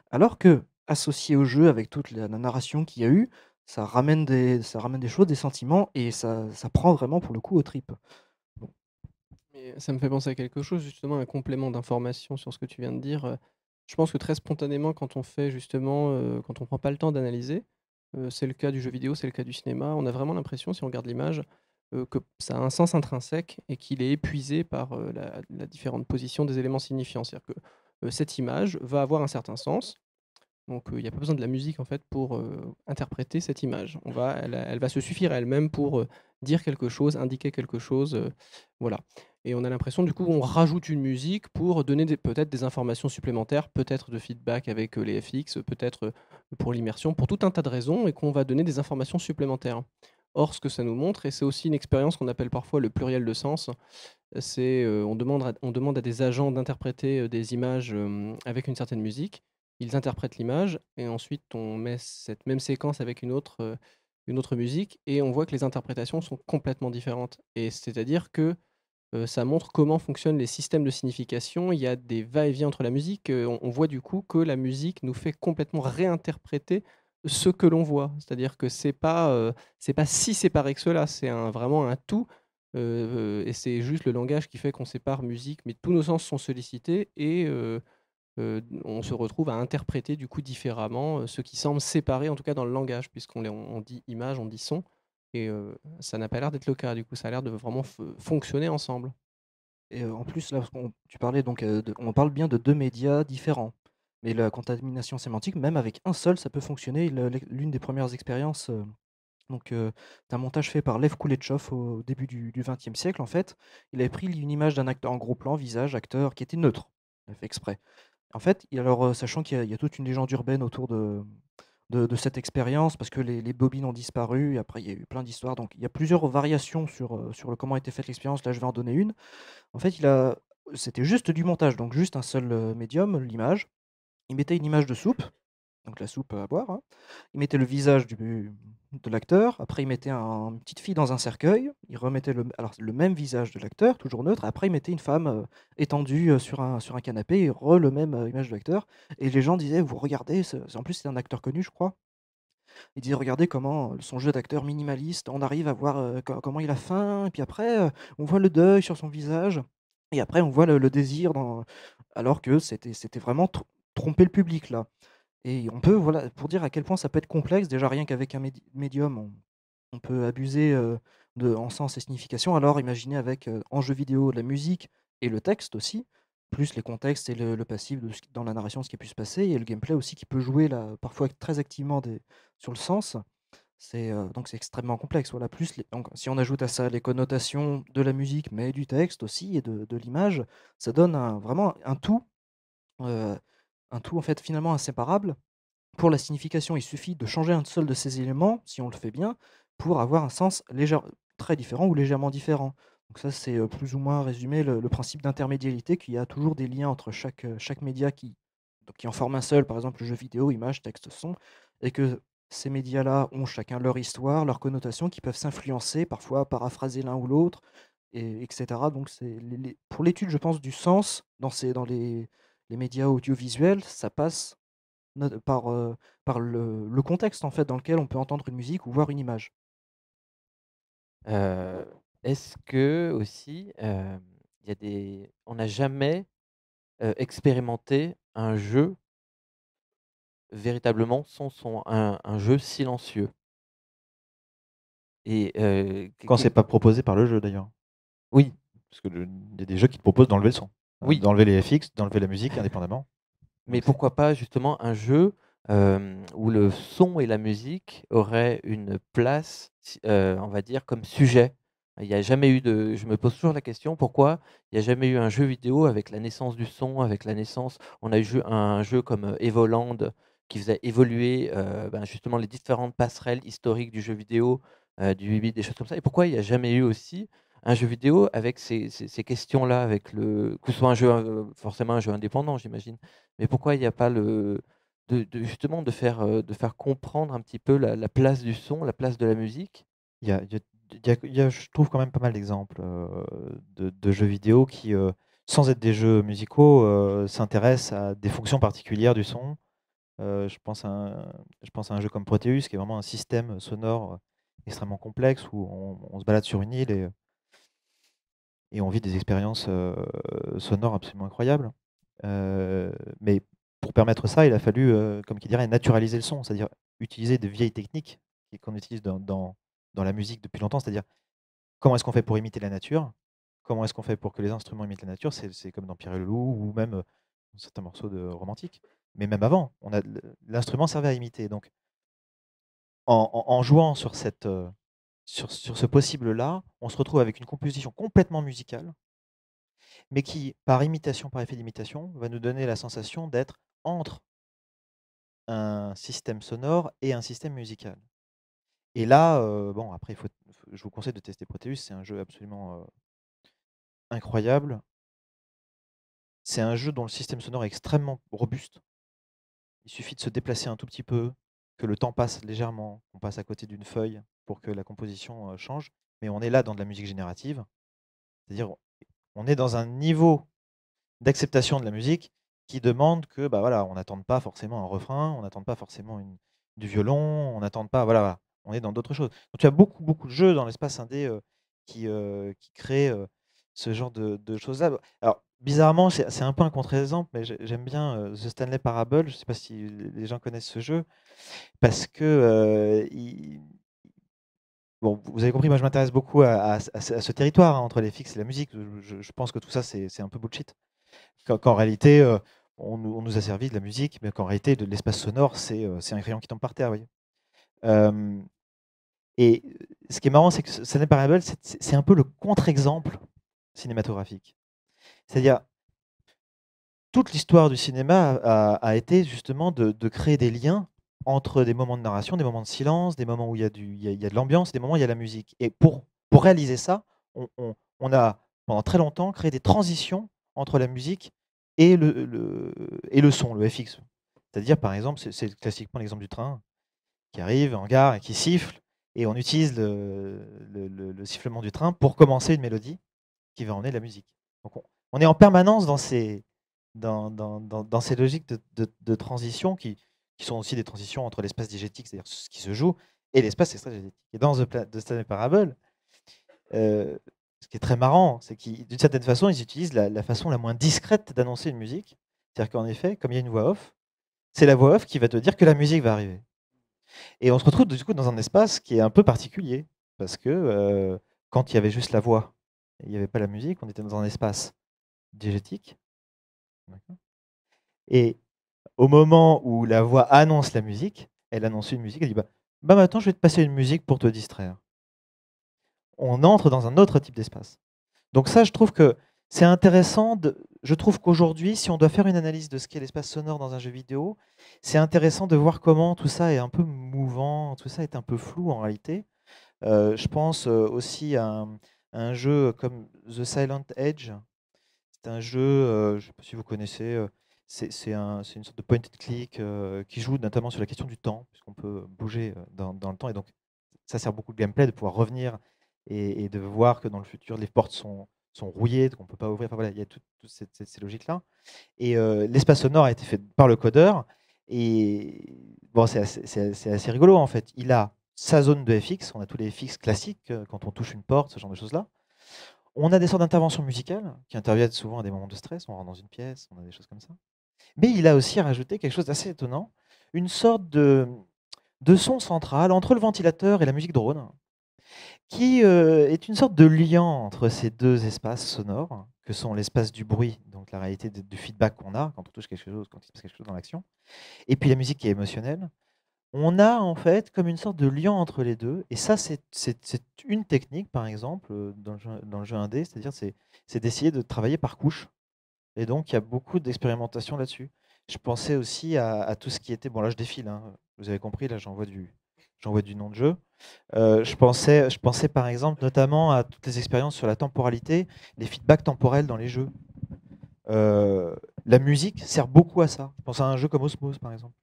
alors que associé au jeu avec toute la narration qu'il y a eu, ça ramène des choses, des sentiments, et ça prend vraiment pour le coup aux tripes. Bon. Mais ça me fait penser à quelque chose, justement, un complément d'information sur ce que tu viens de dire. Je pense que très spontanément, quand on fait justement, quand on prend pas le temps d'analyser, c'est le cas du jeu vidéo, c'est le cas du cinéma, on a vraiment l'impression, si on regarde l'image, que ça a un sens intrinsèque et qu'il est épuisé par la différente position des éléments signifiants. C'est-à-dire que cette image va avoir un certain sens. Donc, il n'y a pas besoin de la musique en fait pour interpréter cette image. Elle va se suffire à elle-même pour dire quelque chose, indiquer quelque chose, voilà. Et on a l'impression du coup on rajoute une musique pour donner peut-être des informations supplémentaires, peut-être de feedback avec les FX, peut-être pour l'immersion, pour tout un tas de raisons, et qu'on va donner des informations supplémentaires. Or, ce que ça nous montre, et c'est aussi une expérience qu'on appelle parfois le pluriel de sens, c'est on demande à des agents d'interpréter des images avec une certaine musique. Ils interprètent l'image et ensuite on met cette même séquence avec une autre musique, et on voit que les interprétations sont complètement différentes. Et c'est-à-dire que ça montre comment fonctionnent les systèmes de signification. Il y a des va-et-vient entre la musique. On voit du coup que la musique nous fait complètement réinterpréter ce que l'on voit. C'est-à-dire que c'est pas si séparé que cela, c'est vraiment un tout. Et c'est juste le langage qui fait qu'on sépare musique, mais tous nos sens sont sollicités, et on se retrouve à interpréter du coup différemment ce qui semble séparé, en tout cas dans le langage, puisqu'on on dit image, on dit son. Et ça n'a pas l'air d'être le cas, du coup, ça a l'air de vraiment fonctionner ensemble. Et en plus, là, parce tu parlais donc, on parle bien de 2 médias différents. Mais la contamination sémantique, même avec un seul, ça peut fonctionner. L'une des premières expériences, donc, c'est un montage fait par Lev Kuleshov au début du XXe siècle, en fait. Il avait pris une image d'un acteur en gros plan, visage, acteur, qui était neutre. Il a fait exprès. En fait, alors, sachant qu'il y a toute une légende urbaine autour de cette expérience, parce que les bobines ont disparu, et après il y a eu plein d'histoires, donc il y a plusieurs variations sur le comment a été faite l'expérience. Là, je vais en donner une. En fait, c'était juste du montage, donc juste un seul, médium, l'image. Il mettait une image de soupe, donc la soupe à boire, hein. Il mettait le visage de l'acteur, après il mettait une petite fille dans un cercueil, il remettait le même visage de l'acteur, toujours neutre, après il mettait une femme, étendue, sur un canapé et le même, image de l'acteur, et les gens disaient: «Vous regardez en plus c'était un acteur connu, je crois. Il disait: «Regardez comment, son jeu d'acteur minimaliste, on arrive à voir, comment il a faim et puis après, on voit le deuil sur son visage et après on voit le désir dans», alors que c'était vraiment tromper le public là. Et on peut, voilà, pour dire à quel point ça peut être complexe, déjà rien qu'avec un médium, on peut abuser, en sens et signification. Alors imaginez avec, en jeu vidéo, la musique et le texte aussi, plus les contextes et le passif de dans la narration, ce qui a pu se passer, et le gameplay aussi qui peut jouer là, parfois très activement sur le sens. Donc c'est extrêmement complexe, voilà. Plus donc si on ajoute à ça les connotations de la musique, mais du texte aussi et de l'image, ça donne vraiment heu, un tout en fait finalement inséparable. Pour la signification, il suffit de changer un seul de ces éléments, si on le fait bien, pour avoir un sens très différent ou légèrement différent. Donc ça, c'est, plus ou moins résumé le principe d'intermédialité, qu'il y a toujours des liens entre chaque média qui en forme un seul, par exemple le jeu vidéo, image, texte, son, et que ces médias-là ont chacun leur histoire, leurs connotations qui peuvent s'influencer, parfois paraphraser l'un ou l'autre, et etc. Donc c'est pour l'étude, je pense, du sens dans les médias audiovisuels, ça passe par le contexte, en fait, dans lequel on peut entendre une musique ou voir une image. Heu, Est-ce que aussi, il y a on n'a jamais, expérimenté un jeu véritablement sans son, un jeu silencieux? Et Quand c'est pas proposé par le jeu d'ailleurs. oui, Parce qu'il y a des jeux qui te proposent d'enlever le son, oui. d'enlever les FX, d'enlever la musique indépendamment. Mais Donc pourquoi pas justement un jeu, où le son et la musique auraient une place, on va dire comme sujet? Il y a jamais eu de Je me pose toujours la question, pourquoi il y a jamais eu un jeu vidéo avec la naissance du son, avec la naissance on a eu un jeu comme, Evoland qui faisait évoluer, ben, justement les différentes passerelles historiques du jeu vidéo, du 8 bits, des choses comme ça, et pourquoi il y a jamais eu aussi un jeu vidéo avec ces questions-là, avec que ce soit un jeu, forcément un jeu indépendant, j'imagine? Mais pourquoi il n'y a pas justement de faire comprendre un petit peu la place du son, la place de la musique? je trouve quand même pas mal d'exemples de jeux vidéo qui, sans être des jeux musicaux, s'intéressent à des fonctions particulières du son. Je pense à un jeu comme Proteus, qui est vraiment un système sonore extrêmement complexe où on se balade sur une île et on vit des expériences sonores absolument incroyables. Mais pour permettre ça, il a fallu, comme qui dirait, naturaliser le son, c'est-à-dire utiliser de vieilles techniques qu'on utilise dans la musique depuis longtemps, c'est-à-dire comment est-ce qu'on fait pour imiter la nature? Comment est-ce qu'on fait pour que les instruments imitent la nature? C'est comme dans Pierre et le Loup ou même, certains morceaux de romantique. Mais même avant, l'instrument servait à imiter. Donc en jouant sur sur ce possible-là, on se retrouve avec une composition complètement musicale, mais qui, par imitation, par effet d'imitation, va nous donner la sensation d'être entre un système sonore et un système musical. Et là, bon après je vous conseille de tester Proteus, c'est un jeu absolument, incroyable. C'est un jeu dont le système sonore est extrêmement robuste. Il suffit de se déplacer un tout petit peu, que le temps passe légèrement, qu'on passe à côté d'une feuille pour que la composition, change. Mais on est là dans de la musique générative. C'est-à-dire, on est dans un niveau d'acceptation de la musique qui demande que, bah, voilà, on n'attende pas forcément un refrain, on n'attende pas forcément du violon, on n'attende pas voilà, voilà, on est dans d'autres choses. Donc il y a beaucoup, beaucoup de jeux dans l'espace indé, qui créent, ce genre de choses-là. Alors bizarrement, c'est un peu un contre-exemple, mais j'aime bien, The Stanley Parable. Je ne sais pas si les gens connaissent ce jeu parce que, bon, vous avez compris, moi je m'intéresse beaucoup à ce territoire hein, entre les fixes et la musique. Je pense que tout ça, c'est un peu bullshit. Qu'en réalité, on nous a servi de la musique, mais qu'en réalité, de l'espace sonore, c'est un crayon qui tombe par terre. Vous voyez. Et ce qui est marrant, c'est que Stanley Parable, c'est un peu le contre-exemple cinématographique. C'est-à-dire, toute l'histoire du cinéma a été justement de créer des liens entre des moments de narration, des moments de silence, des moments où il y a de l'ambiance, des moments où il y a la musique. Et pour réaliser ça, on a pendant très longtemps créé des transitions entre la musique et le son, le FX. C'est-à-dire, par exemple, c'est classiquement l'exemple du train qui arrive en gare et qui siffle, et on utilise le sifflement du train pour commencer une mélodie qui va emmener de la musique. Donc on est en permanence dans ces logiques de transition qui sont aussi des transitions entre l'espace diégétique, c'est-à-dire ce qui se joue, et l'espace extradiégétique. Et dans The Stanley Parable, ce qui est très marrant, c'est qu'ils, d'une certaine façon, ils utilisent la façon la moins discrète d'annoncer une musique. C'est-à-dire qu'en effet, comme il y a une voix off, c'est la voix off qui va te dire que la musique va arriver. Et on se retrouve du coup dans un espace qui est un peu particulier, parce que quand il y avait juste la voix, et il n'y avait pas la musique, on était dans un espace diégétique. Et au moment où la voix annonce la musique, elle annonce une musique, elle dit bah maintenant je vais te passer une musique pour te distraire. On entre dans un autre type d'espace. Donc ça, je trouve que c'est intéressant. Je trouve qu'aujourd'hui, si on doit faire une analyse de ce qu'est l'espace sonore dans un jeu vidéo, c'est intéressant de voir comment tout ça est un peu mouvant, tout ça est un peu flou en réalité. Je pense aussi à un jeu comme The Silent Edge. C'est un jeu, je ne sais pas si vous connaissez, c'est une sorte de point and click qui joue notamment sur la question du temps, puisqu'on peut bouger dans le temps. Et donc, ça sert beaucoup de gameplay, de pouvoir revenir et de voir que dans le futur, les portes sont rouillées, qu'on ne peut pas ouvrir. Enfin, voilà, il y a toutes ces logiques-là. Et l'espace sonore a été fait par le codeur. Et bon, c'est assez rigolo en fait. Il a sa zone de FX, on a tous les FX classiques, quand on touche une porte, ce genre de choses-là. On a des sortes d'interventions musicales qui interviennent souvent à des moments de stress, on rentre dans une pièce, on a des choses comme ça. Mais il a aussi rajouté quelque chose d'assez étonnant, une sorte de son central entre le ventilateur et la musique drone, qui est une sorte de lien entre ces deux espaces sonores, que sont l'espace du bruit, donc la réalité du feedback qu'on a quand on touche quelque chose, quand il se passe quelque chose dans l'action, et puis la musique qui est émotionnelle. On a en fait comme une sorte de lien entre les deux, et ça c'est une technique par exemple dans le jeu indé, c'est-à-dire c'est d'essayer de travailler par couche, et donc il y a beaucoup d'expérimentation là-dessus. Je pensais aussi à tout ce qui était, bon là je défile, hein, vous avez compris, là j'envoie du nom de jeu. Je pensais par exemple notamment à toutes les expériences sur la temporalité, les feedbacks temporels dans les jeux. La musique sert beaucoup à ça. Je pense à un jeu comme Osmose par exemple,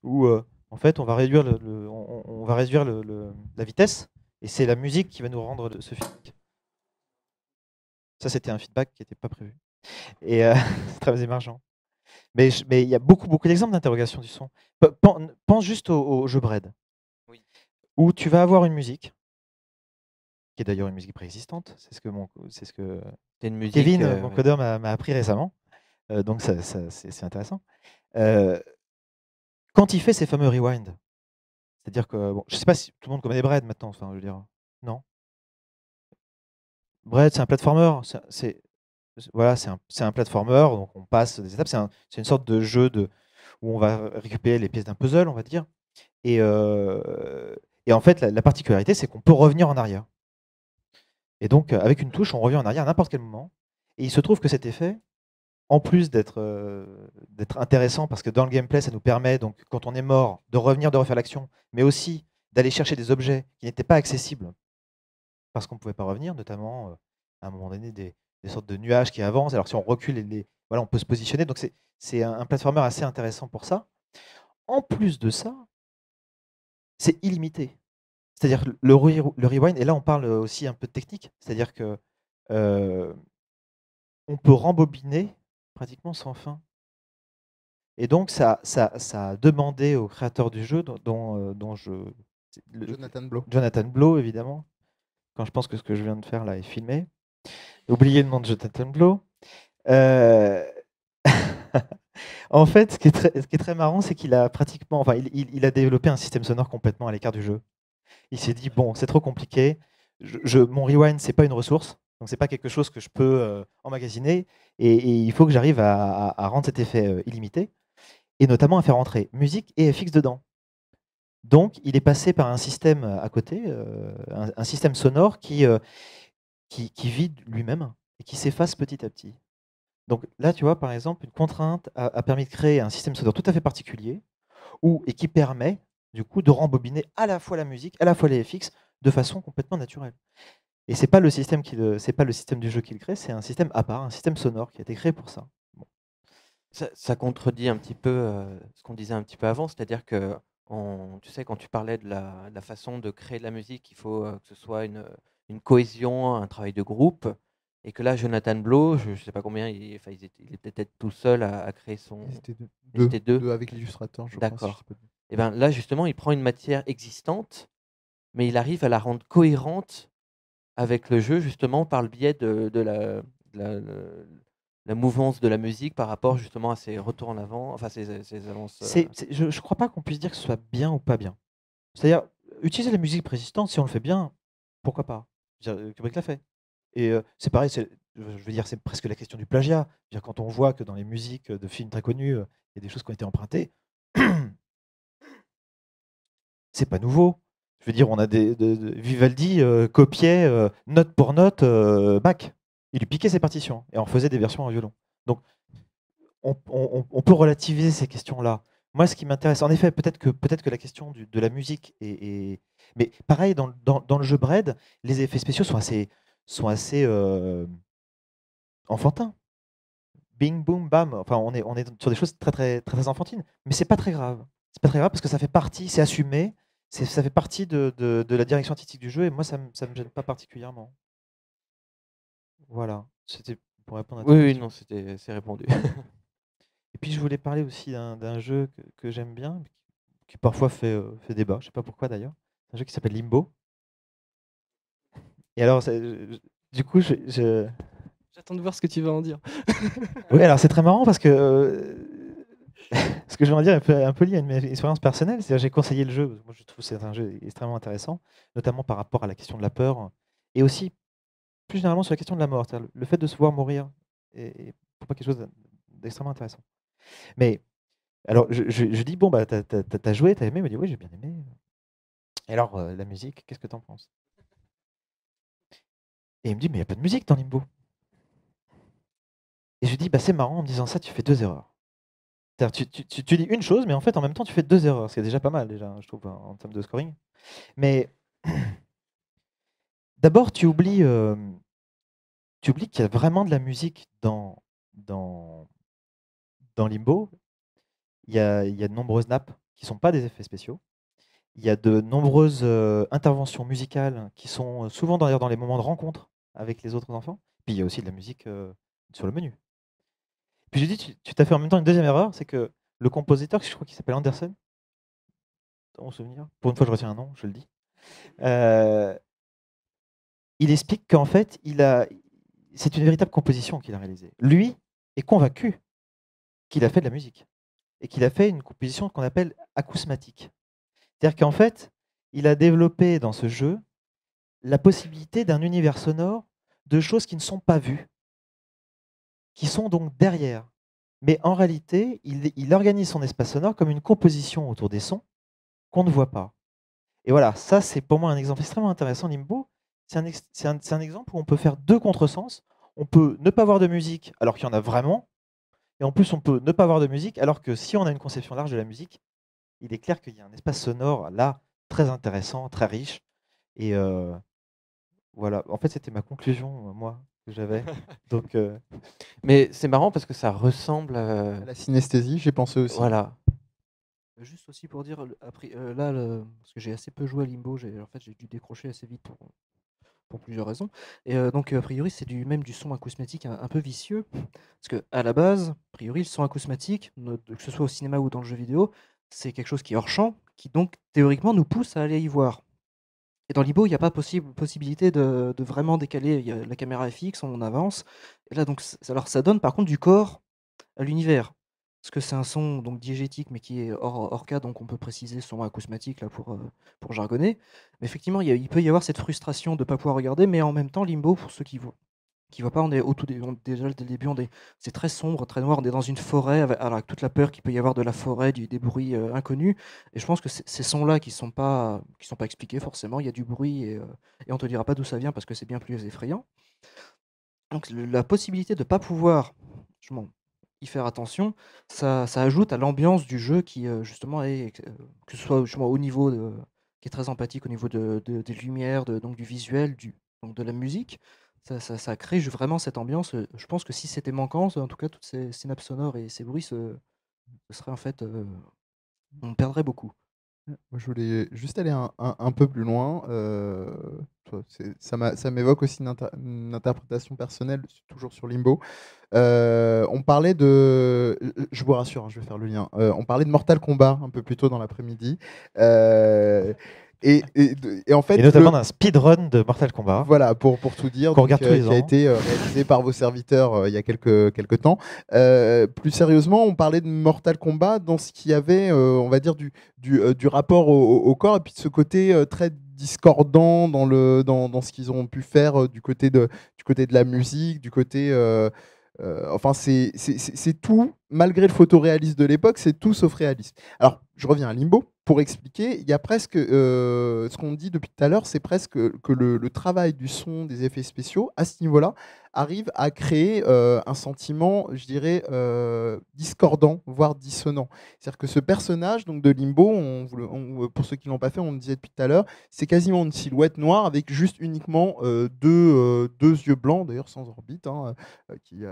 où en fait on va réduire, on va réduire la vitesse, et c'est la musique qui va nous rendre ce feedback. Ça c'était un feedback qui n'était pas prévu. Et c'est très émergent. Mais il y a beaucoup d'exemples d'interrogation du son. Pense juste au jeu Bread, Oui. où tu vas avoir une musique, qui est d'ailleurs une musique préexistante. C'est ce que C'est une musique, Kevin, mon ouais. codeur, m'a appris récemment. Donc c'est intéressant. Quand il fait ces fameux rewind, c'est-à-dire que, bon, je ne sais pas si tout le monde connaît Bread maintenant, enfin, je veux dire, non. Bread, c'est un platformer. Voilà, c'est un platformer, donc on passe des étapes. C'est une sorte de jeu où on va récupérer les pièces d'un puzzle, on va dire. Et en fait, la particularité, c'est qu'on peut revenir en arrière. Et donc, avec une touche, on revient en arrière à n'importe quel moment. Et il se trouve que cet effet, en plus d'être intéressant, parce que dans le gameplay, ça nous permet, donc, quand on est mort, de revenir, de refaire l'action, mais aussi d'aller chercher des objets qui n'étaient pas accessibles parce qu'on ne pouvait pas revenir, notamment à un moment donné des sortes de nuages qui avancent. Alors si on recule, voilà, on peut se positionner. Donc c'est un platformer assez intéressant pour ça. En plus de ça, c'est illimité. C'est-à-dire que le rewind, et là on parle aussi un peu de technique, c'est-à-dire que on peut rembobiner pratiquement sans fin. Et donc ça a demandé au créateur du jeu, Jonathan Blow, évidemment. Quand je pense que ce que je viens de faire là est filmé. Oubliez le nom de Jonathan Blow. En fait, ce qui est très marrant, c'est qu'il a pratiquement, enfin, il a développé un système sonore complètement à l'écart du jeu. Il s'est dit, bon, c'est trop compliqué. Mon rewind, c'est pas une ressource. Donc, c'est pas quelque chose que je peux emmagasiner. Et il faut que j'arrive à rendre cet effet illimité. Et notamment à faire entrer musique et FX dedans. Donc, il est passé par un système à côté, un système sonore qui vide lui-même et qui s'efface petit à petit. Donc là, tu vois, par exemple, une contrainte a permis de créer un système sonore tout à fait particulier et qui permet, du coup, de rembobiner à la fois la musique, à la fois les FX, de façon complètement naturelle. Et c'est pas le système c'est pas le système du jeu qui le crée, c'est un système à part, un système sonore qui a été créé pour ça. Bon. Ça contredit un petit peu ce qu'on disait un petit peu avant, c'est-à-dire que tu sais, quand tu parlais de la façon de créer de la musique, il faut que ce soit une cohésion, un travail de groupe, et que là, Jonathan Blow, je ne sais pas combien, il était peut-être tout seul à créer son. Ils étaient deux. deux avec l'illustrateur, je D'accord. pense. D'accord. Et ben là, justement, il prend une matière existante, mais il arrive à la rendre cohérente avec le jeu, justement, par le biais de la mouvance de la musique par rapport justement à ses retours en avant, enfin ses avances. Je ne crois pas qu'on puisse dire que ce soit bien ou pas bien. C'est-à-dire, utiliser la musique préexistante, si on le fait bien, pourquoi pas? Kubrick l'a fait. Et c'est pareil, je veux dire, c'est presque la question du plagiat. Je veux dire, quand on voit que dans les musiques de films très connus, il y a des choses qui ont été empruntées, c'est pas nouveau. Je veux dire, on a Vivaldi copiait note pour note Bach. Il lui piquait ses partitions et en faisait des versions en violon. Donc, on peut relativiser ces questions-là. Moi, ce qui m'intéresse, en effet, peut-être que la question de la musique est. Mais pareil, dans le jeu Bread, les effets spéciaux sont assez enfantins. Bing, boom, bam. Enfin, on est sur des choses très, très, très, très enfantines. Mais c'est pas très grave. C'est pas très grave parce que ça fait partie, c'est assumé, ça fait partie de la direction artistique du jeu et moi, ça me gêne pas particulièrement. Voilà. C'était pour répondre à ta question. Oui, non, c'est répondu. Et puis je voulais parler aussi d'un jeu que j'aime bien, qui parfois fait débat, je sais pas pourquoi d'ailleurs. C'est un jeu qui s'appelle Limbo. Et alors, du coup, J'attends de voir ce que tu vas en dire. oui, alors c'est très marrant parce que ce que je vais en dire est un peu lié à une expérience personnelle. C'est-à-dire, j'ai conseillé le jeu. Moi, je trouve que c'est un jeu extrêmement intéressant, notamment par rapport à la question de la peur et aussi plus généralement sur la question de la mort. Le fait de se voir mourir est pour moi quelque chose d'extrêmement intéressant. Mais alors, je dis, bon, bah, t'as joué, t'as aimé? Il me dit, oui, j'ai bien aimé. Et alors, la musique, qu'est-ce que t'en penses? Et il me dit, mais il n'y a pas de musique dans Limbo. Et je lui dis, bah, c'est marrant, en me disant ça, tu fais 2 erreurs. C'est-à-dire, tu dis une chose, mais en fait, en même temps, tu fais 2 erreurs, ce qui est déjà pas mal, déjà, je trouve, en termes de scoring. Mais d'abord, tu oublies qu'il y a vraiment de la musique dans Limbo. Il y a de nombreuses nappes qui ne sont pas des effets spéciaux. Il y a de nombreuses interventions musicales qui sont souvent d'ailleurs dans les moments de rencontre avec les autres enfants. Puis il y a aussi de la musique sur le menu. Puis j'ai dit, tu t'as fait en même temps une deuxième erreur, c'est que le compositeur, je crois qu'il s'appelle Anderson, dans mon souvenir, pour une fois je retiens un nom, je le dis, il explique qu'en fait, c'est une véritable composition qu'il a réalisée. Lui est convaincu qu'il a fait de la musique et qu'il a fait une composition qu'on appelle acousmatique. C'est-à-dire qu'en fait, il a développé dans ce jeu la possibilité d'un univers sonore de choses qui ne sont pas vues, qui sont donc derrière. Mais en réalité, il organise son espace sonore comme une composition autour des sons qu'on ne voit pas. Et voilà, ça c'est pour moi un exemple extrêmement intéressant, Limbo. C'est un exemple où on peut faire 2 contresens. On peut ne pas avoir de musique alors qu'il y en a vraiment. Et en plus, on peut ne pas avoir de musique alors que si on a une conception large de la musique, il est clair qu'il y a un espace sonore là très intéressant, très riche. Et voilà, en fait, c'était ma conclusion, moi, que j'avais. Donc, Mais c'est marrant parce que ça ressemble À la synesthésie, j'ai pensé aussi. Voilà. Juste aussi pour dire, après, là, parce que j'ai assez peu joué à Limbo, en fait, j'ai dû décrocher assez vite pour plusieurs raisons. Et donc, a priori, c'est même du son acousmatique un peu vicieux. Parce que à la base, a priori, le son acousmatique, que ce soit au cinéma ou dans le jeu vidéo, c'est quelque chose qui est hors champ, qui donc théoriquement nous pousse à aller y voir. Et dans Limbo, il n'y a pas possibilité de vraiment décaler. Il y a la caméra est fixe, on avance. Et là, donc, alors ça donne par contre du corps à l'univers. parce que c'est un son donc diégétique, mais qui est hors cas, donc on peut préciser son acousmatique là pour jargonner. Mais effectivement, il peut y avoir cette frustration de ne pas pouvoir regarder, mais en même temps, Limbo, pour ceux qui voient pas, on est au tout déjà dès le début, c'est très sombre, très noir, on est dans une forêt avec toute la peur qu'il peut y avoir de la forêt, des bruits inconnus. Et je pense que ces sons-là qui sont pas expliqués forcément, il y a du bruit et on te dira pas d'où ça vient parce que c'est bien plus effrayant. Donc la possibilité de ne pas pouvoir justement y faire attention, ça ajoute à l'ambiance du jeu qui justement est, que ce soit justement au niveau qui est très empathique au niveau des lumières, donc du visuel, donc de la musique. Ça crée vraiment cette ambiance. Je pense que si c'était manquant, en tout cas toutes ces synapses sonores et ces bruits, ce serait en fait, on perdrait beaucoup. Moi, je voulais juste aller un peu plus loin. Ça m'évoque aussi une interprétation personnelle, toujours sur Limbo. On parlait de. Je vous rassure, hein, je vais faire le lien. On parlait de Mortal Kombat un peu plus tôt dans l'après-midi. Et en fait, Et notamment d'un speedrun de Mortal Kombat. Voilà, pour tout dire, qu'on regarde tous les qui a ans. été réalisé par vos serviteurs il y a quelques temps. Plus sérieusement, on parlait de Mortal Kombat dans ce qu'il y avait, on va dire, du rapport au corps, et puis de ce côté très discordant dans ce qu'ils ont pu faire du côté de la musique, du côté... enfin, c'est tout, malgré le photoréalisme de l'époque, c'est tout sauf réaliste. Alors, je reviens à Limbo. Pour expliquer, il y a presque, ce qu'on dit depuis tout à l'heure, c'est presque que le travail du son, des effets spéciaux, à ce niveau-là, arrive à créer un sentiment, je dirais, discordant, voire dissonant. C'est-à-dire que ce personnage donc, de Limbo, pour ceux qui ne l'ont pas fait, on le disait depuis tout à l'heure, c'est quasiment une silhouette noire avec juste uniquement deux yeux blancs, d'ailleurs sans orbite, hein, qui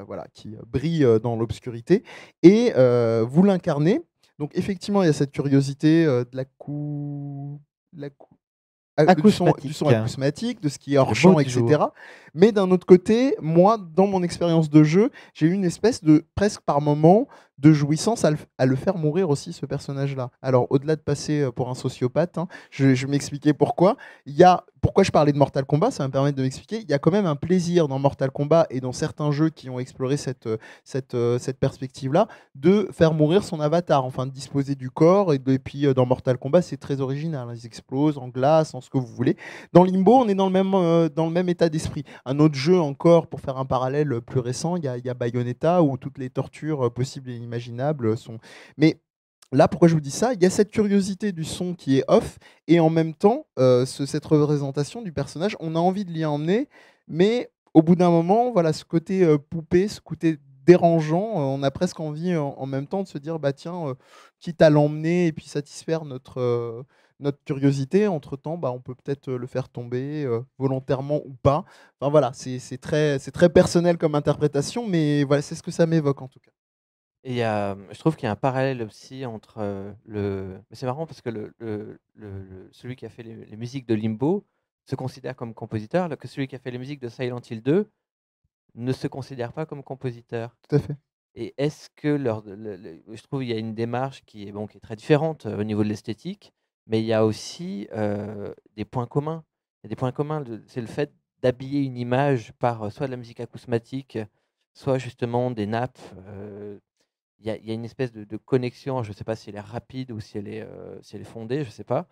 brillent dans l'obscurité. Et vous l'incarnez. Donc effectivement, il y a cette curiosité de du son acousmatique, de ce qui est hors champ, etc. Mais d'un autre côté, moi, dans mon expérience de jeu, j'ai eu une espèce de, presque par moment, de jouissance à le faire mourir aussi, ce personnage-là. Alors, au-delà de passer pour un sociopathe, hein, je vais m'expliquer pourquoi. Pourquoi je parlais de Mortal Kombat, ça va me permettre de m'expliquer. Il y a quand même un plaisir dans Mortal Kombat et dans certains jeux qui ont exploré cette perspective-là, de faire mourir son avatar, enfin de disposer du corps. Et puis dans Mortal Kombat, c'est très original. Ils explosent en glace, en ce que vous voulez. Dans Limbo, on est dans le même état d'esprit. Un autre jeu encore, pour faire un parallèle plus récent, il y a Bayonetta, où toutes les tortures possibles et imaginables sont... Mais là, pourquoi je vous dis ça? Il y a cette curiosité du son qui est off, et en même temps, cette représentation du personnage, on a envie de l'y emmener, mais au bout d'un moment, voilà, ce côté poupée, ce côté dérangeant, on a presque envie en même temps de se dire, bah tiens, quitte à l'emmener et puis satisfaire notre curiosité, entre-temps, bah, on peut peut-être le faire tomber volontairement ou pas. Enfin voilà, c'est très personnel comme interprétation, mais voilà, c'est ce que ça m'évoque en tout cas. Et je trouve qu'il y a un parallèle aussi entre mais c'est marrant parce que celui qui a fait les musiques de Limbo se considère comme compositeur, alors que celui qui a fait les musiques de Silent Hill 2 ne se considère pas comme compositeur. Tout à fait. Et est-ce que je trouve qu'il y a une démarche qui est très différente au niveau de l'esthétique, mais il y a aussi des points communs. Il y a des points communs, c'est le fait d'habiller une image par soit de la musique acousmatique, soit justement des nappes. Il y a une espèce de connexion, je ne sais pas si elle est rapide ou si elle est fondée, je ne sais pas.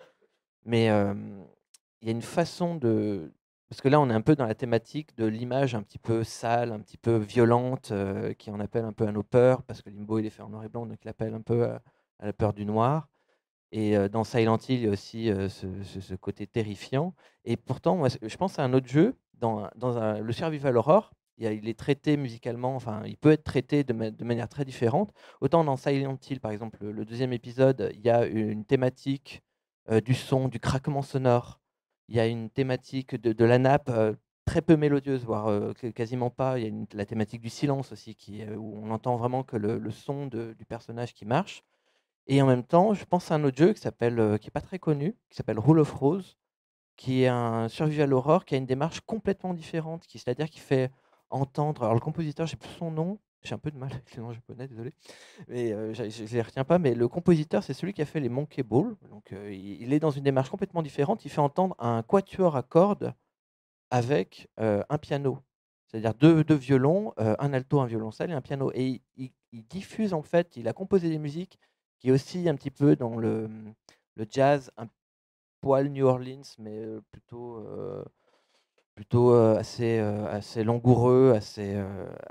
Mais il y a une façon de... Parce que là, on est un peu dans la thématique de l'image un petit peu sale, un petit peu violente, qui en appelle un peu à nos peurs, parce que Limbo, il est fait en noir et blanc, donc il appelle un peu à la peur du noir. Et dans Silent Hill, il y a aussi ce côté terrifiant. Et pourtant, moi, je pense à un autre jeu, le Survival Horror. Il est traité musicalement, enfin, il peut être traité de manière très différente. Autant dans Silent Hill, par exemple, le deuxième épisode, il y a une thématique du son, du craquement sonore. Il y a une thématique de la nappe très peu mélodieuse, voire quasiment pas. Il y a la thématique du silence aussi, où on entend vraiment que le son du personnage qui marche. Et en même temps, je pense à un autre jeu qui est pas très connu, qui s'appelle Rule of Rose, qui est un survival horror qui a une démarche complètement différente, c'est-à-dire qu'il fait entendre. Alors le compositeur, je sais plus son nom, j'ai un peu de mal avec les noms japonais, désolé, mais je ne les retiens pas. Mais le compositeur, c'est celui qui a fait les Monkey Ball. Donc il est dans une démarche complètement différente. Il fait entendre un quatuor à cordes avec un piano, c'est-à-dire deux violons, un alto, un violoncelle et un piano. Et il diffuse, en fait, il a composé des musiques qui oscillent un petit peu dans le jazz, un poil New Orleans, mais plutôt assez langoureux,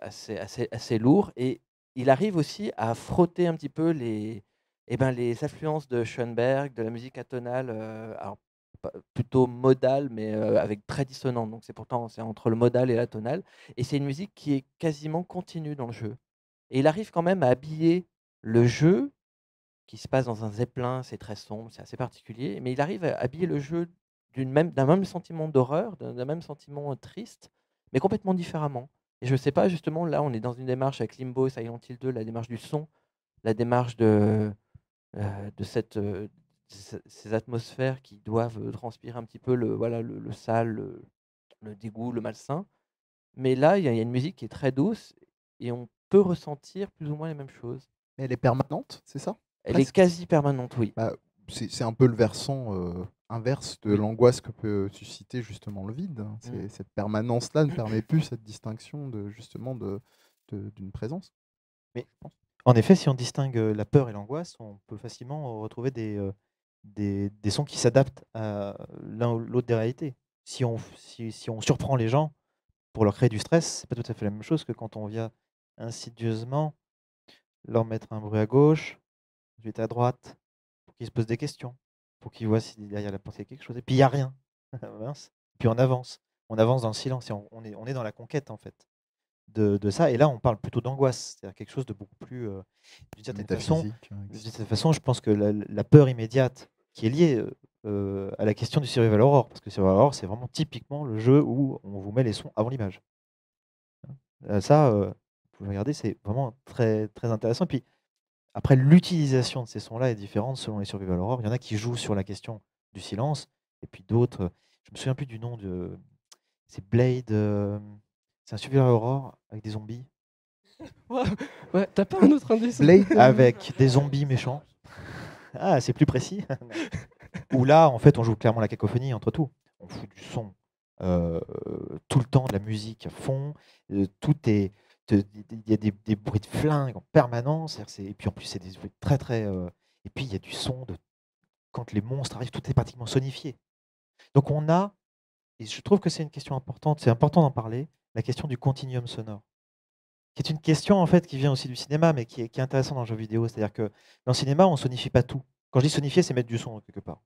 assez lourd. Et il arrive aussi à frotter un petit peu les influences de Schoenberg, de la musique atonale, alors, plutôt modale, mais avec très dissonante. Donc c'est entre le modal et l'atonal. Et c'est une musique qui est quasiment continue dans le jeu. Et il arrive quand même à habiller le jeu, qui se passe dans un zeppelin, c'est très sombre, c'est assez particulier, mais il arrive à habiller le jeu d'un même sentiment d'horreur, d'un même sentiment triste, mais complètement différemment. Et je ne sais pas, justement, là, on est dans une démarche avec Limbo, Silent Hill 2, la démarche du son, la démarche de ces atmosphères qui doivent transpirer un petit peu le sale, le dégoût, le malsain. Mais là, il y a une musique qui est très douce et on peut ressentir plus ou moins les mêmes choses. Mais elle est permanente, c'est ça? Elle est Presque. quasi permanente, oui. Bah, c'est un peu le versant inverse de l'angoisse que peut susciter justement le vide, hein. Cette permanence-là ne permet plus cette distinction d'une présence. Mais en effet, si on distingue la peur et l'angoisse, on peut facilement retrouver des sons qui s'adaptent à l'un ou l'autre des réalités. Si on surprend les gens pour leur créer du stress, c'est pas tout à fait la même chose que quand on vient insidieusement leur mettre un bruit à gauche, ensuite à droite, pour qu'ils se posent des questions, pour qu'ils voient si derrière la porte il y a quelque chose. Et puis il n'y a rien. Mince. Puis on avance. On avance dans le silence et on est dans la conquête en fait de ça. Et là, on parle plutôt d'angoisse, c'est-à-dire quelque chose de beaucoup plus. D'une certaine façon, je pense que la peur immédiate qui est liée à la question du Survival Horror, parce que Survival Horror, c'est vraiment typiquement le jeu où on vous met les sons avant l'image. Ça, vous pouvez regarder, c'est vraiment très, très intéressant. Puis après, l'utilisation de ces sons-là est différente selon les Survival Horror. Il y en a qui jouent sur la question du silence, et puis d'autres, je me souviens plus du nom de. C'est Blade. C'est un Survival Horror avec des zombies. Ouais, t'as pas un autre indice? Avec des zombies méchants. Ah, c'est plus précis. Où là, en fait, on joue clairement la cacophonie entre tout. On fout du son tout le temps, de la musique à fond. Tout est. Il y a des bruits de flingue en permanence. Et puis en plus, c'est des bruits très très. Et puis il y a du son de quand les monstres arrivent, tout est pratiquement sonifié. Donc on a, et je trouve que c'est une question importante, c'est important d'en parler, la question du continuum sonore, qui est une question en fait qui vient aussi du cinéma, mais qui est intéressante dans le jeu vidéo. C'est-à-dire que dans le cinéma, on sonifie pas tout. Quand je dis sonifier, c'est mettre du son quelque part.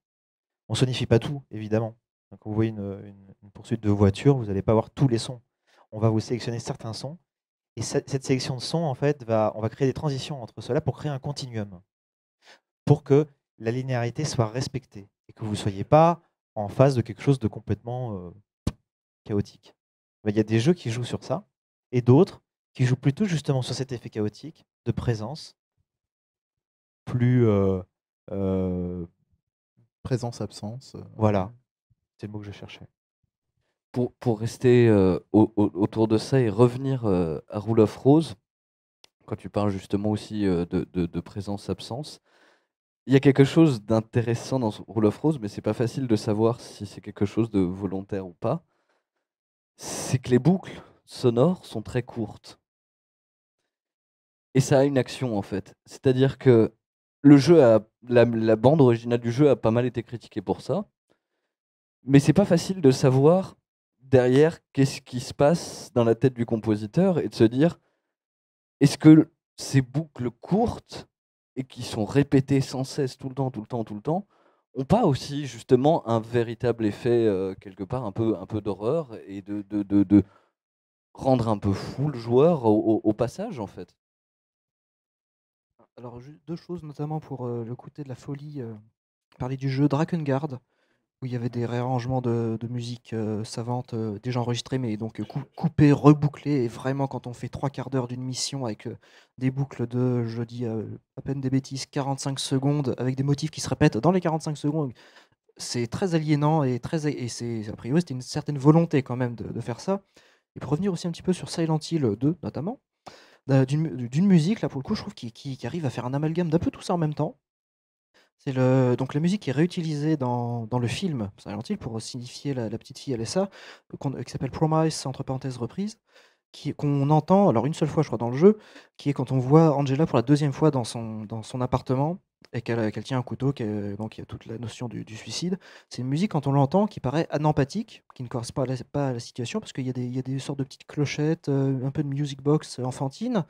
On sonifie pas tout, évidemment. Donc, quand vous voyez une poursuite de voiture, vous n'allez pas avoir tous les sons. On va vous sélectionner certains sons. Et cette sélection de sons, en fait, on va créer des transitions entre ceux-là pour créer un continuum, pour que la linéarité soit respectée et que vous ne soyez pas en face de quelque chose de complètement chaotique. Il y a des jeux qui jouent sur ça, et d'autres qui jouent plutôt justement sur cet effet chaotique de présence, plus présence-absence. Voilà, c'est le mot que je cherchais. Pour rester autour de ça et revenir à Rule of Rose, quand tu parles justement aussi de présence-absence, il y a quelque chose d'intéressant dans Rule of Rose, mais c'est pas facile de savoir si c'est quelque chose de volontaire ou pas. C'est que les boucles sonores sont très courtes. Et ça a une action en fait. C'est-à-dire que la bande originale du jeu a pas mal été critiquée pour ça. Mais c'est pas facile de savoir derrière qu'est-ce qui se passe dans la tête du compositeur et de se dire est-ce que ces boucles courtes et qui sont répétées sans cesse tout le temps, ont pas aussi justement un véritable effet quelque part un peu d'horreur et de rendre un peu fou le joueur au passage en fait. Alors, deux choses, notamment pour le côté de la folie. Parler du jeu Drakengard, où il y avait des réarrangements de musique savante déjà enregistrés, mais donc coupés, rebouclés. Et vraiment, quand on fait 3/4 d'heure d'une mission avec des boucles de, je dis à peine des bêtises, 45 secondes, avec des motifs qui se répètent dans les 45 secondes, c'est très aliénant et c'est, a priori, c'était une certaine volonté quand même de faire ça. Et pour revenir aussi un petit peu sur Silent Hill 2, notamment, d'une musique, là pour le coup, je trouve qui arrive à faire un amalgame d'un peu tout ça en même temps. Donc la musique est réutilisée dans le film Silent Hill pour signifier la petite fille Alessa, qui s'appelle Promise, entre parenthèses reprise, qu'on entend, alors une seule fois je crois dans le jeu, qui est quand on voit Angela pour la deuxième fois dans son appartement et qu'elle tient un couteau, donc il y a toute la notion du suicide. C'est une musique quand on l'entend qui paraît anempathique, qui ne correspond pas à la situation, parce qu'il y a des sortes de petites clochettes, un peu de music box enfantine,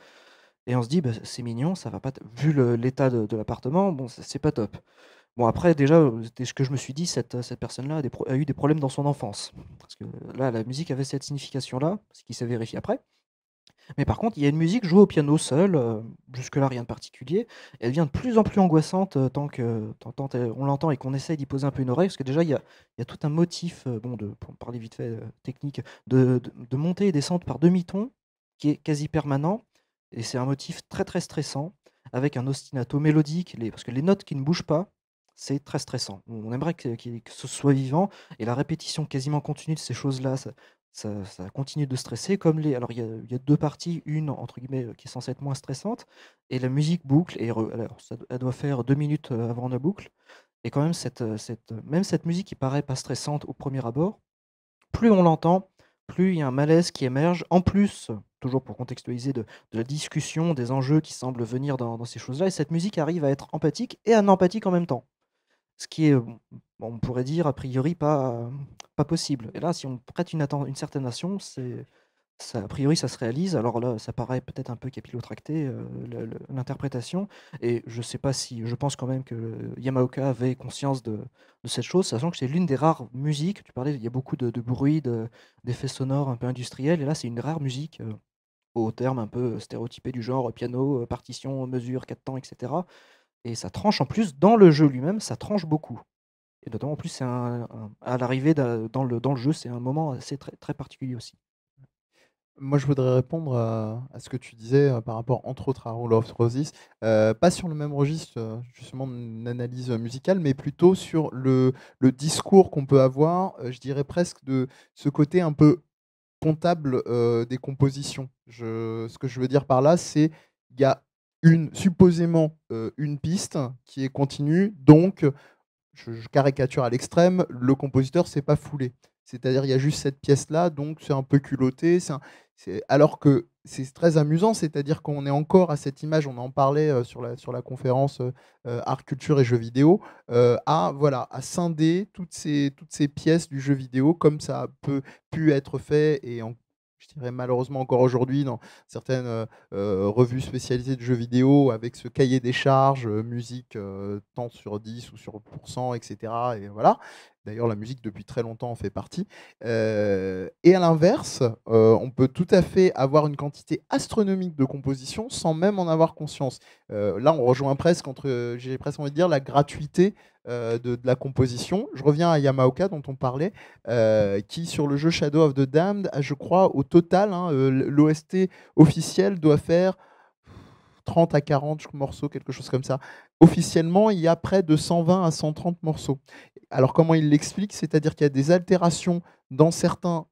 et on se dit, bah, c'est mignon, ça va pas, vu l'état de l'appartement, bon, c'est pas top. Bon, après, déjà, c'est ce que je me suis dit, cette personne-là a eu des problèmes dans son enfance. Parce que là, la musique avait cette signification-là, ce qui s'est vérifié après. Mais par contre, il y a une musique jouée au piano seule, jusque-là rien de particulier. Elle devient de plus en plus angoissante tant on l'entend et qu'on essaye d'y poser un peu une oreille, parce que déjà, il y a tout un motif, pour parler vite fait technique, de montée et descente par demi-ton, qui est quasi permanent. Et c'est un motif très très stressant, avec un ostinato mélodique, parce que les notes qui ne bougent pas, c'est très stressant. On aimerait que ce soit vivant, et la répétition quasiment continue de ces choses-là, ça continue de stresser. Alors il y a deux parties, une entre guillemets qui est censée être moins stressante, et la musique boucle, alors, elle doit faire 2 minutes avant la boucle, et quand même même cette musique qui paraît pas stressante au premier abord, plus on l'entend, plus il y a un malaise qui émerge, en plus, toujours pour contextualiser, de la discussion, des enjeux qui semblent venir dans ces choses-là, et cette musique arrive à être empathique et anempathique en même temps. Ce qui est, on pourrait dire, a priori, pas possible. Et là, si on prête une certaine attention, a priori, ça se réalise. Alors là, ça paraît peut-être un peu capillotracté, l'interprétation. Et je pense quand même que Yamaoka avait conscience de cette chose, sachant que c'est l'une des rares musiques. Tu parlais, il y a beaucoup de bruit, d'effets sonores un peu industriels. Et là, c'est une rare musique, au terme un peu stéréotypé du genre piano, partition, mesure, 4 temps, etc. Et ça tranche en plus dans le jeu lui-même, ça tranche beaucoup. Et notamment en plus, à l'arrivée dans le jeu, c'est un moment assez très, très particulier aussi. Moi, je voudrais répondre à ce que tu disais par rapport, entre autres, à Rule of Roses. Pas sur le même registre, justement, d'analyse musicale, mais plutôt sur le discours qu'on peut avoir, je dirais presque de ce côté un peu comptable des compositions. Ce que je veux dire par là, c'est il y a supposément une piste qui est continue, donc je caricature à l'extrême, le compositeur s'est pas foulé. C'est-à-dire il y a juste cette pièce-là, donc c'est un peu culotté. Alors que c'est très amusant, c'est-à-dire qu'on est encore à cette image, on en parlait sur la conférence Art, Culture et Jeux vidéo, à scinder toutes ces pièces du jeu vidéo comme ça a pu être fait et je dirais malheureusement encore aujourd'hui dans certaines revues spécialisées de jeux vidéo avec ce cahier des charges, musique tant sur 10 ou sur pourcent, etc. Et voilà. D'ailleurs, la musique, depuis très longtemps, en fait partie. Et à l'inverse, on peut tout à fait avoir une quantité astronomique de composition sans même en avoir conscience. Là, on rejoint presque j'ai presque envie de dire, la gratuité de la composition. Je reviens à Yamaoka, dont on parlait, qui, sur le jeu Shadow of the Damned, a, je crois, au total, l'OST officiel doit faire 30 à 40 morceaux, quelque chose comme ça. Officiellement, il y a près de 120 à 130 morceaux. Alors, comment il l'explique? C'est-à-dire qu'il y a des altérations dans certains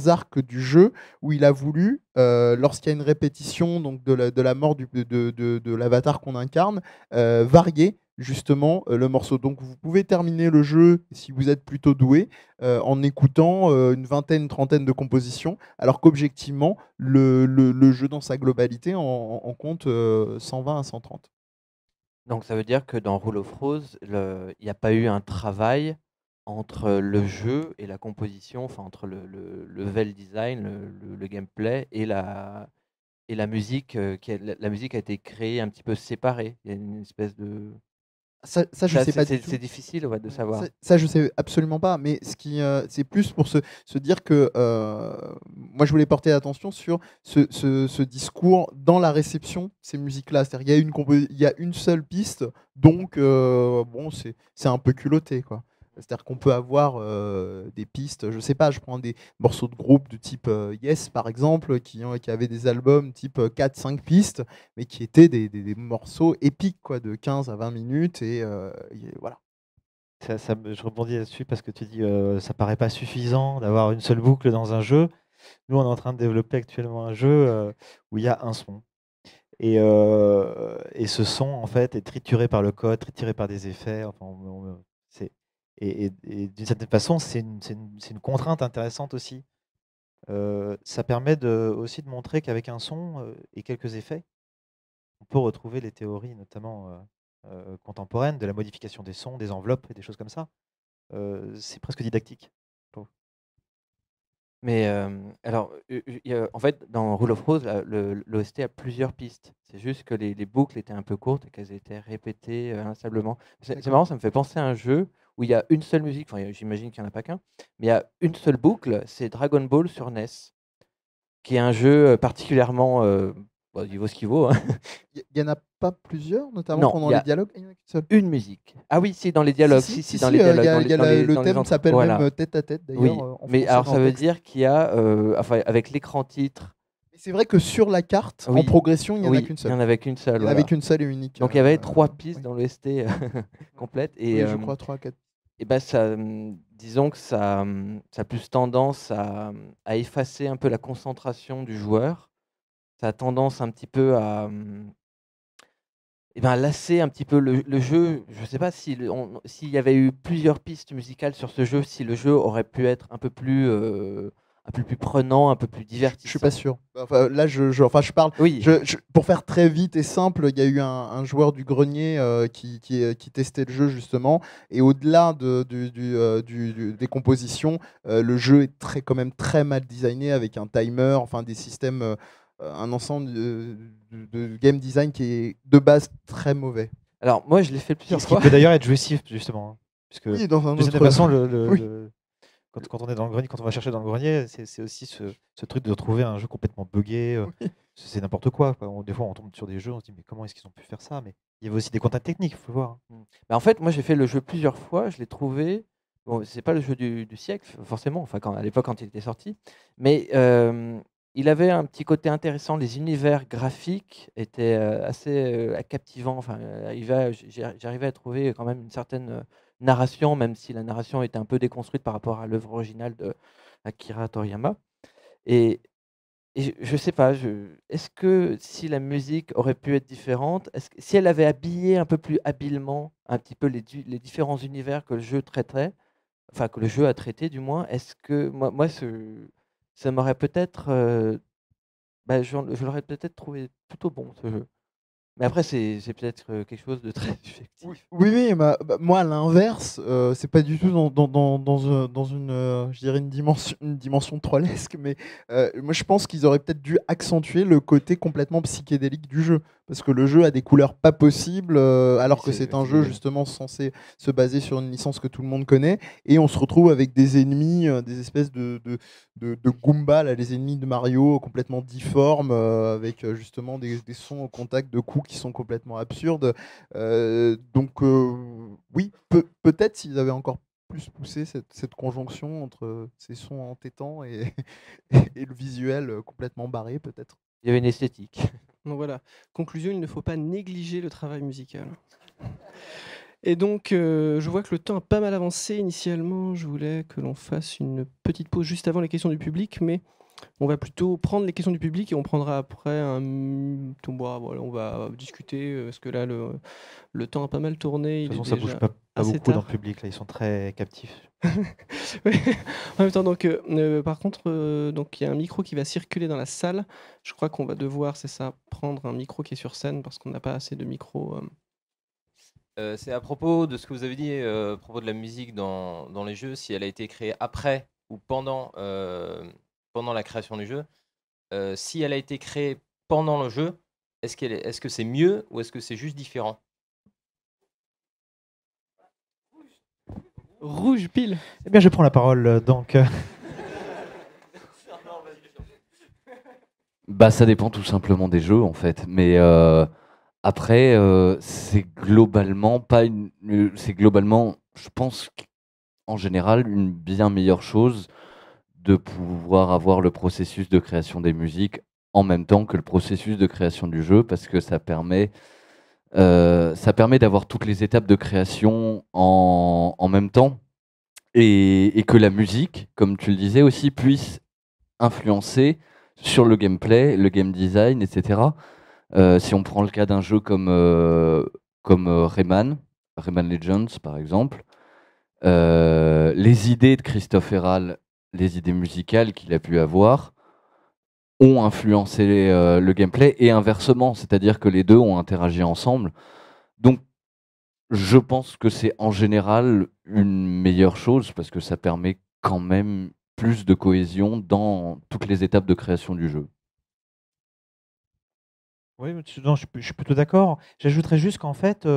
arcs du jeu où il a voulu, lorsqu'il y a une répétition donc de la mort de l'avatar qu'on incarne, varier justement le morceau. Donc, vous pouvez terminer le jeu, si vous êtes plutôt doué, en écoutant une vingtaine, une trentaine de compositions, alors qu'objectivement, le jeu dans sa globalité en compte 120 à 130. Donc ça veut dire que dans Rule of Rose, il n'y a pas eu un travail entre le jeu et la composition, enfin entre le level design, le gameplay et la musique. La musique a été créée un petit peu séparée. Il y a une espèce de... Ça, je sais pas du tout. C'est difficile, ouais, de savoir. Ça, je sais absolument pas. Mais c'est plus pour se dire que moi, je voulais porter attention sur ce discours dans la réception de ces musiques-là. C'est-à-dire il y a une seule piste, donc bon, c'est un peu culotté, quoi. C'est-à-dire qu'on peut avoir des pistes, je sais pas, je prends des morceaux de groupe du type Yes, par exemple, qui avaient des albums type 4-5 pistes, mais qui étaient des morceaux épiques, quoi, de 15 à 20 minutes, et voilà. Je rebondis là-dessus parce que tu dis ça paraît pas suffisant d'avoir une seule boucle dans un jeu. Nous, on est en train de développer actuellement un jeu où il y a un son. Et ce son, en fait, est trituré par le code, trituré par des effets. Enfin, et d'une certaine façon, c'est une contrainte intéressante aussi ça permet aussi de montrer qu'avec un son et quelques effets, on peut retrouver les théories, notamment contemporaines, de la modification des sons, des enveloppes et des choses comme ça. C'est presque didactique, je trouve. Mais alors, en fait, dans Rule of Rose, l'OST a plusieurs pistes. C'est juste que les boucles étaient un peu courtes et qu'elles étaient répétées instablement. C'est marrant, ça me fait penser à un jeu où il y a une seule musique, enfin j'imagine qu'il n'y en a pas qu'un, mais il y a une seule boucle, c'est Dragon Ball sur NES, qui est un jeu particulièrement... bon, il vaut ce qu'il vaut. Hein. Il y en a pas plusieurs, notamment Non, pendant il y a les dialogues. Il y en a qu'une seule. Une musique. Ah oui, si, dans les dialogues. Si, dans les il y a- dialogues. il y a le thème s'appelle voilà. même tête à tête d'ailleurs. Oui, en mais français, alors dans ça le veut texte. dire qu'il y a, enfin, avec l'écran titre, Mais c'est vrai que sur la carte, en Oui. progression, il n'y en a oui, qu'une il seule. y en avait qu'une seule. Il n'y en voilà. avait qu'une seule et unique. Donc il y avait 3 pistes oui. dans l'OST complète. Et, Oui, je crois 3 à 4. et ben ça, disons que ça a plus tendance à effacer un peu la concentration du joueur. Ça a tendance un petit peu à lasser un petit peu le jeu. Je ne sais pas s'il y avait eu plusieurs pistes musicales sur ce jeu, si le jeu aurait pu être un peu plus prenant, un peu plus divertissant. Je suis pas sûr. Enfin, là, je parle. Oui. Pour faire très vite et simple, il y a eu un joueur du grenier qui testait le jeu justement. Et au-delà des compositions, le jeu est quand même très mal designé avec un timer, enfin des systèmes, un ensemble de game design qui est de base très mauvais. Alors moi, je l'ai fait plusieurs Ce qui fois. peut d'ailleurs être jouissif, justement. Hein, puisque Oui, dans un d'une certaine autre- façon, Oui. quand on est dans le grenier, quand on va chercher dans le grenier, c'est aussi ce truc de retrouver un jeu complètement buggé. C'est n'importe quoi. Des fois, on tombe sur des jeux, on se dit mais comment est-ce qu'ils ont pu faire ça? Mais il y avait aussi des contraintes techniques, il faut le voir. En fait, moi, j'ai fait le jeu plusieurs fois. Je l'ai trouvé. Bon, c'est pas le jeu du siècle, forcément. Enfin, à l'époque, quand il était sorti, mais il avait un petit côté intéressant. Les univers graphiques étaient assez captivants. Enfin, j'arrivais à trouver quand même une certaine narration, même si la narration était un peu déconstruite par rapport à l'œuvre originale de Akira Toriyama. Et je sais pas, est-ce que si la musique aurait pu être différente, si elle avait habillé un peu plus habilement un petit peu les différents univers que le jeu traiterait, enfin que le jeu a traité du moins, est-ce que moi ça m'aurait peut-être, je l'aurais peut-être trouvé plutôt bon ce jeu. Mais après c'est peut-être quelque chose de très subjectif. Oui, moi à l'inverse, c'est pas du tout dans une, je dirais une dimension trollesque, mais moi je pense qu'ils auraient peut-être dû accentuer le côté complètement psychédélique du jeu, parce que le jeu a des couleurs pas possibles, alors que c'est un jeu justement censé se baser sur une licence que tout le monde connaît, et on se retrouve avec des ennemis, des espèces de Goombas, là, les ennemis de Mario complètement difformes, avec justement des sons au contact de coups qui sont complètement absurdes. Donc oui, peut-être s'ils avaient encore plus poussé cette conjonction entre ces sons entêtants et le visuel complètement barré, peut-être. Il y avait une esthétique. Donc voilà, conclusion, il ne faut pas négliger le travail musical. Et donc, je vois que le temps a pas mal avancé. Initialement, je voulais que l'on fasse une petite pause juste avant les questions du public, mais on va plutôt prendre les questions du public et on prendra après voilà, on va discuter, parce que là, le temps a pas mal tourné. De Il toute est façon, ça déjà bouge pas assez beaucoup dans tard. le public, là, ils sont très captifs. Oui. En même temps, donc, par contre, donc il y a un micro qui va circuler dans la salle. Je crois qu'on va devoir, c'est ça, prendre un micro qui est sur scène parce qu'on n'a pas assez de micros. C'est à propos de ce que vous avez dit à propos de la musique dans les jeux, si elle a été créée après ou pendant la création du jeu. Si elle a été créée pendant le jeu, est-ce que c'est mieux ou est-ce que c'est juste différent? Rouge pile. Eh bien, je prends la parole, donc. Ça dépend tout simplement des jeux en fait, mais après c'est globalement pas c'est globalement, je pense en général une bien meilleure chose de pouvoir avoir le processus de création des musiques en même temps que le processus de création du jeu, parce que ça permet d'avoir toutes les étapes de création en même temps, et que la musique, comme tu le disais aussi, puisse influencer sur le gameplay, le game design, etc. Si on prend le cas d'un jeu comme Rayman Legends par exemple, les idées de Christophe Herral les idées musicales qu'il a pu avoir ont influencé le gameplay et inversement, c'est-à-dire que les deux ont interagi ensemble. Donc, je pense que c'est en général une meilleure chose parce que ça permet quand même plus de cohésion dans toutes les étapes de création du jeu. Oui, non, je suis plutôt d'accord. J'ajouterais juste qu'en fait,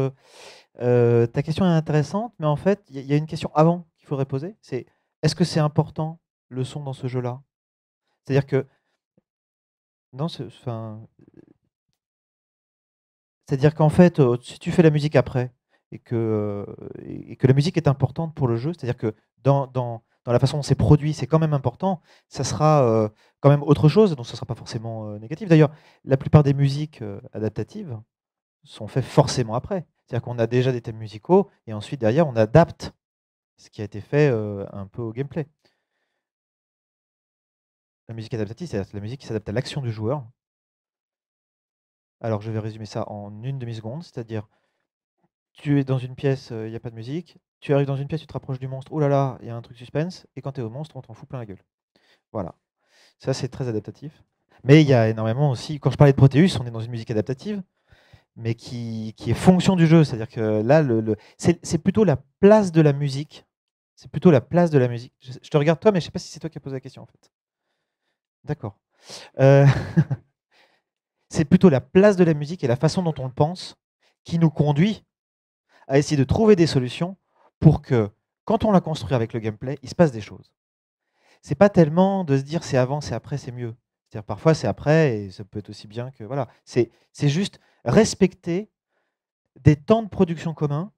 ta question est intéressante, mais en fait, il y a une question avant qu'il faudrait poser. C'est est-ce que c'est important le son dans ce jeu-là? C'est-à-dire que non, c'est-à-dire qu'en fait, si tu fais la musique après et que la musique est importante pour le jeu, c'est-à-dire que dans la façon dont c'est produit, c'est quand même important, ça sera quand même autre chose, donc ça ne sera pas forcément négatif. D'ailleurs, la plupart des musiques adaptatives sont faites forcément après. C'est-à-dire qu'on a déjà des thèmes musicaux et ensuite derrière on adapte ce qui a été fait un peu au gameplay. La musique adaptative, c'est la musique qui s'adapte à l'action du joueur. Alors je vais résumer ça en une demi-seconde, c'est-à-dire tu es dans une pièce, il n'y a pas de musique, tu arrives dans une pièce, tu te rapproches du monstre, oh là là, il y a un truc suspense, et quand tu es au monstre, on t'en fout plein la gueule. Voilà. Ça, c'est très adaptatif. Mais il y a énormément aussi, quand je parlais de Proteus, on est dans une musique adaptative, mais qui est fonction du jeu. C'est-à-dire que là, c'est plutôt la place de la musique. C'est plutôt la place de la musique. Je te regarde toi, mais je ne sais pas si c'est toi qui as posé la question en fait. D'accord. Euh, c'est plutôt la place de la musique et la façon dont on le pense qui nous conduit à essayer de trouver des solutions pour que, quand on l'a construit avec le gameplay, il se passe des choses. C'est pas tellement de se dire c'est avant, c'est après, c'est mieux. C'est-à-dire parfois c'est après et ça peut être aussi bien que voilà. C'est juste respecter des temps de production communs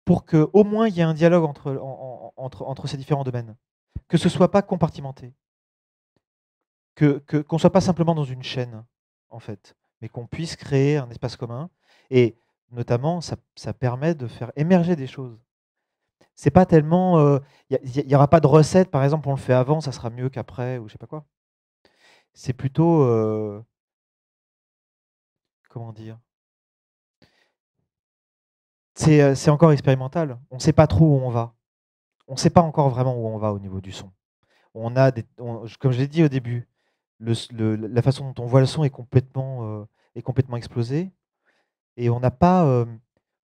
pour qu'au moins il y ait un dialogue entre ces différents domaines. Que ce ne soit pas compartimenté. Qu'on ne soit pas simplement dans une chaîne, en fait, mais qu'on puisse créer un espace commun. Et notamment, ça permet de faire émerger des choses. C'est pas tellement. Il n'y aura pas de recette, par exemple, on le fait avant, ça sera mieux qu'après, ou je sais pas quoi. C'est plutôt. Comment dire? C'est encore expérimental. On ne sait pas trop où on va. On ne sait pas encore vraiment où on va au niveau du son. On a comme je l'ai dit au début, la façon dont on voit le son est complètement explosée. Et on n'a pas.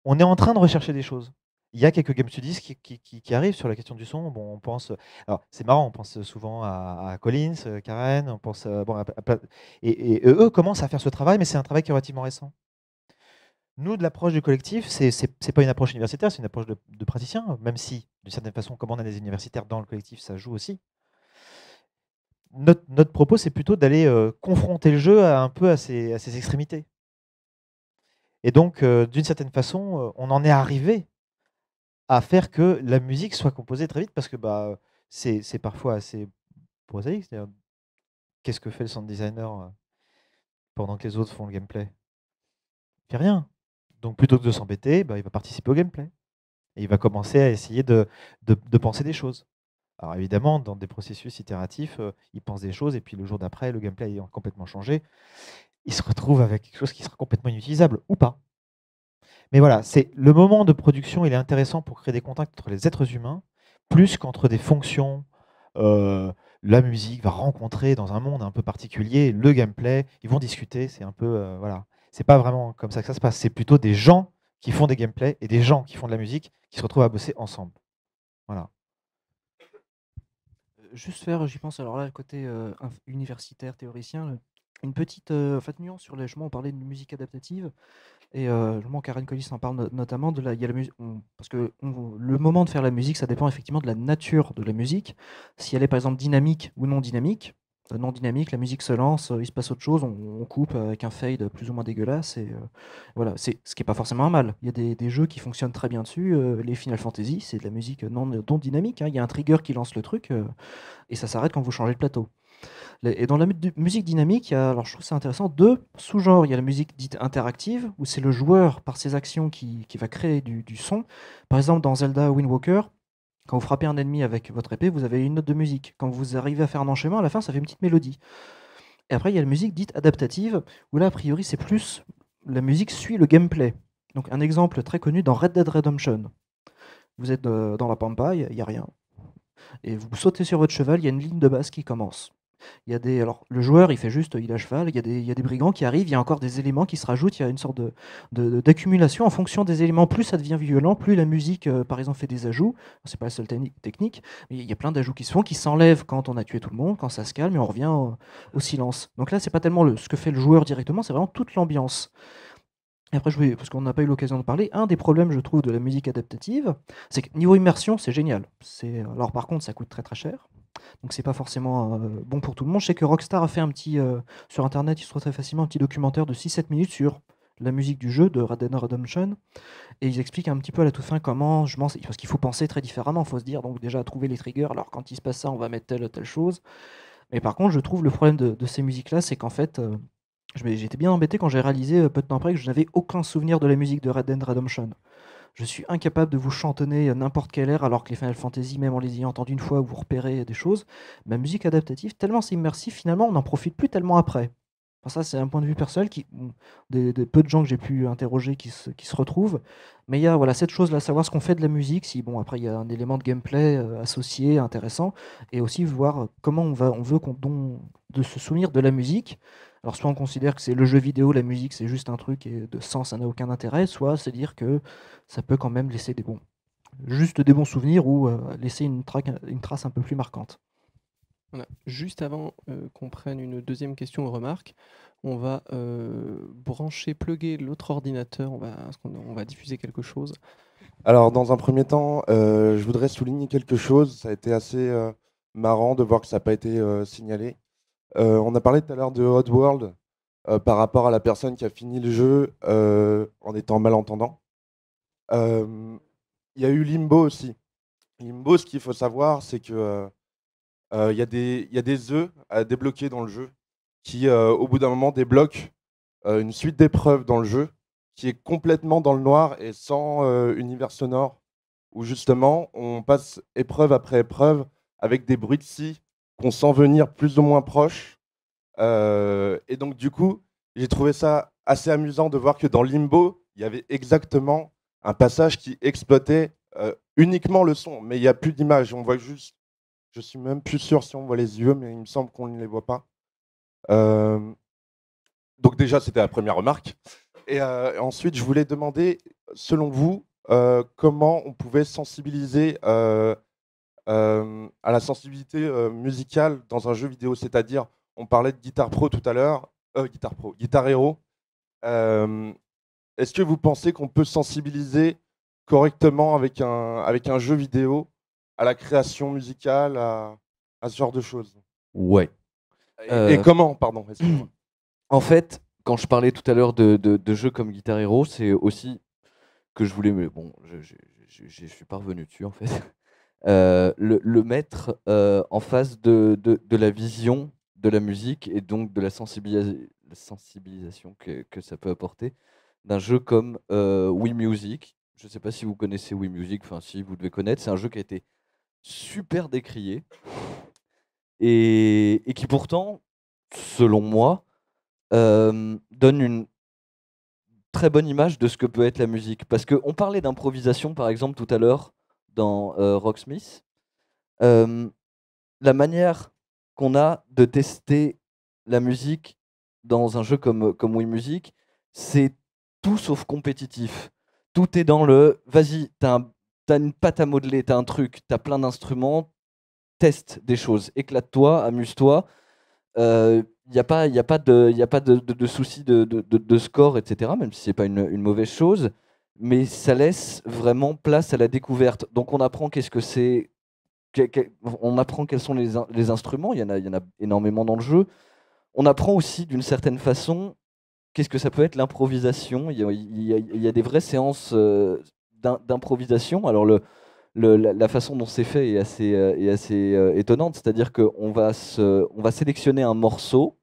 On est en train de rechercher des choses. Il y a quelques game studies qui arrivent sur la question du son. Bon, on pense. Alors, c'est marrant, on pense souvent à Collins, Karen, on pense. Et eux commencent à faire ce travail, mais c'est un travail qui est relativement récent. Nous, de l'approche du collectif, c'est pas une approche universitaire, c'est une approche de praticien, même si, d'une certaine façon, comme on a des universitaires dans le collectif, ça joue aussi. Notre propos, c'est plutôt d'aller confronter le jeu un peu à ses extrémités. Et donc, d'une certaine façon, on en est arrivé à faire que la musique soit composée très vite, parce que c'est parfois assez prosaïque. C'est-à-dire, qu'est-ce que fait le sound designer pendant que les autres font le gameplay? Il fait rien. Donc, plutôt que de s'embêter, il va participer au gameplay. Et il va commencer à essayer de penser des choses. Alors évidemment, dans des processus itératifs, il pense des choses, et puis le jour d'après, le gameplay ayant complètement changé, il se retrouve avec quelque chose qui sera complètement inutilisable, ou pas. Mais voilà, c'est le moment de production, il est intéressant pour créer des contacts entre les êtres humains, plus qu'entre des fonctions. La musique va rencontrer dans un monde un peu particulier le gameplay, ils vont discuter, c'est un peu... voilà. C'est pas vraiment comme ça que ça se passe, c'est plutôt des gens qui font des gameplays et des gens qui font de la musique qui se retrouvent à bosser ensemble. Voilà. Juste faire, j'y pense, alors là, le côté universitaire, théoricien, une petite nuance sur les. On parlait de musique adaptative, et Karen Collis en parle notamment. Il y a la musique, parce que le moment de faire la musique, ça dépend effectivement de la nature de la musique. Si elle est par exemple dynamique ou non dynamique. Non dynamique, la musique se lance, il se passe autre chose, on coupe avec un fade plus ou moins dégueulasse, et voilà, c'est ce qui n'est pas forcément un mal. Il y a des jeux qui fonctionnent très bien dessus, les Final Fantasy, c'est de la musique non dynamique, hein. Il y a un trigger qui lance le truc, et ça s'arrête quand vous changez de plateau. Et dans la musique dynamique, il y a, alors je trouve ça intéressant, deux sous-genres. Il y a la musique dite interactive, où c'est le joueur, par ses actions, qui va créer du son. Par exemple, dans Zelda Wind Waker, quand vous frappez un ennemi avec votre épée, vous avez une note de musique. Quand vous arrivez à faire un enchaînement, à la fin, ça fait une petite mélodie. Et après, il y a la musique dite adaptative, où là, a priori, c'est plus la musique suit le gameplay. Donc, un exemple très connu dans Red Dead Redemption. Vous êtes dans la pampa, il n'y a rien. Et vous sautez sur votre cheval, il y a une ligne de base qui commence. Il y a alors, le joueur, il fait juste, il a cheval, il y a des brigands qui arrivent, il y a encore des éléments qui se rajoutent, il y a une sorte d'accumulation en fonction des éléments. Plus ça devient violent, plus la musique, par exemple, fait des ajouts. C'est pas la seule technique, mais il y a plein d'ajouts qui se font, qui s'enlèvent quand on a tué tout le monde, quand ça se calme, et on revient au silence. Donc là, c'est pas tellement ce que fait le joueur directement, c'est vraiment toute l'ambiance. Et après, parce qu'on n'a pas eu l'occasion de parler, un des problèmes, je trouve, de la musique adaptative, c'est que niveau immersion, c'est génial. Alors par contre, ça coûte très très cher. Donc c'est pas forcément bon pour tout le monde. Je sais que Rockstar a fait un petit, sur internet, il se trouve très facilement, un petit documentaire de 6-7 minutes sur la musique du jeu de Red Dead Redemption. Et ils expliquent un petit peu à la toute fin comment, parce qu'il faut penser très différemment, il faut se dire, donc déjà trouver les triggers, alors quand il se passe ça, on va mettre telle ou telle chose. Mais par contre, je trouve le problème de ces musiques-là, c'est qu'en fait, j'étais bien embêté quand j'ai réalisé peu de temps après que je n'avais aucun souvenir de la musique de Red Dead Redemption. Je suis incapable de vous chantonner n'importe quelle air, alors que les Final Fantasy, même en les ayant entendus une fois, vous repérez des choses. Ma musique adaptative, tellement c'est immersif, finalement, on n'en profite plus tellement après. Enfin, ça, c'est un point de vue personnel, des peu de gens que j'ai pu interroger qui se retrouvent. Mais il y a voilà, cette chose-là, savoir ce qu'on fait de la musique, si bon, après il y a un élément de gameplay associé, intéressant, et aussi voir comment on veut de se souvenir de la musique. Alors soit on considère que c'est le jeu vidéo, la musique c'est juste un truc et de sens ça n'a aucun intérêt, soit c'est dire que ça peut quand même laisser juste des bons souvenirs ou laisser une trace un peu plus marquante. Voilà. Juste avant qu'on prenne une deuxième question ou remarque, on va plugger l'autre ordinateur, on va diffuser quelque chose. Alors, dans un premier temps, je voudrais souligner quelque chose. Ça a été assez marrant de voir que ça n'a pas été signalé. On a parlé tout à l'heure de Oddworld par rapport à la personne qui a fini le jeu en étant malentendant. Il y a eu Limbo aussi. Limbo, ce qu'il faut savoir, c'est que il y a des œufs à débloquer dans le jeu qui, au bout d'un moment, débloquent une suite d'épreuves dans le jeu qui est complètement dans le noir et sans univers sonore, où justement, on passe épreuve après épreuve avec des bruits de scie qu'on sent venir plus ou moins proches. Et donc, du coup, j'ai trouvé ça assez amusant de voir que dans Limbo, il y avait exactement un passage qui exploitait uniquement le son, mais il n'y a plus d'image. On voit juste, je suis même plus sûr si on voit les yeux, mais il me semble qu'on ne les voit pas. Donc déjà, c'était la première remarque. Et ensuite, je voulais demander, selon vous, comment on pouvait sensibiliser à la sensibilité musicale dans un jeu vidéo. C'est-à-dire, on parlait de Guitar Pro tout à l'heure, Guitar Hero. Est-ce que vous pensez qu'on peut sensibiliser correctement avec un jeu vidéo à la création musicale, à ce genre de choses? Ouais. Et comment, pardon, excuse-moi. En fait, quand je parlais tout à l'heure de jeux comme Guitar Hero, c'est aussi que je voulais, mais bon, je suis pas revenu dessus en fait. Le mettre en face de la vision de la musique et donc de la sensibilisation que ça peut apporter d'un jeu comme Wii Music. Je ne sais pas si vous connaissez Wii Music, enfin si vous devez connaître, c'est un jeu qui a été super décrié et qui pourtant, selon moi, donne une très bonne image de ce que peut être la musique. Parce qu'on parlait d'improvisation, par exemple, tout à l'heure, dans Rocksmith. La manière qu'on a de tester la musique dans un jeu comme Wii Music, c'est tout sauf compétitif. Tout est dans le « vas-y, t'as une patte à modeler, t'as un truc, t'as plein d'instruments, teste des choses, éclate-toi, amuse-toi ». Il n'y a pas de souci de score, etc., même si ce n'est pas une mauvaise chose, mais ça laisse vraiment place à la découverte. Donc on apprend qu'est-ce que c'est, on apprend quels sont les instruments, il y en a énormément dans le jeu. On apprend aussi d'une certaine façon qu'est-ce que ça peut être l'improvisation. Il y a des vraies séances d'improvisation. Alors la façon dont c'est fait est assez étonnante, c'est-à-dire qu'on va sélectionner un morceau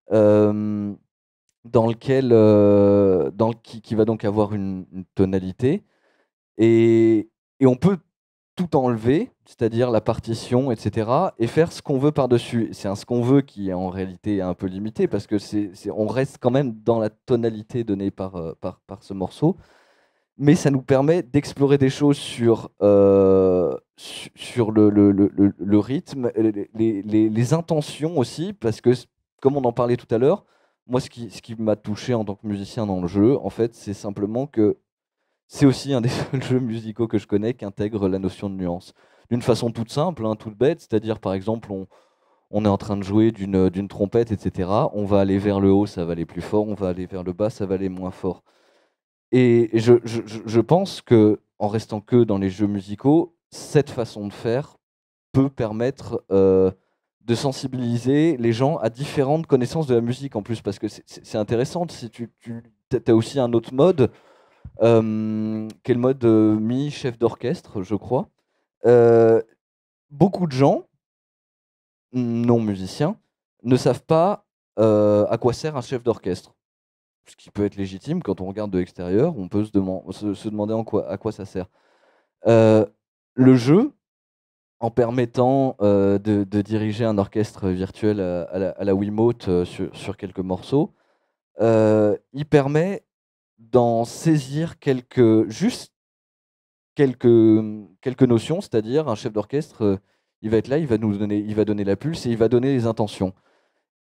qui va donc avoir une tonalité et on peut tout enlever, c'est-à-dire la partition, etc., et faire ce qu'on veut par-dessus. C'est un ce qu'on veut qui est en réalité un peu limité parce que on reste quand même dans la tonalité donnée par ce morceau. mais ça nous permet d'explorer des choses sur, sur le rythme, les intentions aussi, parce que, comme on en parlait tout à l'heure, moi, ce qui m'a touché en tant que musicien dans le jeu, en fait, c'est simplement que c'est aussi un des seuls jeux musicaux que je connais qui intègre la notion de nuance. D'une façon toute simple, hein, toute bête, c'est-à-dire, par exemple, on est en train de jouer d'une trompette, etc. On va aller vers le haut, ça va aller plus fort, on va aller vers le bas, ça va aller moins fort. Et je pense que, en restant que dans les jeux musicaux, cette façon de faire peut permettre de sensibiliser les gens à différentes connaissances de la musique en plus, parce que c'est intéressant. Si tu as aussi un autre mode, qui est le mode mi-chef d'orchestre, je crois. Beaucoup de gens, non musiciens, ne savent pas à quoi sert un chef d'orchestre. Ce qui peut être légitime, quand on regarde de l'extérieur, on peut se demander à quoi ça sert. Le jeu, en permettant de diriger un orchestre virtuel à la Wiimote sur quelques morceaux, il permet d'en saisir juste quelques notions, c'est-à-dire un chef d'orchestre, il va être là, il va donner la pulse et il va donner les intentions.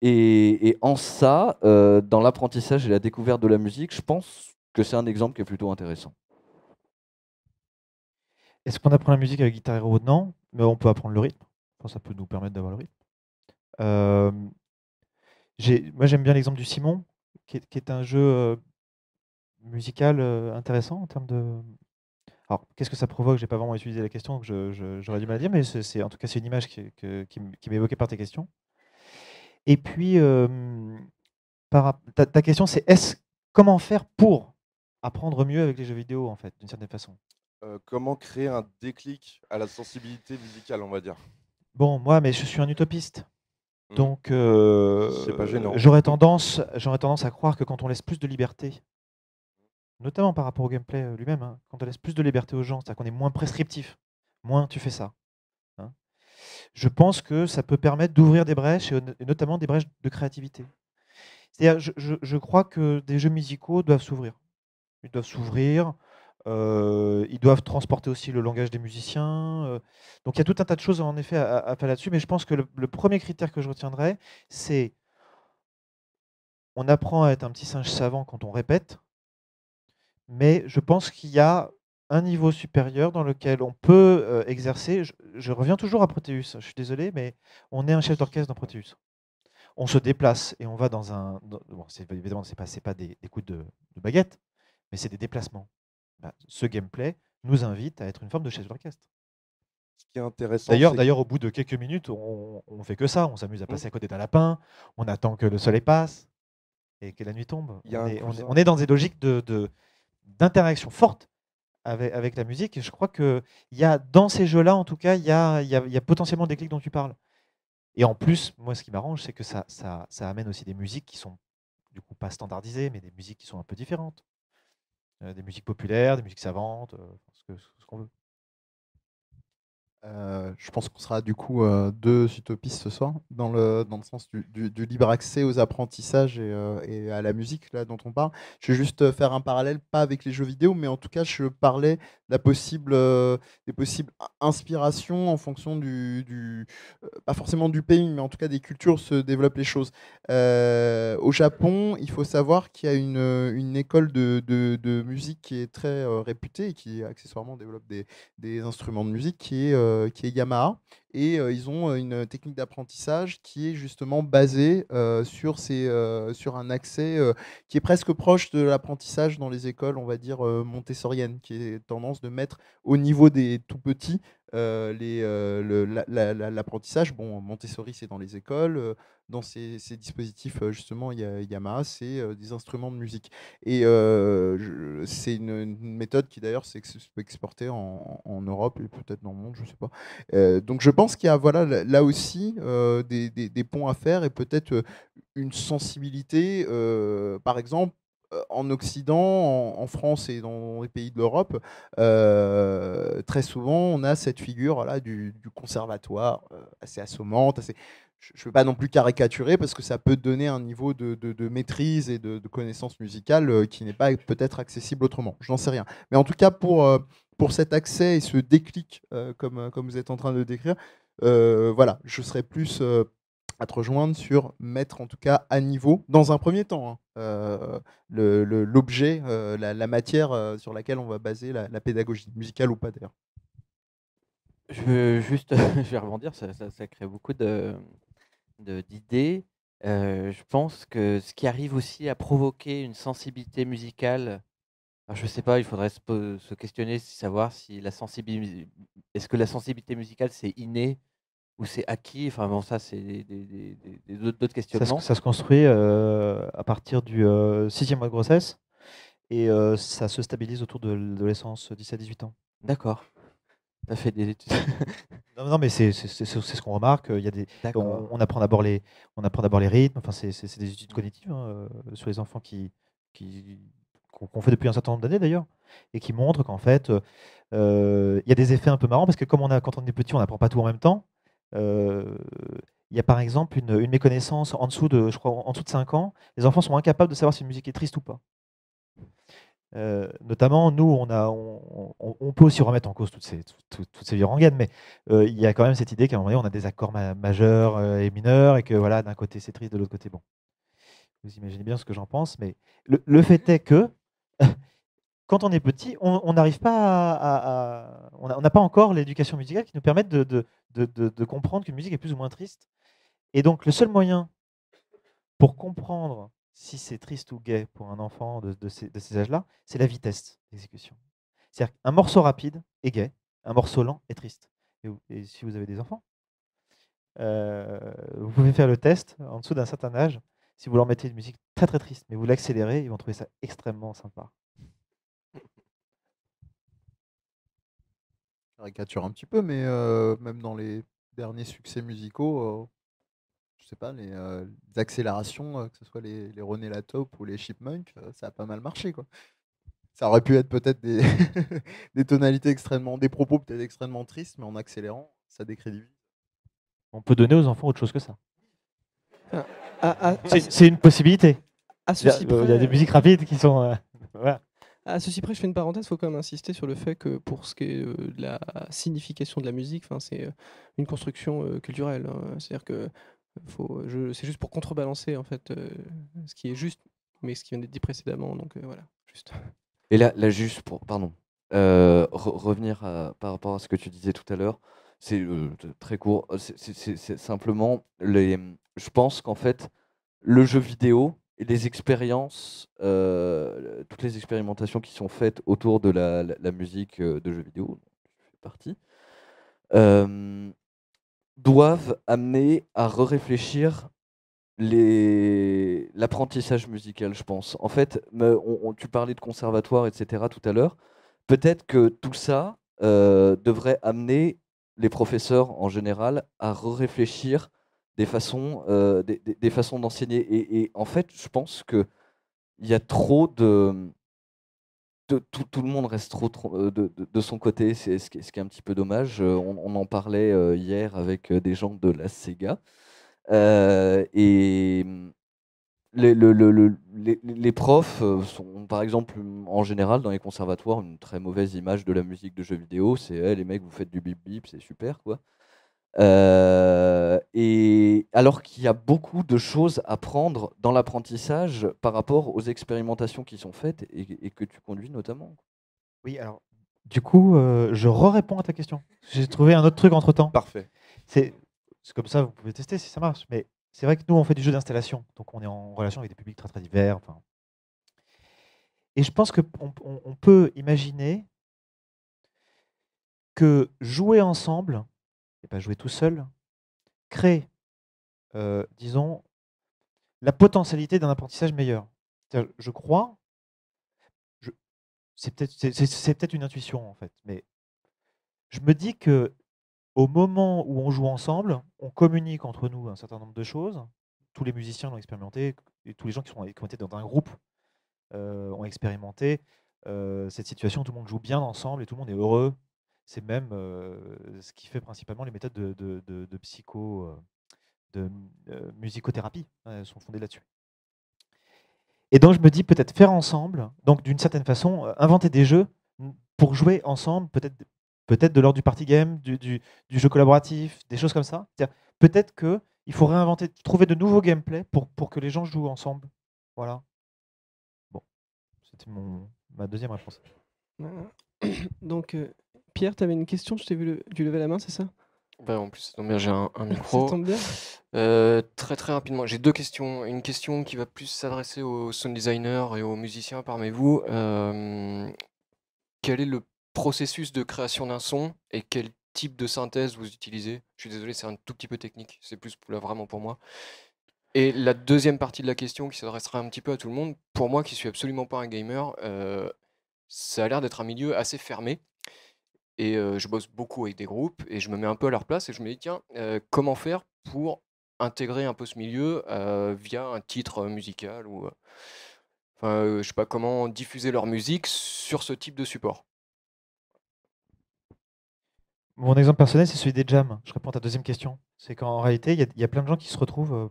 Et en ça, dans l'apprentissage et la découverte de la musique, je pense que c'est un exemple qui est plutôt intéressant. Est-ce qu'on apprend la musique avec Guitar Hero? Non, mais on peut apprendre le rythme. Enfin, ça peut nous permettre d'avoir le rythme. Moi, j'aime bien l'exemple du Simon, qui est un jeu musical intéressant en termes de... Alors, qu'est-ce que ça provoque? J'ai pas vraiment étudié la question, donc j'aurais du mal à dire, mais en tout cas, c'est une image qui m'est évoquée par tes questions. Et puis, ta question, c'est comment faire pour apprendre mieux avec les jeux vidéo, en fait, d'une certaine façon? Comment créer un déclic à la sensibilité musicale, on va dire? Bon, mais je suis un utopiste. Donc, C'est pas gênant. j'aurais tendance à croire que quand on laisse plus de liberté, notamment par rapport au gameplay lui-même, hein, quand on laisse plus de liberté aux gens, c'est-à-dire qu'on est moins prescriptif, moins tu fais ça. Hein, je pense que ça peut permettre d'ouvrir des brèches, et notamment des brèches de créativité. C'est-à-dire, je crois que des jeux musicaux doivent s'ouvrir. Ils doivent s'ouvrir, ils doivent transporter aussi le langage des musiciens. Donc il y a tout un tas de choses en effet à faire là-dessus, mais je pense que le premier critère que je retiendrai, c'est on apprend à être un petit singe savant quand on répète, mais je pense qu'il y a un niveau supérieur dans lequel on peut exercer. Je reviens toujours à Proteus, je suis désolé, mais on est un chef d'orchestre dans Proteus. On se déplace et on va dans un... Bon, évidemment, ce n'est pas des coups de baguette, mais c'est des déplacements. Ce gameplay nous invite à être une forme de chef d'orchestre. Ce qui est intéressant. D'ailleurs, au bout de quelques minutes, on fait que ça. On s'amuse à passer à côté d'un lapin, on attend que le soleil passe et que la nuit tombe. On est dans des logiques d'interaction forte avec la musique. Et je crois qu'il y a, dans ces jeux-là, en tout cas, il y a potentiellement des clics dont tu parles. Et en plus, moi, ce qui m'arrange, c'est que ça amène aussi des musiques qui sont, du coup, pas standardisées, mais des musiques qui sont un peu différentes. Des musiques populaires, des musiques savantes, ce qu'on veut. Je pense qu'on sera du coup deux utopistes ce soir, dans le sens du libre accès aux apprentissages et à la musique là, dont on parle. Je vais juste faire un parallèle, pas avec les jeux vidéo, mais en tout cas, je parlais de la des possibles inspirations en fonction pas forcément du pays, mais en tout cas des cultures se développent les choses. Au Japon, il faut savoir qu'il y a une école de musique qui est très réputée et qui accessoirement développe des instruments de musique qui est Yamaha. Et ils ont une technique d'apprentissage qui est justement basée sur un accès qui est presque proche de l'apprentissage dans les écoles, on va dire, montessoriennes, qui est tendance de mettre au niveau des tout petits l'apprentissage. Bon, Montessori, c'est dans les écoles. Dans ces dispositifs, justement, Yamaha, c'est des instruments de musique. Et c'est une méthode qui, d'ailleurs, s'est exportée en Europe et peut-être dans le monde, je ne sais pas. Donc, je pense qu'il y a là aussi des ponts à faire et peut-être une sensibilité, par exemple, en Occident, en France et dans les pays de l'Europe, très souvent, on a cette figure du conservatoire assez assommante. je ne veux pas non plus caricaturer parce que ça peut donner un niveau de maîtrise et de connaissance musicale qui n'est pas peut-être accessible autrement. Je n'en sais rien. Mais en tout cas, pour cet accès et ce déclic, comme vous êtes en train de décrire, voilà, je serais plus à te rejoindre sur mettre en tout cas à niveau, dans un premier temps, hein, l'objet, la matière sur laquelle on va baser la pédagogie, musicale ou pas d'ailleurs. Je vais rebondir, ça crée beaucoup d'idées. Je pense que ce qui arrive aussi à provoquer une sensibilité musicale, alors je sais pas, il faudrait se questionner, savoir si est-ce que la sensibilité musicale c'est inné ou c'est acquis. Enfin bon, ça c'est d'autres questionnements. Ça se construit à partir du 6e mois de grossesse et ça se stabilise autour de l'adolescence 17-18 ans. D'accord. Tu as fait des études. Non, mais c'est ce qu'on remarque. Il y a on apprend d'abord les rythmes. Enfin, c'est des études cognitives hein, sur les enfants qu'on fait depuis un certain nombre d'années d'ailleurs, et qui montrent qu'en fait, il y a des effets un peu marrants parce que quand on est petit, on n'apprend pas tout en même temps. Il y a par exemple une méconnaissance en dessous de 5 ans. Les enfants sont incapables de savoir si une musique est triste ou pas. Notamment, nous, on peut aussi remettre en cause toutes ces vieilles rengaines, mais il y a quand même cette idée qu'à un moment donné, on a des accords majeurs et mineurs, et que voilà, d'un côté c'est triste, de l'autre côté bon. Vous imaginez bien ce que j'en pense, mais le fait est que quand on est petit, on n'arrive pas on n'a pas encore l'éducation musicale qui nous permette de comprendre qu'une musique est plus ou moins triste. Et donc, le seul moyen pour comprendre si c'est triste ou gai pour un enfant de ces âges-là, c'est la vitesse d'exécution. C'est-à-dire qu'un morceau rapide est gai, un morceau lent est triste. Et si vous avez des enfants, vous pouvez faire le test en dessous d'un certain âge. Si vous leur mettez une musique très très triste, mais vous l'accélérez, ils vont trouver ça extrêmement sympa. Je caricature un petit peu, mais même dans les derniers succès musicaux, je sais pas, les accélérations, que ce soit les René Lataupe ou les Chipmunks, ça a pas mal marché, quoi. Ça aurait pu être peut-être des, des tonalités extrêmement, des propos peut-être extrêmement tristes, mais en accélérant, ça décrédibilise. On peut donner aux enfants autre chose que ça. À C'est une possibilité. Il y ceci a près, des musiques rapides qui sont. Voilà. À ceci près, je fais une parenthèse, il faut quand même insister sur le fait que pour ce qui est de la signification de la musique, c'est une construction culturelle, hein. C'est-à-dire que c'est juste pour contrebalancer en fait ce qui est juste, mais ce qui vient d'être dit précédemment. Donc voilà, juste. Et là juste pour, pardon, revenir par rapport à ce que tu disais tout à l'heure, c'est très court. C'est simplement je pense qu'en fait, le jeu vidéo et les expériences, toutes les expérimentations qui sont faites autour de la musique de jeux vidéo, dont je fais partie, doivent amener à réfléchir l'apprentissage musical, je pense. En fait, tu parlais de conservatoire, etc. tout à l'heure. Peut-être que tout ça devrait amener les professeurs en général à réfléchir des façons d'enseigner. Et en fait, je pense qu'il y a trop tout le monde reste trop de son côté, c'est ce qui est un petit peu dommage. On en parlait hier avec des gens de la Sega. Et les profs sont, par exemple, en général, dans les conservatoires, une très mauvaise image de la musique de jeux vidéo. C'est les mecs, vous faites du bip bip, c'est super, quoi. Et alors qu'il y a beaucoup de choses à prendre dans l'apprentissage par rapport aux expérimentations qui sont faites et que tu conduis notamment. Oui, alors, du coup, je réponds à ta question. J'ai trouvé un autre truc entre-temps. Parfait. C'est comme ça, vous pouvez tester si ça marche. Mais c'est vrai que nous, on fait du jeu d'installation. Donc, on est en relation avec des publics très, très divers. Enfin. Et je pense qu'on peut imaginer que jouer ensemble, et pas jouer tout seul, crée, disons, la potentialité d'un apprentissage meilleur. Je crois, c'est peut-être une intuition en fait, mais je me dis que au moment où on joue ensemble, on communique entre nous un certain nombre de choses. Tous les musiciens l'ont expérimenté, et tous les gens qui ont été dans un groupe ont expérimenté cette situation où tout le monde joue bien ensemble et tout le monde est heureux. C'est même ce qui fait principalement les méthodes de musicothérapie. Elles sont fondées là-dessus. Et donc je me dis peut-être faire ensemble, donc d'une certaine façon, inventer des jeux pour jouer ensemble, peut-être de l'ordre du party game, du jeu collaboratif, des choses comme ça. C'est-à-dire, peut-être qu'il faut réinventer, trouver de nouveaux gameplays pour que les gens jouent ensemble. Voilà. Bon, c'était ma deuxième réponse. Donc, Pierre, tu avais une question, je t'ai vu tu levais la main, c'est ça? Bah, en plus, ça tombe bien, j'ai un micro. Ça tombe bien. Très très rapidement, j'ai deux questions. Une question qui va plus s'adresser aux sound designers et aux musiciens parmi vous. Quel est le processus de création d'un son et quel type de synthèse vous utilisez? Je suis désolé, c'est un tout petit peu technique, c'est plus là, vraiment pour moi. Et la deuxième partie de la question qui s'adressera un petit peu à tout le monde, pour moi qui suis absolument pas un gamer, ça a l'air d'être un milieu assez fermé. Et je bosse beaucoup avec des groupes et je me mets un peu à leur place et je me dis tiens, comment faire pour intégrer un peu ce milieu via un titre musical ou je sais pas comment diffuser leur musique sur ce type de support. Mon exemple personnel, c'est celui des jams. Je réponds à ta deuxième question. C'est qu'en réalité, il y a plein de gens qui se retrouvent,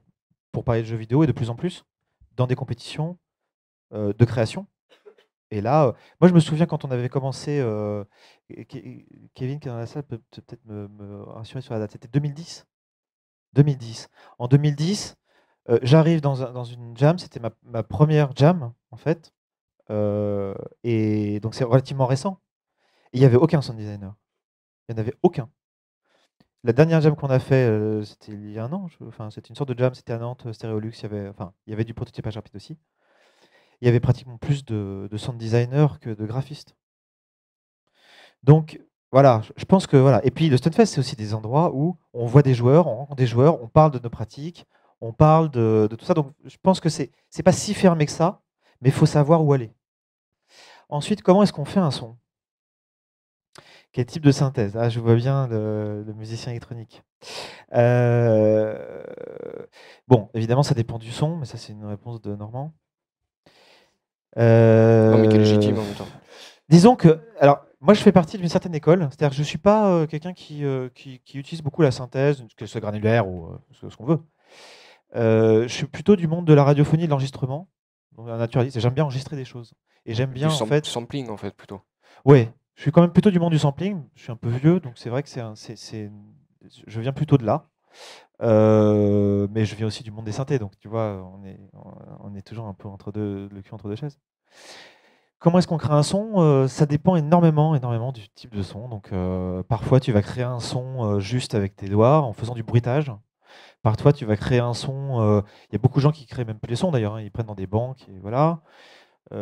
pour parler de jeux vidéo et de plus en plus, dans des compétitions de création. Et là, moi je me souviens quand on avait commencé, Kevin qui est dans la salle peut peut-être me rassurer sur la date, c'était 2010. 2010. En 2010, j'arrive dans une jam, c'était ma première jam en fait, et donc c'est relativement récent. Et il n'y avait aucun sound designer. Il n'y en avait aucun. La dernière jam qu'on a fait, c'était il y a un an, c'était une sorte de jam, c'était à Nantes, Stéréolux, il y avait du prototypage rapide aussi. Il y avait pratiquement plus de sound designers que de graphistes. Donc voilà, je pense que voilà. Et puis le Stunfest, c'est aussi des endroits où on voit des joueurs, on rencontre des joueurs, on parle de nos pratiques, on parle de tout ça. Donc je pense que c'est pas si fermé que ça, mais il faut savoir où aller. Ensuite, comment est-ce qu'on fait un son? Quel type de synthèse? Ah, je vois bien le musicien électronique. Bon, évidemment, ça dépend du son, mais ça, c'est une réponse de Normand. Non, mais qui est légitime en même temps. Disons que, alors, moi, je fais partie d'une certaine école, c'est-à-dire que je ne suis pas quelqu'un qui utilise beaucoup la synthèse, qu'elle soit granulaire ou ce qu'on veut. Je suis plutôt du monde de la radiophonie et de l'enregistrement, donc un naturaliste. J'aime bien enregistrer des choses. Et j'aime bien, en fait. Sampling, en fait, plutôt. Ouais, je suis quand même plutôt du monde du sampling. Je suis un peu vieux, donc c'est vrai que je viens plutôt de là. Mais je viens aussi du monde des synthés, donc tu vois, on est toujours un peu le cul entre deux chaises. Comment est-ce qu'on crée un son? Ça dépend énormément du type de son. Donc, parfois, tu vas créer un son juste avec tes doigts en faisant du bruitage. Parfois, tu vas créer un son. Il y a beaucoup de gens qui créent même plus les sons d'ailleurs. Ils prennent dans des banques et voilà. Tu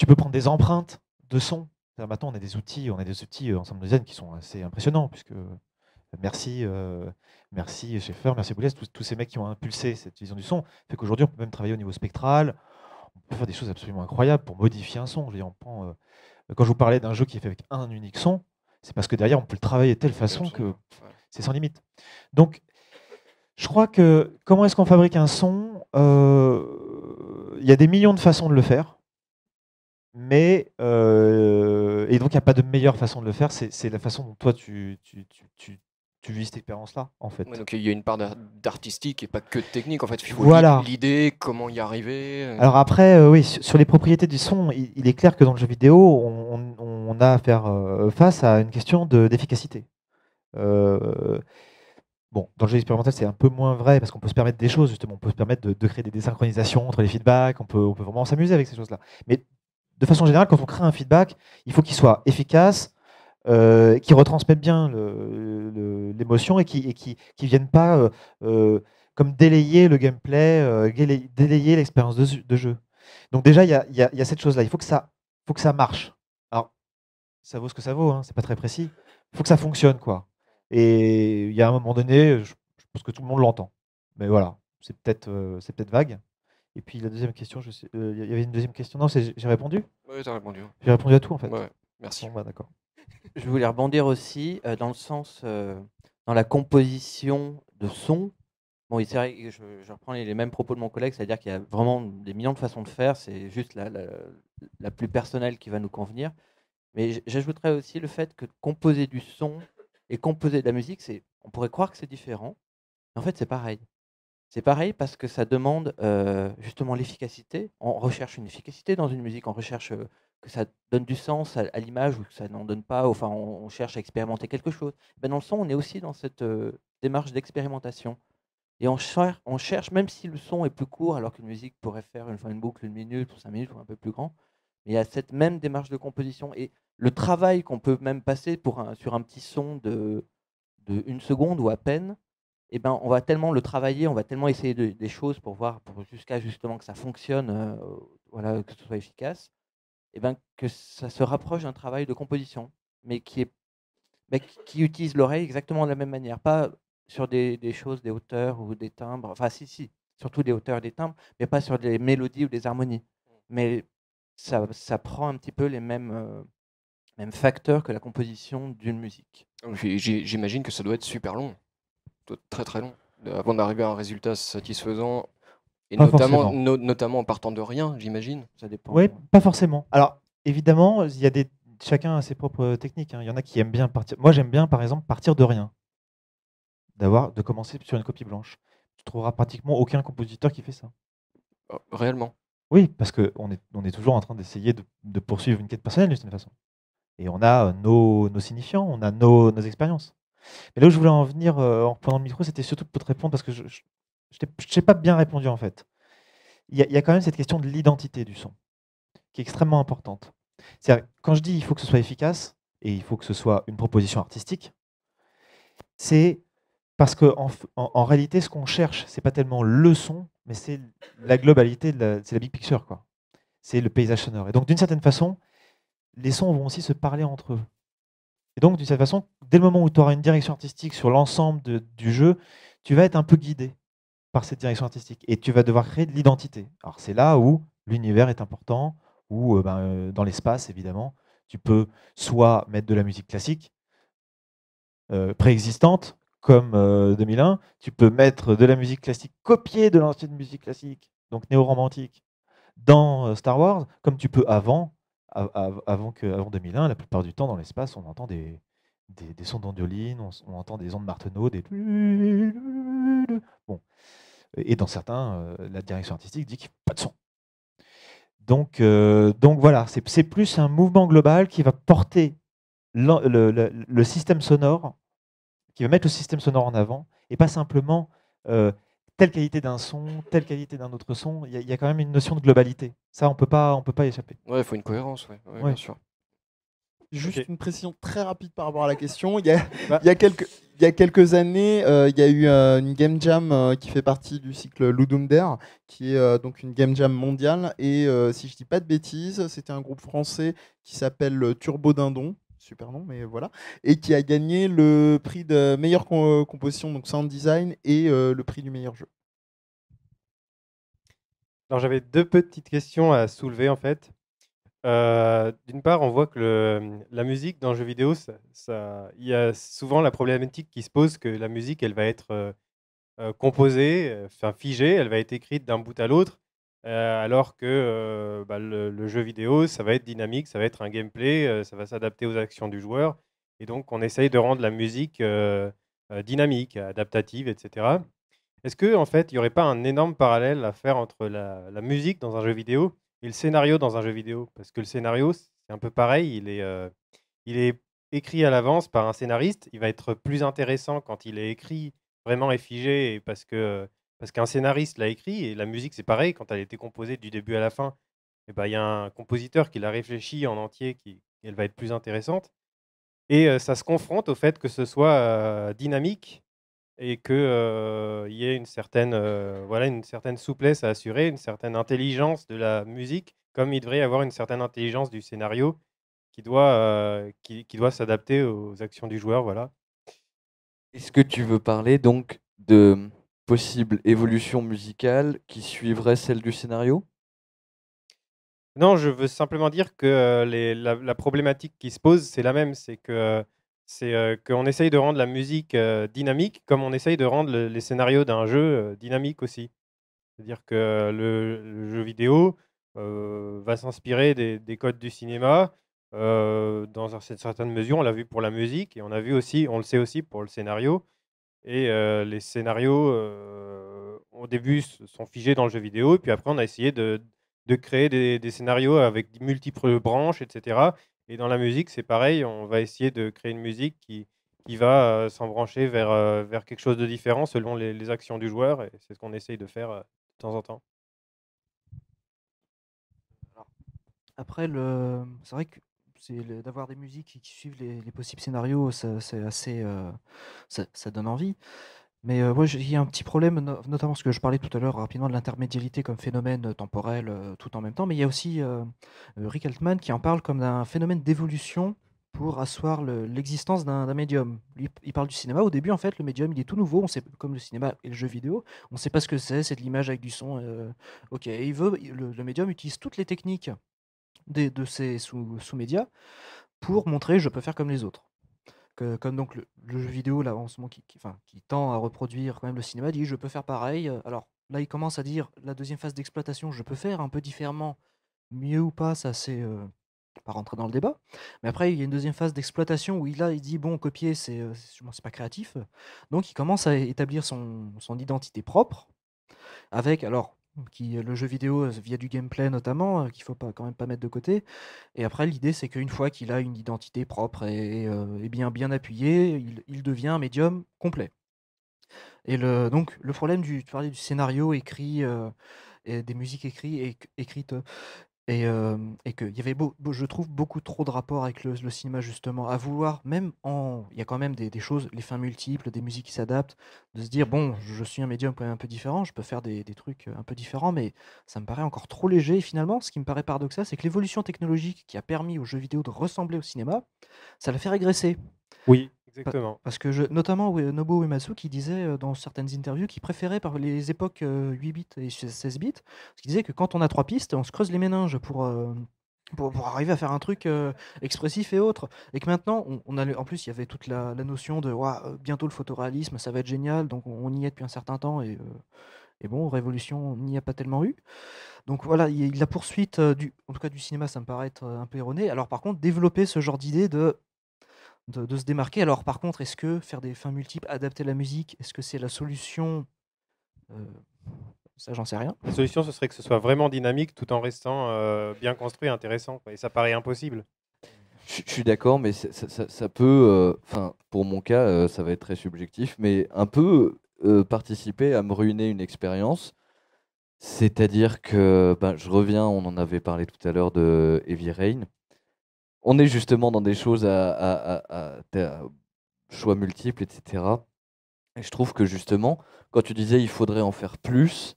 peux prendre des empreintes de son. Maintenant, on a des outils en sound design qui sont assez impressionnants puisque merci Schaeffer, merci Boulez, tous ces mecs qui ont impulsé cette vision du son, fait qu'aujourd'hui on peut même travailler au niveau spectral. On peut faire des choses absolument incroyables pour modifier un son. Je veux dire, quand je vous parlais d'un jeu qui est fait avec un unique son, c'est parce que derrière, on peut le travailler de telle façon que c'est sans limite. Donc, je crois que comment est-ce qu'on fabrique un son? Il y a des millions de façons de le faire. Mais, et donc, il n'y a pas de meilleure façon de le faire. C'est la façon dont toi, tu vis cette expérience-là, en fait. Ouais, donc il y a une part d'artistique et pas que de technique. En fait, il faut voilà. l'idée, comment y arriver. Alors après, oui, sur les propriétés du son, il est clair que dans le jeu vidéo, on a à faire face à une question d'efficacité. Bon, dans le jeu expérimental, c'est un peu moins vrai parce qu'on peut se permettre des choses, justement. On peut se permettre de créer des désynchronisations entre les feedbacks. On peut vraiment s'amuser avec ces choses-là. Mais de façon générale, quand on crée un feedback, il faut qu'il soit efficace, qui retransmettent bien l'émotion et qui viennent pas comme délayer le gameplay, délayer l'expérience de jeu. Donc déjà, il y a cette chose-là. Il faut que ça marche. Alors, ça vaut ce que ça vaut, hein, c'est pas très précis. Il faut que ça fonctionne, quoi. Et il y a un moment donné, je pense que tout le monde l'entend. Mais voilà, c'est peut-être vague. Et puis la deuxième question, il y avait une deuxième question. Non, j'ai répondu? Oui, tu as répondu. J'ai répondu à tout, en fait. Ouais, merci. Bon, bah, d'accord. Je voulais rebondir aussi dans le sens, dans la composition de son. Bon, c'est vrai que je reprends les mêmes propos de mon collègue, c'est-à-dire qu'il y a vraiment des millions de façons de faire, c'est juste la plus personnelle qui va nous convenir. Mais j'ajouterais aussi le fait que composer du son et composer de la musique, c'est On pourrait croire que c'est différent, mais en fait, c'est pareil. C'est pareil parce que ça demande justement l'efficacité. On recherche une efficacité dans une musique, on recherche que ça donne du sens à l'image ou que ça n'en donne pas, enfin on cherche à expérimenter quelque chose. Ben, dans le son, on est aussi dans cette démarche d'expérimentation. Et on cherche, même si le son est plus court, alors qu'une musique pourrait faire une boucle une minute ou 5 minutes ou un peu plus grand, mais il y a cette même démarche de composition. Et le travail qu'on peut même passer sur un petit son de 1 seconde ou à peine, eh ben, on va tellement le travailler, on va tellement essayer des choses pour voir, jusqu'à justement que ça fonctionne, voilà, que ce soit efficace, eh ben, que ça se rapproche d'un travail de composition, mais qui utilise l'oreille exactement de la même manière, pas sur des choses, des hauteurs ou des timbres, enfin si, surtout des hauteurs et des timbres, mais pas sur des mélodies ou des harmonies. Mais ça prend un petit peu les mêmes facteurs que la composition d'une musique. J'imagine que ça doit être super long, doit être très très long, avant d'arriver à un résultat satisfaisant, et Pas notamment, forcément. notamment en partant de rien, j'imagine. Ça dépend. Oui, pas forcément. Alors, évidemment, chacun a ses propres techniques, hein. Il y en a qui aiment bien partir. Moi, j'aime bien, par exemple, partir de rien. De commencer sur une copie blanche. Tu trouveras pratiquement aucun compositeur qui fait ça. Réellement. Oui, parce qu'on est toujours en train d'essayer de poursuivre une quête personnelle d'une certaine façon. Et on a nos signifiants, on a nos expériences. Mais là où je voulais en venir en reprenant le micro, c'était surtout pour te répondre, parce que je t'ai pas bien répondu en fait. Il y a quand même cette question de l'identité du son, qui est extrêmement importante. Quand je dis il faut que ce soit efficace, et il faut que ce soit une proposition artistique, c'est parce qu'en réalité, ce qu'on cherche, c'est pas tellement le son, mais c'est la globalité, c'est la big picture, quoi. C'est le paysage sonore. Et donc, d'une certaine façon, les sons vont aussi se parler entre eux. Et donc, d'une certaine façon, dès le moment où tu auras une direction artistique sur l'ensemble du jeu, tu vas être un peu guidé par cette direction artistique. Et tu vas devoir créer de l'identité. Alors, c'est là où l'univers est important, où dans l'espace, évidemment, tu peux soit mettre de la musique classique, préexistante, comme 2001, tu peux mettre de la musique classique copiée de l'ancienne musique classique, donc néo-romantique, dans Star Wars, comme tu peux avant 2001, la plupart du temps dans l'espace, on entend des sons d'andioline, on entend des ondes Martenot, des bon. Et dans certains, la direction artistique dit qu'il n'y a pas de son. Donc voilà, c'est plus un mouvement global qui va porter le système sonore, qui va mettre le système sonore en avant, et pas simplement telle qualité d'un son, telle qualité d'un autre son. Il y a quand même une notion de globalité. Ça, on peut pas y échapper. Ouais, il faut une cohérence, ouais, Ouais. bien sûr. Juste Ok. une précision très rapide par rapport à la question. Il y a, Bah. il y a quelques années, il y a eu une game jam qui fait partie du cycle Ludum Dare, qui est donc une game jam mondiale. Et si je dis pas de bêtises, c'était un groupe français qui s'appelle Turbo Dindon. Super nom, mais voilà. Et qui a gagné le prix de meilleure composition, donc sound design, et le prix du meilleur jeu. Alors j'avais deux petites questions à soulever en fait. D'une part, on voit que la musique dans le jeu vidéo, il y a souvent la problématique qui se pose que la musique, elle va être composée, enfin figée, elle va être écrite d'un bout à l'autre, alors que le jeu vidéo, ça va être dynamique, ça va être un gameplay, ça va s'adapter aux actions du joueur. Et donc, on essaye de rendre la musique dynamique, adaptative, etc. Est-ce que en fait, il n'y aurait pas un énorme parallèle à faire entre la musique dans un jeu vidéo et le scénario dans un jeu vidéo? Parce que le scénario, c'est un peu pareil, il est écrit à l'avance par un scénariste. Il va être plus intéressant quand il est écrit vraiment et figé, et parce qu'un scénariste l'a écrit, et la musique, c'est pareil, quand elle a été composée du début à la fin, et ben, il y a un compositeur qui l'a réfléchi en entier, elle va être plus intéressante. Et ça se confronte au fait que ce soit dynamique et qu'il y ait une certaine souplesse à assurer, une certaine intelligence de la musique, comme il devrait y avoir une certaine intelligence du scénario qui doit s'adapter aux actions du joueur. Voilà. Est-ce que tu veux parler donc de possible évolution musicale qui suivrait celle du scénario? Non, je veux simplement dire que la problématique qui se pose, c'est la même. C'est qu'on essaye de rendre la musique dynamique, comme on essaye de rendre les scénarios d'un jeu dynamiques aussi. C'est-à-dire que le jeu vidéo va s'inspirer des codes du cinéma dans une certaine mesure. On l'a vu pour la musique, et on le sait aussi pour le scénario. Et les scénarios, au début, sont figés dans le jeu vidéo. Et puis après, on a essayé de créer des scénarios avec multiples branches, etc. Et dans la musique, c'est pareil. On va essayer de créer une musique qui va s'embrancher vers quelque chose de différent selon les actions du joueur. Et c'est ce qu'on essaye de faire de temps en temps. Après, c'est vrai que d'avoir des musiques qui suivent les possibles scénarios, c'est assez, ça donne envie. Mais moi, il y a un petit problème, notamment parce que je parlais tout à l'heure rapidement de l'intermédialité comme phénomène temporel tout en même temps. Mais il y a aussi Rick Altman qui en parle comme d'un phénomène d'évolution pour asseoir l'existence d'un médium. Lui, il parle du cinéma. Au début, en fait, le médium, il est tout nouveau. On sait, comme le cinéma et le jeu vidéo, on ne sait pas ce que c'est de l'image avec du son. Ok, et le médium utilise toutes les techniques de ces sous-médias pour montrer je peux faire comme les autres. Comme donc le jeu vidéo là en ce moment qui tend à reproduire quand même le cinéma dit je peux faire pareil. Alors là il commence à dire la deuxième phase d'exploitation je peux faire un peu différemment, mieux ou pas, ça c'est pas rentrer dans le débat. Mais après il y a une deuxième phase d'exploitation où il dit bon copier c'est pas créatif. Donc il commence à établir son identité propre avec alors le jeu vidéo via du gameplay notamment, qu'il faut quand même pas mettre de côté. Et après, l'idée, c'est qu'une fois qu'il a une identité propre et bien appuyée, il devient un médium complet. Et donc, le problème tu parlais du scénario écrit et des musiques écrites et qu'il y avait, je trouve, beaucoup trop de rapports avec le cinéma, justement, à vouloir, il y a quand même des choses, les fins multiples, des musiques qui s'adaptent, de se dire, bon, je suis un médium quand même un peu différent, je peux faire des trucs un peu différents, mais ça me paraît encore trop léger. Et finalement, ce qui me paraît paradoxal, c'est que l'évolution technologique qui a permis aux jeux vidéo de ressembler au cinéma, ça l'a fait régresser. Oui, exactement. Parce que notamment Nobuo Uematsu qui disait dans certaines interviews qu'il préférait par les époques 8 bits et 16 bits, parce qu'il disait que quand on a 3 pistes, on se creuse les méninges pour arriver à faire un truc expressif et autre. Et que maintenant, en plus, il y avait toute la notion de ouah, bientôt le photoréalisme, ça va être génial, donc on y est depuis un certain temps et bon, Révolution, on n'y a pas tellement eu. Donc voilà, la poursuite en tout cas du cinéma, ça me paraît être un peu erroné. Alors par contre, développer ce genre d'idée de se démarquer. Alors par contre, est-ce que faire des fins multiples, adapter la musique, est-ce que c'est la solution? Ça, j'en sais rien. La solution, ce serait que ce soit vraiment dynamique tout en restant bien construit et intéressant, quoi. Et ça paraît impossible. Je suis d'accord, mais ça peut, enfin, pour mon cas, ça va être très subjectif, mais un peu participer à me ruiner une expérience. C'est-à-dire que, je reviens, on en avait parlé tout à l'heure de Heavy Rain. On est justement dans des choses à choix multiples, etc. Et je trouve que justement, quand tu disais il faudrait en faire plus,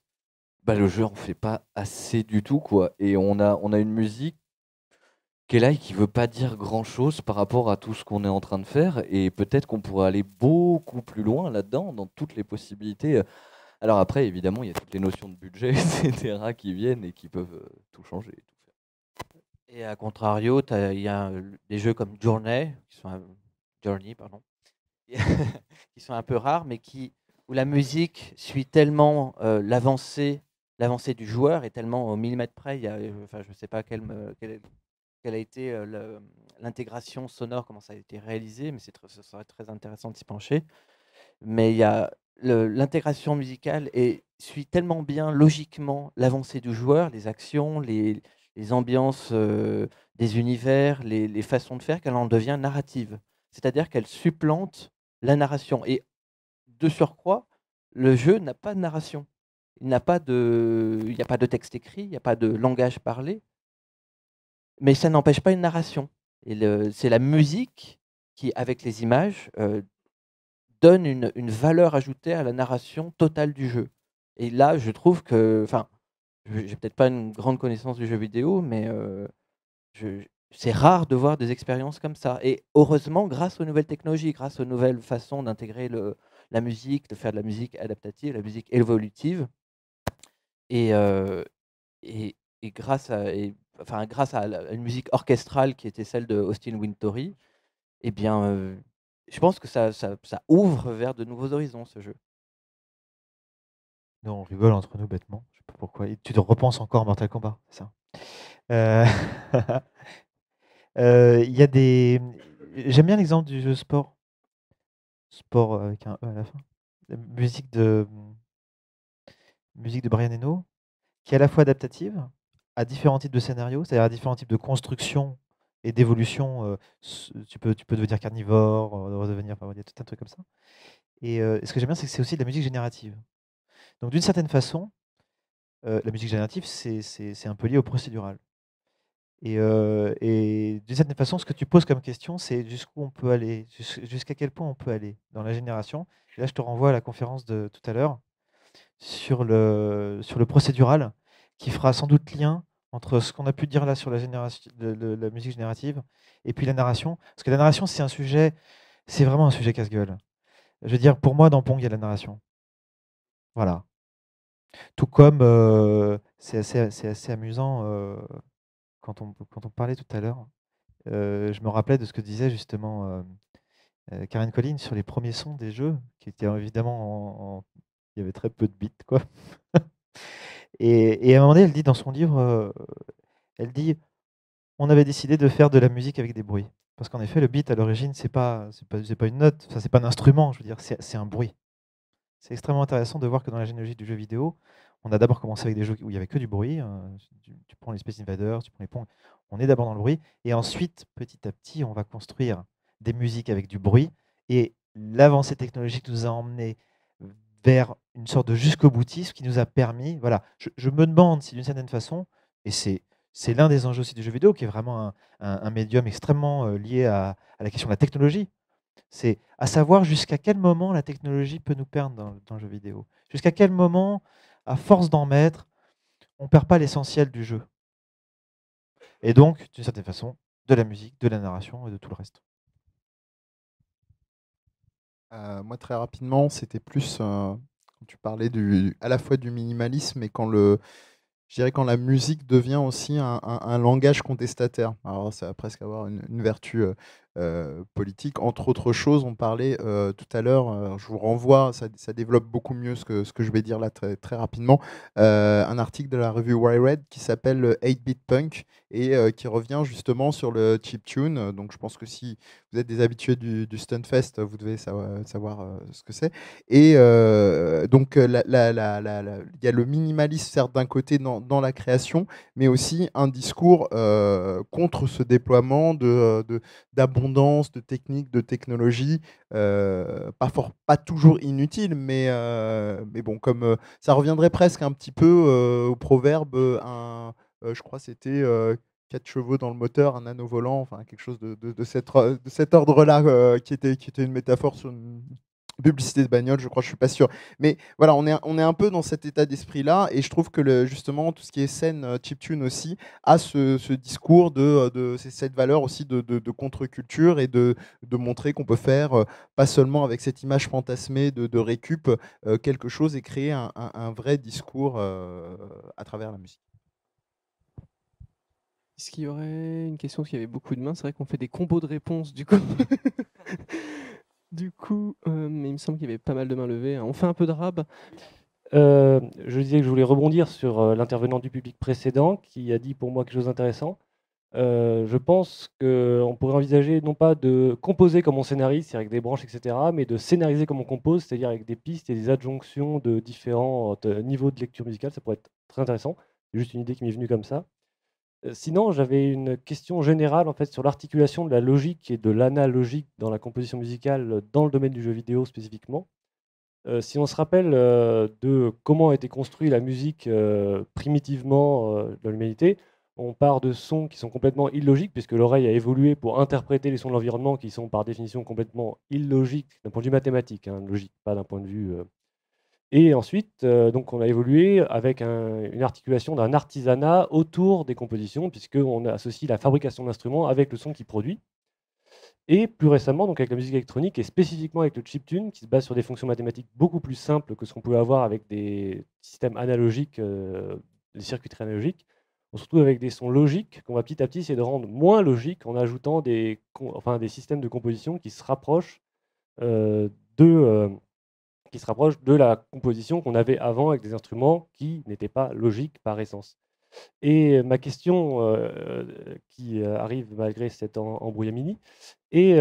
le jeu en fait pas assez du tout, quoi. Et on a une musique qui est là et qui veut pas dire grand-chose par rapport à tout ce qu'on est en train de faire. Et peut-être qu'on pourrait aller beaucoup plus loin là-dedans, dans toutes les possibilités. Alors après, évidemment, il y a toutes les notions de budget, etc., qui viennent et qui peuvent tout changer. Tout faire. Et à contrario, il y a des jeux comme Journey, Journey, pardon, qui sont un peu rares, mais où la musique suit tellement l'avancée du joueur est tellement au millimètre près. Je ne sais pas quelle a été l'intégration sonore, comment ça a été réalisé, mais ce serait très intéressant de s'y pencher. Mais il y a l'intégration musicale suit tellement bien logiquement l'avancée du joueur, les actions, les ambiances des univers, les façons de faire, qu'elle en devient narrative. C'est-à-dire qu'elle supplante la narration. Et de surcroît, le jeu n'a pas de narration. Il n'y a pas de texte écrit, il n'y a pas de langage parlé, mais ça n'empêche pas une narration. Et c'est la musique qui, avec les images, donne une valeur ajoutée à la narration totale du jeu. Et là, je trouve que, j'ai peut-être pas une grande connaissance du jeu vidéo, mais c'est rare de voir des expériences comme ça. Et heureusement, grâce aux nouvelles technologies, grâce aux nouvelles façons d'intégrer la musique, de faire de la musique adaptative, la musique évolutive, et grâce à une musique orchestrale qui était celle de Austin Wintory, eh bien, je pense que ça ouvre vers de nouveaux horizons, ce jeu. Non, on rigole entre nous bêtement. Je sais pas pourquoi. Et tu te repenses encore Mortal Kombat, c'est ça. Il y a des. J'aime bien l'exemple du jeu sport. Sport avec un E à la fin. la musique de Brian Eno, qui est à la fois adaptative à différents types de scénarios, c'est-à-dire à différents types de construction et d'évolution. Tu peux devenir carnivore, redevenir, enfin, il y a tout un truc comme ça. Et ce que j'aime bien, c'est que c'est aussi de la musique générative. Donc d'une certaine façon, la musique générative, c'est un peu lié au procédural. Et d'une certaine façon, ce que tu poses comme question, c'est jusqu'où on peut aller, jusqu'à quel point on peut aller dans la génération. Et là, je te renvoie à la conférence de tout à l'heure sur le procédural, qui fera sans doute lien entre ce qu'on a pu dire là sur la génération, la musique générative, et puis la narration. Parce que la narration, c'est vraiment un sujet casse-gueule. Je veux dire, pour moi, dans Pong, il y a la narration. Voilà. Tout comme c'est assez amusant quand on parlait tout à l'heure. Je me rappelais de ce que disait justement Karen Collins sur les premiers sons des jeux, qui étaient évidemment il y avait très peu de bits, quoi. Et à un moment donné, elle dit dans son livre, elle dit, on avait décidé de faire de la musique avec des bruits. Parce qu'en effet, le beat à l'origine, c'est pas une note, ça c'est pas un instrument, je veux dire, c'est un bruit. C'est extrêmement intéressant de voir que dans la généalogie du jeu vidéo, on a d'abord commencé avec des jeux où il y avait que du bruit. Tu prends les Space Invaders, tu prends les Pong, on est d'abord dans le bruit. Et ensuite, petit à petit, on va construire des musiques avec du bruit. Et l'avancée technologique nous a emmenés vers une sorte de jusqu'au boutisme qui nous a permis. Voilà, je me demande si d'une certaine façon, et c'est l'un des enjeux aussi du jeu vidéo, qui est vraiment un médium extrêmement lié à la question de la technologie. C'est à savoir jusqu'à quel moment la technologie peut nous perdre dans le jeu vidéo. Jusqu'à quel moment, à force d'en mettre, on ne perd pas l'essentiel du jeu. Et donc, d'une certaine façon, de la musique, de la narration et de tout le reste. Moi, très rapidement, c'était plus quand tu parlais à la fois du minimalisme et je dirais quand la musique devient aussi un langage contestataire. Alors ça va presque avoir une vertu politique. Entre autres choses, on parlait tout à l'heure, je vous renvoie, ça développe beaucoup mieux ce que je vais dire là très, très rapidement, un article de la revue Wired qui s'appelle 8-Bit Punk et qui revient justement sur le chiptune. Donc je pense que si vous êtes des habitués du Stunfest, vous devez savoir ce que c'est. Et donc il y a le minimalisme certes d'un côté dans la création, mais aussi un discours contre ce déploiement d'abondance, de techniques, de technologies, pas toujours inutiles, mais bon, comme ça reviendrait presque un petit peu au proverbe, je crois que c'était 4 chevaux dans le moteur, un anneau volant, enfin quelque chose de cet ordre-là, qui était une métaphore sur une publicité de bagnole, je crois, je suis pas sûr. Mais voilà, on est un peu dans cet état d'esprit-là, et je trouve que justement, tout ce qui est scène chiptune aussi, a ce discours c'est cette valeur aussi de contre-culture et de montrer qu'on peut faire, pas seulement avec cette image fantasmée de récup, quelque chose et créer un vrai discours à travers la musique. Est-ce qu'il y aurait une question? Parce qu'il y avait beaucoup de mains. C'est vrai qu'on fait des combos de réponses du coup. Mais il me semble qu'il y avait pas mal de mains levées. On fait un peu de rab. Je disais que je voulais rebondir sur l'intervenant du public précédent qui a dit pour moi quelque chose d'intéressant. Je pense qu'on pourrait envisager non pas de composer comme on scénarise, c'est-à-dire avec des branches, etc., mais de scénariser comme on compose, c'est-à-dire avec des pistes et des adjonctions de différents niveaux de lecture musicale. Ça pourrait être très intéressant. C'est juste une idée qui m'est venue comme ça. Sinon, j'avais une question générale en fait, sur l'articulation de la logique et de l'analogique dans la composition musicale dans le domaine du jeu vidéo spécifiquement. Si on se rappelle de comment a été construite la musique primitivement dans l'humanité, on part de sons qui sont complètement illogiques, puisque l'oreille a évolué pour interpréter les sons de l'environnement qui sont par définition complètement illogiques d'un point de vue mathématique, hein, logique, pas d'un point de vue. Et ensuite, donc on a évolué avec une articulation d'un artisanat autour des compositions, puisqu'on associe la fabrication d'instruments avec le son qui produit. Et plus récemment, donc avec la musique électronique et spécifiquement avec le chiptune, qui se base sur des fonctions mathématiques beaucoup plus simples que ce qu'on pouvait avoir avec des systèmes analogiques, des circuiteries analogiques, on se retrouve avec des sons logiques qu'on va petit à petit essayer de rendre moins logiques en ajoutant des systèmes de composition qui se rapprochent de la composition qu'on avait avant avec des instruments qui n'étaient pas logiques par essence. Et ma question, qui arrive malgré cette embrouillamini, est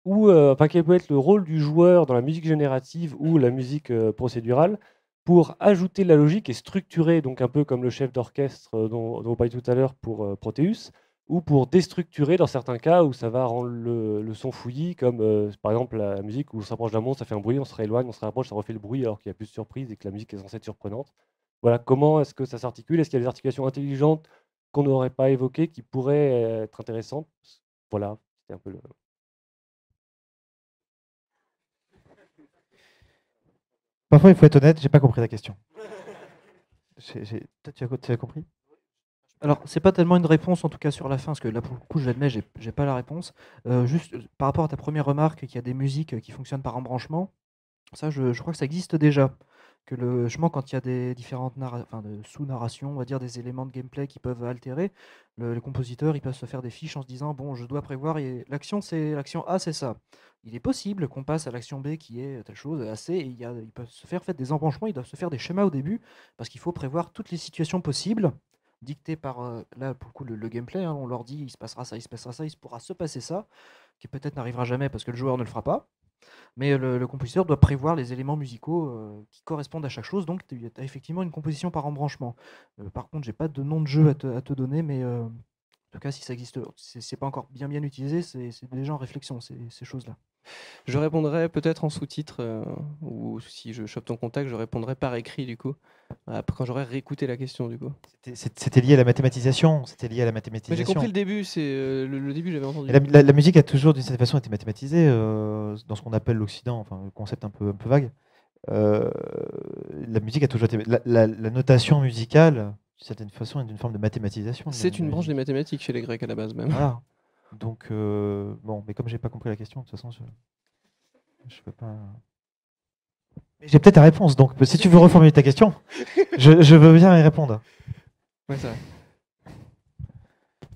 ou enfin, quel peut être le rôle du joueur dans la musique générative ou la musique procédurale pour ajouter de la logique et structurer, donc un peu comme le chef d'orchestre dont on parlait tout à l'heure pour Proteus, ou pour déstructurer dans certains cas où ça va rendre le son fouillis, comme par exemple la musique où on s'approche d'un monstre, ça fait un bruit, on se rééloigne, on se rapproche, ça refait le bruit alors qu'il y a plus de surprise et que la musique est censée être surprenante. Voilà, comment est-ce que ça s'articule? Est-ce qu'il y a des articulations intelligentes qu'on n'aurait pas évoquées qui pourraient être intéressantes? Voilà, c'était un peu le... Parfois, il faut être honnête, j'ai pas compris la question. Toi, tu as compris? Alors, c'est pas tellement une réponse, en tout cas sur la fin, parce que là, pour le coup, j'admets, j'ai pas la réponse. Juste par rapport à ta première remarque, qu'il y a des musiques qui fonctionnent par embranchement, ça, je crois que ça existe déjà. Que justement, quand il y a des différentes de sous-narrations, on va dire des éléments de gameplay qui peuvent altérer, le compositeur, il peut se faire des fiches en se disant, bon, je dois prévoir, l'action A, c'est ça. Il est possible qu'on passe à l'action B qui est telle chose, à C, et ils peuvent se faire en fait, des embranchements, ils doivent se faire des schémas au début, parce qu'il faut prévoir toutes les situations possibles, dictées par, là, pour le coup, le gameplay. Hein, on leur dit, il se passera ça, il se passera ça, il pourra se passer ça, qui peut-être n'arrivera jamais parce que le joueur ne le fera pas. Mais le compositeur doit prévoir les éléments musicaux qui correspondent à chaque chose. Donc, tu as effectivement une composition par embranchement. Par contre, j'ai pas de nom de jeu à te donner, mais en tout cas, si ça existe, c'est pas encore bien utilisé, c'est déjà en réflexion, ces choses-là. Je répondrai peut-être en sous-titre, ou si je chope ton contact, je répondrai par écrit du coup, quand j'aurai réécouté la question du coup. C'était lié à la mathématisation. C'était lié à la Mais mathématisation. j'ai compris le début, c'est le début j'avais entendu. Et la musique a toujours d'une certaine façon été mathématisée dans ce qu'on appelle l'Occident, enfin le concept un peu vague. La musique a toujours été la notation musicale d'une certaine façon est une forme de mathématisation. C'est une branche des mathématiques chez les Grecs à la base même. Voilà. Donc bon, mais comme j'ai pas compris la question, de toute façon, je peux pas. Mais j'ai peut-être la réponse, donc si tu veux reformuler ta question, je veux bien y répondre. Ouais, c'est vrai.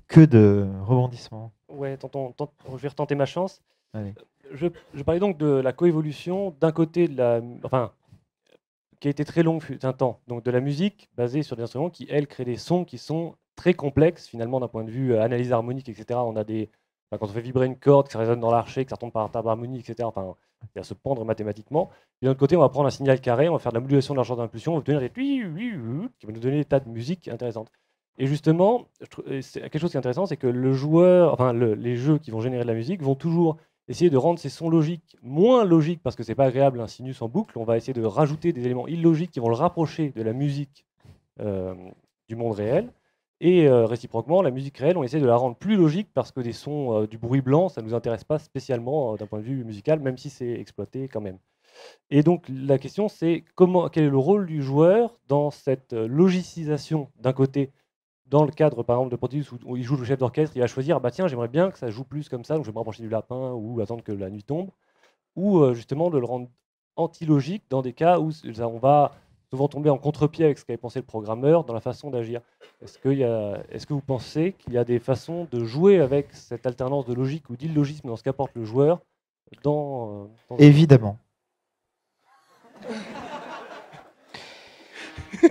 Que de rebondissements. Ouais, je vais retenter ma chance. Allez. Je parlais donc de la coévolution d'un côté qui a été très longue fut un temps, donc de la musique basée sur des instruments qui, elles, créent des sons qui sont très complexes finalement d'un point de vue analyse harmonique, etc. On a quand on fait vibrer une corde, que ça résonne dans l'archet, que ça retombe par un table harmonique, etc. Enfin, il y a se pendre mathématiquement. Puis d'un autre côté, on va prendre un signal carré, on va faire de la modulation de la genre d'impulsion, on va obtenir des qui va nous donner des tas de musique intéressantes. Et justement, c'est quelque chose qui est intéressant, c'est que le joueur, enfin les jeux qui vont générer de la musique vont toujours essayer de rendre ces sons logiques moins logiques parce que c'est pas agréable un sinus en boucle. On va essayer de rajouter des éléments illogiques qui vont le rapprocher de la musique du monde réel. Et réciproquement, la musique réelle, on essaie de la rendre plus logique parce que des sons, du bruit blanc, ça ne nous intéresse pas spécialement d'un point de vue musical, même si c'est exploité quand même. Et donc la question, c'est quel est le rôle du joueur dans cette logicisation d'un côté, dans le cadre par exemple de Proteus où il joue le chef d'orchestre, il va choisir, bah tiens, j'aimerais bien que ça joue plus comme ça, donc je vais me rapprocher du lapin ou attendre que la nuit tombe, ou justement de le rendre anti-logique dans des cas où on va souvent tomber en contre-pied avec ce qu'avait pensé le programmeur dans la façon d'agir. Est-ce que vous pensez qu'il y a des façons de jouer avec cette alternance de logique ou d'illogisme dans ce qu'apporte le joueur Évidemment.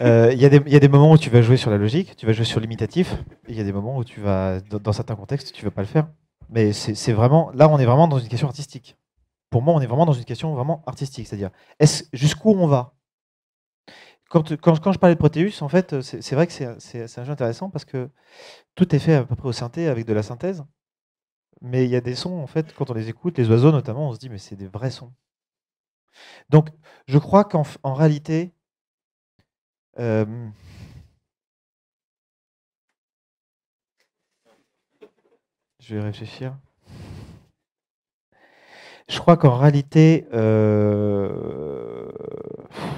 Il y a des moments où tu vas jouer sur la logique, tu vas jouer sur l'imitatif, et il y a des moments où tu vas, dans certains contextes, tu ne vas pas le faire. Mais c'est vraiment, là, on est vraiment dans une question artistique. Pour moi, on est vraiment dans une question vraiment artistique, c'est-à-dire, jusqu'où on va? Quand je parlais de Proteus, en fait, c'est vrai que c'est un jeu intéressant parce que tout est fait à peu près au synthé avec de la synthèse. Mais il y a des sons, en fait, quand on les écoute, les oiseaux notamment, on se dit, mais c'est des vrais sons. Donc, je crois qu'en réalité, je vais réfléchir. Je crois qu'en réalité,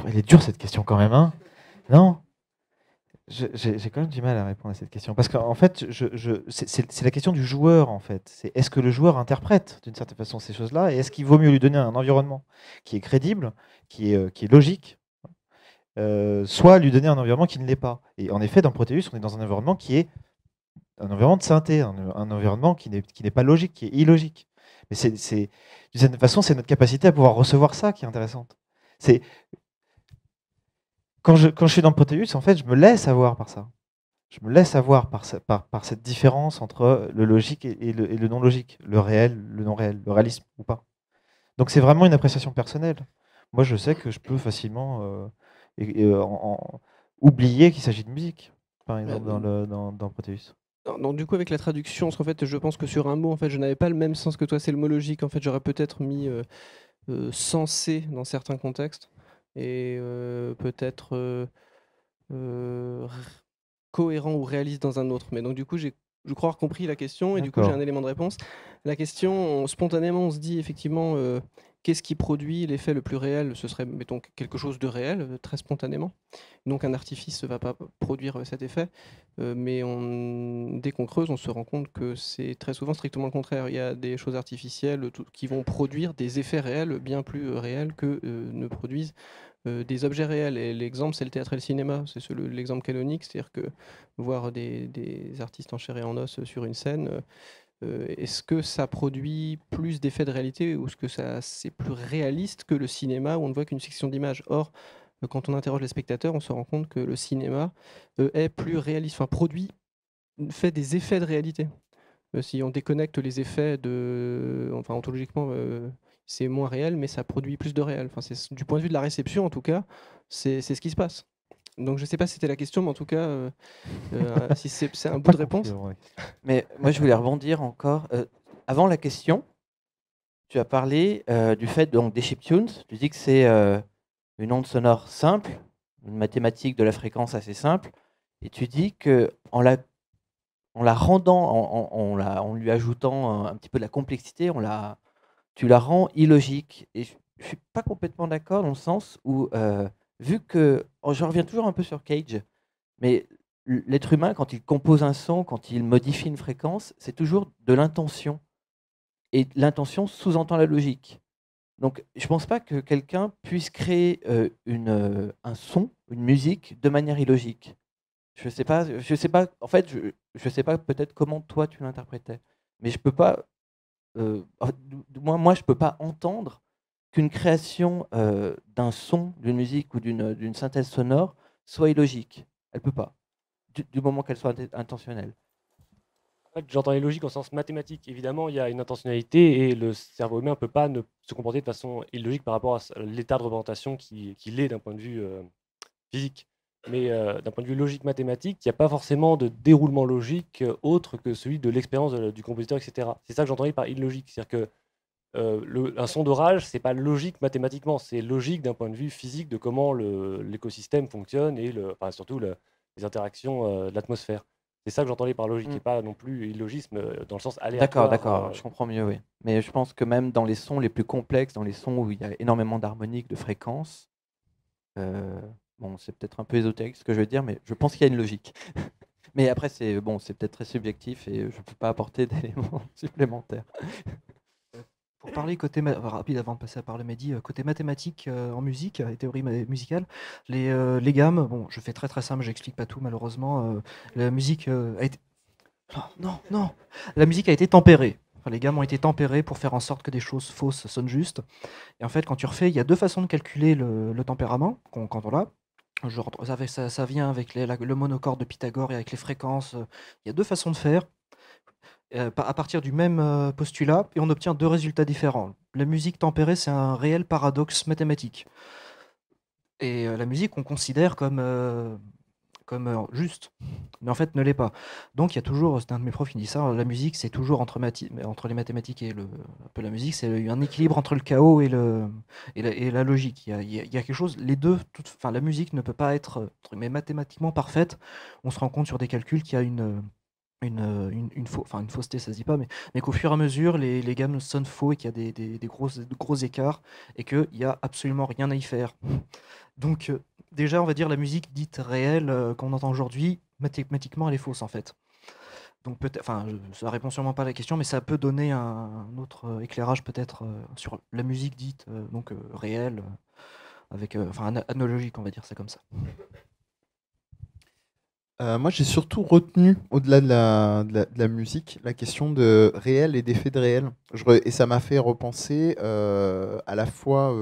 elle est dure cette question quand même, hein? Non? J'ai quand même du mal à répondre à cette question parce qu'en fait, c'est la question du joueur en fait. C'est est-ce que le joueur interprète d'une certaine façon ces choses-là et est-ce qu'il vaut mieux lui donner un environnement qui est crédible, qui est logique, soit lui donner un environnement qui ne l'est pas. Et en effet, dans Proteus, on est dans un environnement qui est un environnement de synthé, un environnement qui n'est pas logique, qui est illogique. Mais d'une certaine façon, c'est notre capacité à pouvoir recevoir ça qui est intéressante. Quand je suis dans Proteus, en fait, je me laisse avoir par ça. je me laisse avoir par cette différence entre le logique et le non logique, le réel, le non réel, le réalisme ou pas. Donc c'est vraiment une appréciation personnelle. Moi, je sais que je peux facilement oublier qu'il s'agit de musique, par exemple, dans Proteus. Non, du coup, avec la traduction, parce qu'en fait, je pense que sur un mot, en fait, je n'avais pas le même sens que toi, c'est le mot logique. En fait, j'aurais peut-être mis sensé dans certains contextes et peut-être cohérent ou réaliste dans un autre. Mais donc, du coup, je crois avoir compris la question et du coup, j'ai un élément de réponse. La question, spontanément, on se dit effectivement, qu'est-ce qui produit l'effet le plus réel? Ce serait, mettons, quelque chose de réel, très spontanément. Donc, un artifice ne va pas produire cet effet. Mais dès qu'on creuse, on se rend compte que c'est très souvent strictement le contraire. Il y a des choses artificielles qui vont produire des effets réels bien plus réels que ne produisent des objets réels. Et l'exemple, c'est le théâtre et le cinéma. C'est l'exemple canonique, c'est-à-dire que voir des artistes en chair et en os sur une scène, est-ce que ça produit plus d'effets de réalité ou est-ce que c'est plus réaliste que le cinéma où on ne voit qu'une section d'images? Or, quand on interroge les spectateurs, on se rend compte que le cinéma est plus réaliste, enfin fait des effets de réalité. Si on déconnecte les effets enfin ontologiquement, c'est moins réel, mais ça produit plus de réel. Enfin, du point de vue de la réception, en tout cas, c'est ce qui se passe. Donc je ne sais pas si c'était la question, mais en tout cas, si c'est un bout de réponse. Mais moi, je voulais rebondir encore. Avant la question, tu as parlé du fait des chiptunes. Tu dis que c'est une onde sonore simple, une mathématique de la fréquence assez simple, et tu dis que en la rendant, en lui ajoutant un petit peu de la complexité, tu la rends illogique. Et je suis pas complètement d'accord dans le sens où, vu que, je reviens toujours un peu sur Cage, mais l'être humain, quand il compose un son, quand il modifie une fréquence, c'est toujours de l'intention. Et l'intention sous-entend la logique. Donc, je ne pense pas que quelqu'un puisse créer un son, une musique, de manière illogique. Je sais pas. En fait, je sais pas peut-être comment toi tu l'interprétais, mais je peux pas. Moi, je peux pas entendre qu'une création d'un son, d'une musique ou d'une synthèse sonore soit illogique. Elle peut pas, du moment qu'elle soit intentionnelle. En fait, j'entends les logiques au sens mathématique. Évidemment, il y a une intentionnalité et le cerveau humain ne peut pas se comporter de façon illogique par rapport à l'état de représentation qu'il est d'un point de vue physique. Mais d'un point de vue logique mathématique, il n'y a pas forcément de déroulement logique autre que celui de l'expérience du compositeur, etc. C'est ça que j'entendais par illogique. C'est-à-dire que un son d'orage, c'est pas logique mathématiquement, c'est logique d'un point de vue physique de comment l'écosystème fonctionne et surtout les interactions de l'atmosphère. C'est ça que j'entendais par logique, et pas non plus illogisme dans le sens aléatoire. D'accord, je comprends mieux, oui. Mais je pense que même dans les sons les plus complexes, dans les sons où il y a énormément d'harmoniques, de fréquences, bon, c'est peut-être un peu ésotérique ce que je veux dire, mais je pense qu'il y a une logique. Mais après, c'est peut-être très subjectif et je ne peux pas apporter d'éléments supplémentaires. Pour parler côté rapide avant de passer à parler Mehdi, côté mathématique en musique et théorie musicale, les gammes, bon, je fais très très simple, j'explique pas tout malheureusement. La musique a été non, la musique a été tempérée. Enfin, les gammes ont été tempérées pour faire en sorte que des choses fausses sonnent justes. Et en fait, quand tu refais, il y a deux façons de calculer le tempérament quand on l'a. Ça vient avec le monocorde de Pythagore et avec les fréquences. Il y a deux façons de faire. À partir du même postulat, et on obtient deux résultats différents. La musique tempérée, c'est un réel paradoxe mathématique. Et la musique, on considère comme juste, mais en fait ne l'est pas. Donc il y a toujours, c'est un de mes profs qui dit ça, la musique c'est toujours entre les mathématiques et un peu la musique, c'est un équilibre entre le chaos et la logique. Il y a quelque chose, les deux, la musique ne peut pas être mathématiquement parfaite. On se rend compte sur des calculs qu'il y a une fausseté, ça se dit pas, mais qu'au fur et à mesure, les gammes sonnent faux et qu'il y a des gros écarts et qu'il n'y a absolument rien à y faire. Donc, déjà, on va dire la musique dite réelle qu'on entend aujourd'hui, mathématiquement, elle est fausse en fait. Donc, ça répond sûrement pas à la question, mais ça peut donner un autre éclairage peut-être sur la musique dite réelle, avec analogique, on va dire ça comme ça. Moi, j'ai surtout retenu, au-delà de la musique, la question de réel et d'effet de réel. Et ça m'a fait repenser à la fois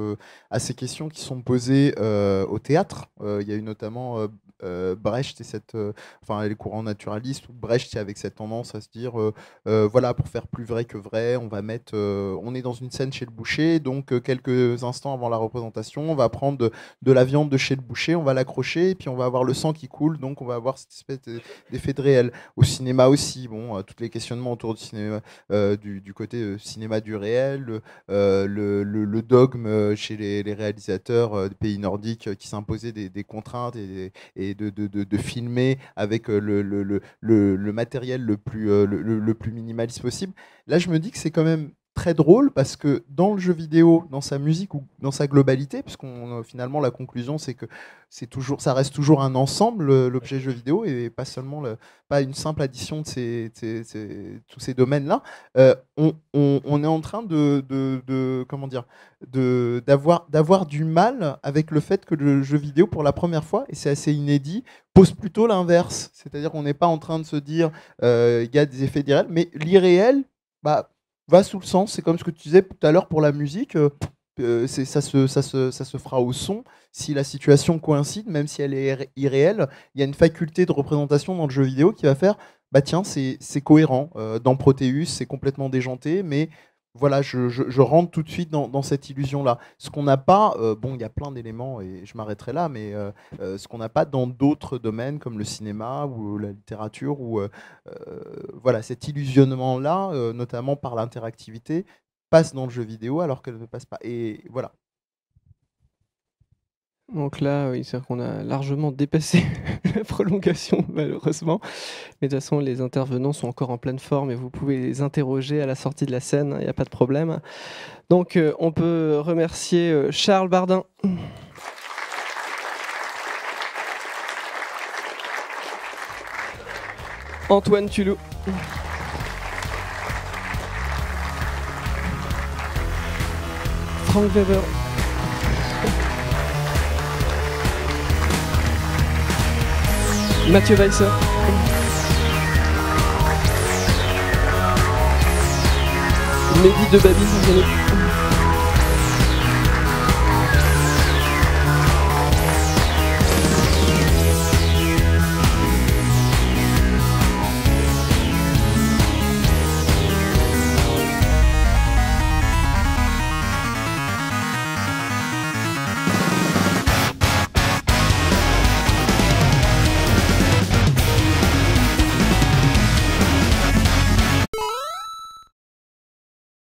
à ces questions qui sont posées au théâtre. Il y a eu notamment Brecht et enfin les courants naturalistes, ou Brecht avec cette tendance à se dire voilà, pour faire plus vrai que vrai, on va mettre, on est dans une scène chez le boucher, donc quelques instants avant la représentation, on va prendre de la viande de chez le boucher, on va l'accrocher et puis on va avoir le sang qui coule, donc on va avoir cette espèce d'effet de réel. Au cinéma aussi, bon, tous les questionnements autour du cinéma, du côté cinéma du réel, le dogme chez les réalisateurs des pays nordiques qui s'imposaient des contraintes et de filmer avec le matériel le plus minimaliste possible. Là, je me dis que c'est quand même très drôle parce que dans le jeu vidéo, dans sa musique ou dans sa globalité, puisqu'on finalement la conclusion c'est que ça reste toujours un ensemble, l'objet jeu vidéo, et pas seulement pas une simple addition de tous ces domaines-là. On est en train comment dire, d'avoir du mal avec le fait que le jeu vidéo, pour la première fois, et c'est assez inédit, pose plutôt l'inverse. C'est-à-dire qu'on n'est pas en train de se dire il y a des effets irréels, mais l'irréel, va sous le sens. C'est comme ce que tu disais tout à l'heure pour la musique. Ça se fera au son si la situation coïncide, même si elle est irréelle. Il y a une faculté de représentation dans le jeu vidéo qui va faire tiens, c'est cohérent. Dans Proteus, c'est complètement déjanté, mais voilà, je rentre tout de suite dans cette illusion-là. Ce qu'on n'a pas, il y a plein d'éléments et je m'arrêterai là, mais ce qu'on n'a pas dans d'autres domaines comme le cinéma ou la littérature, ou voilà, cet illusionnement-là, notamment par l'interactivité, passe dans le jeu vidéo alors qu'elle ne passe pas. Et voilà. Donc là, oui, c'est-à-dire qu'on a largement dépassé la prolongation, malheureusement. Mais de toute façon, les intervenants sont encore en pleine forme et vous pouvez les interroger à la sortie de la scène, il n'y a pas de problème. Donc on peut remercier Charles Bardin. Antoine Tulou. Frank Weber. Mathieu Weisser. Mehdi de Babi.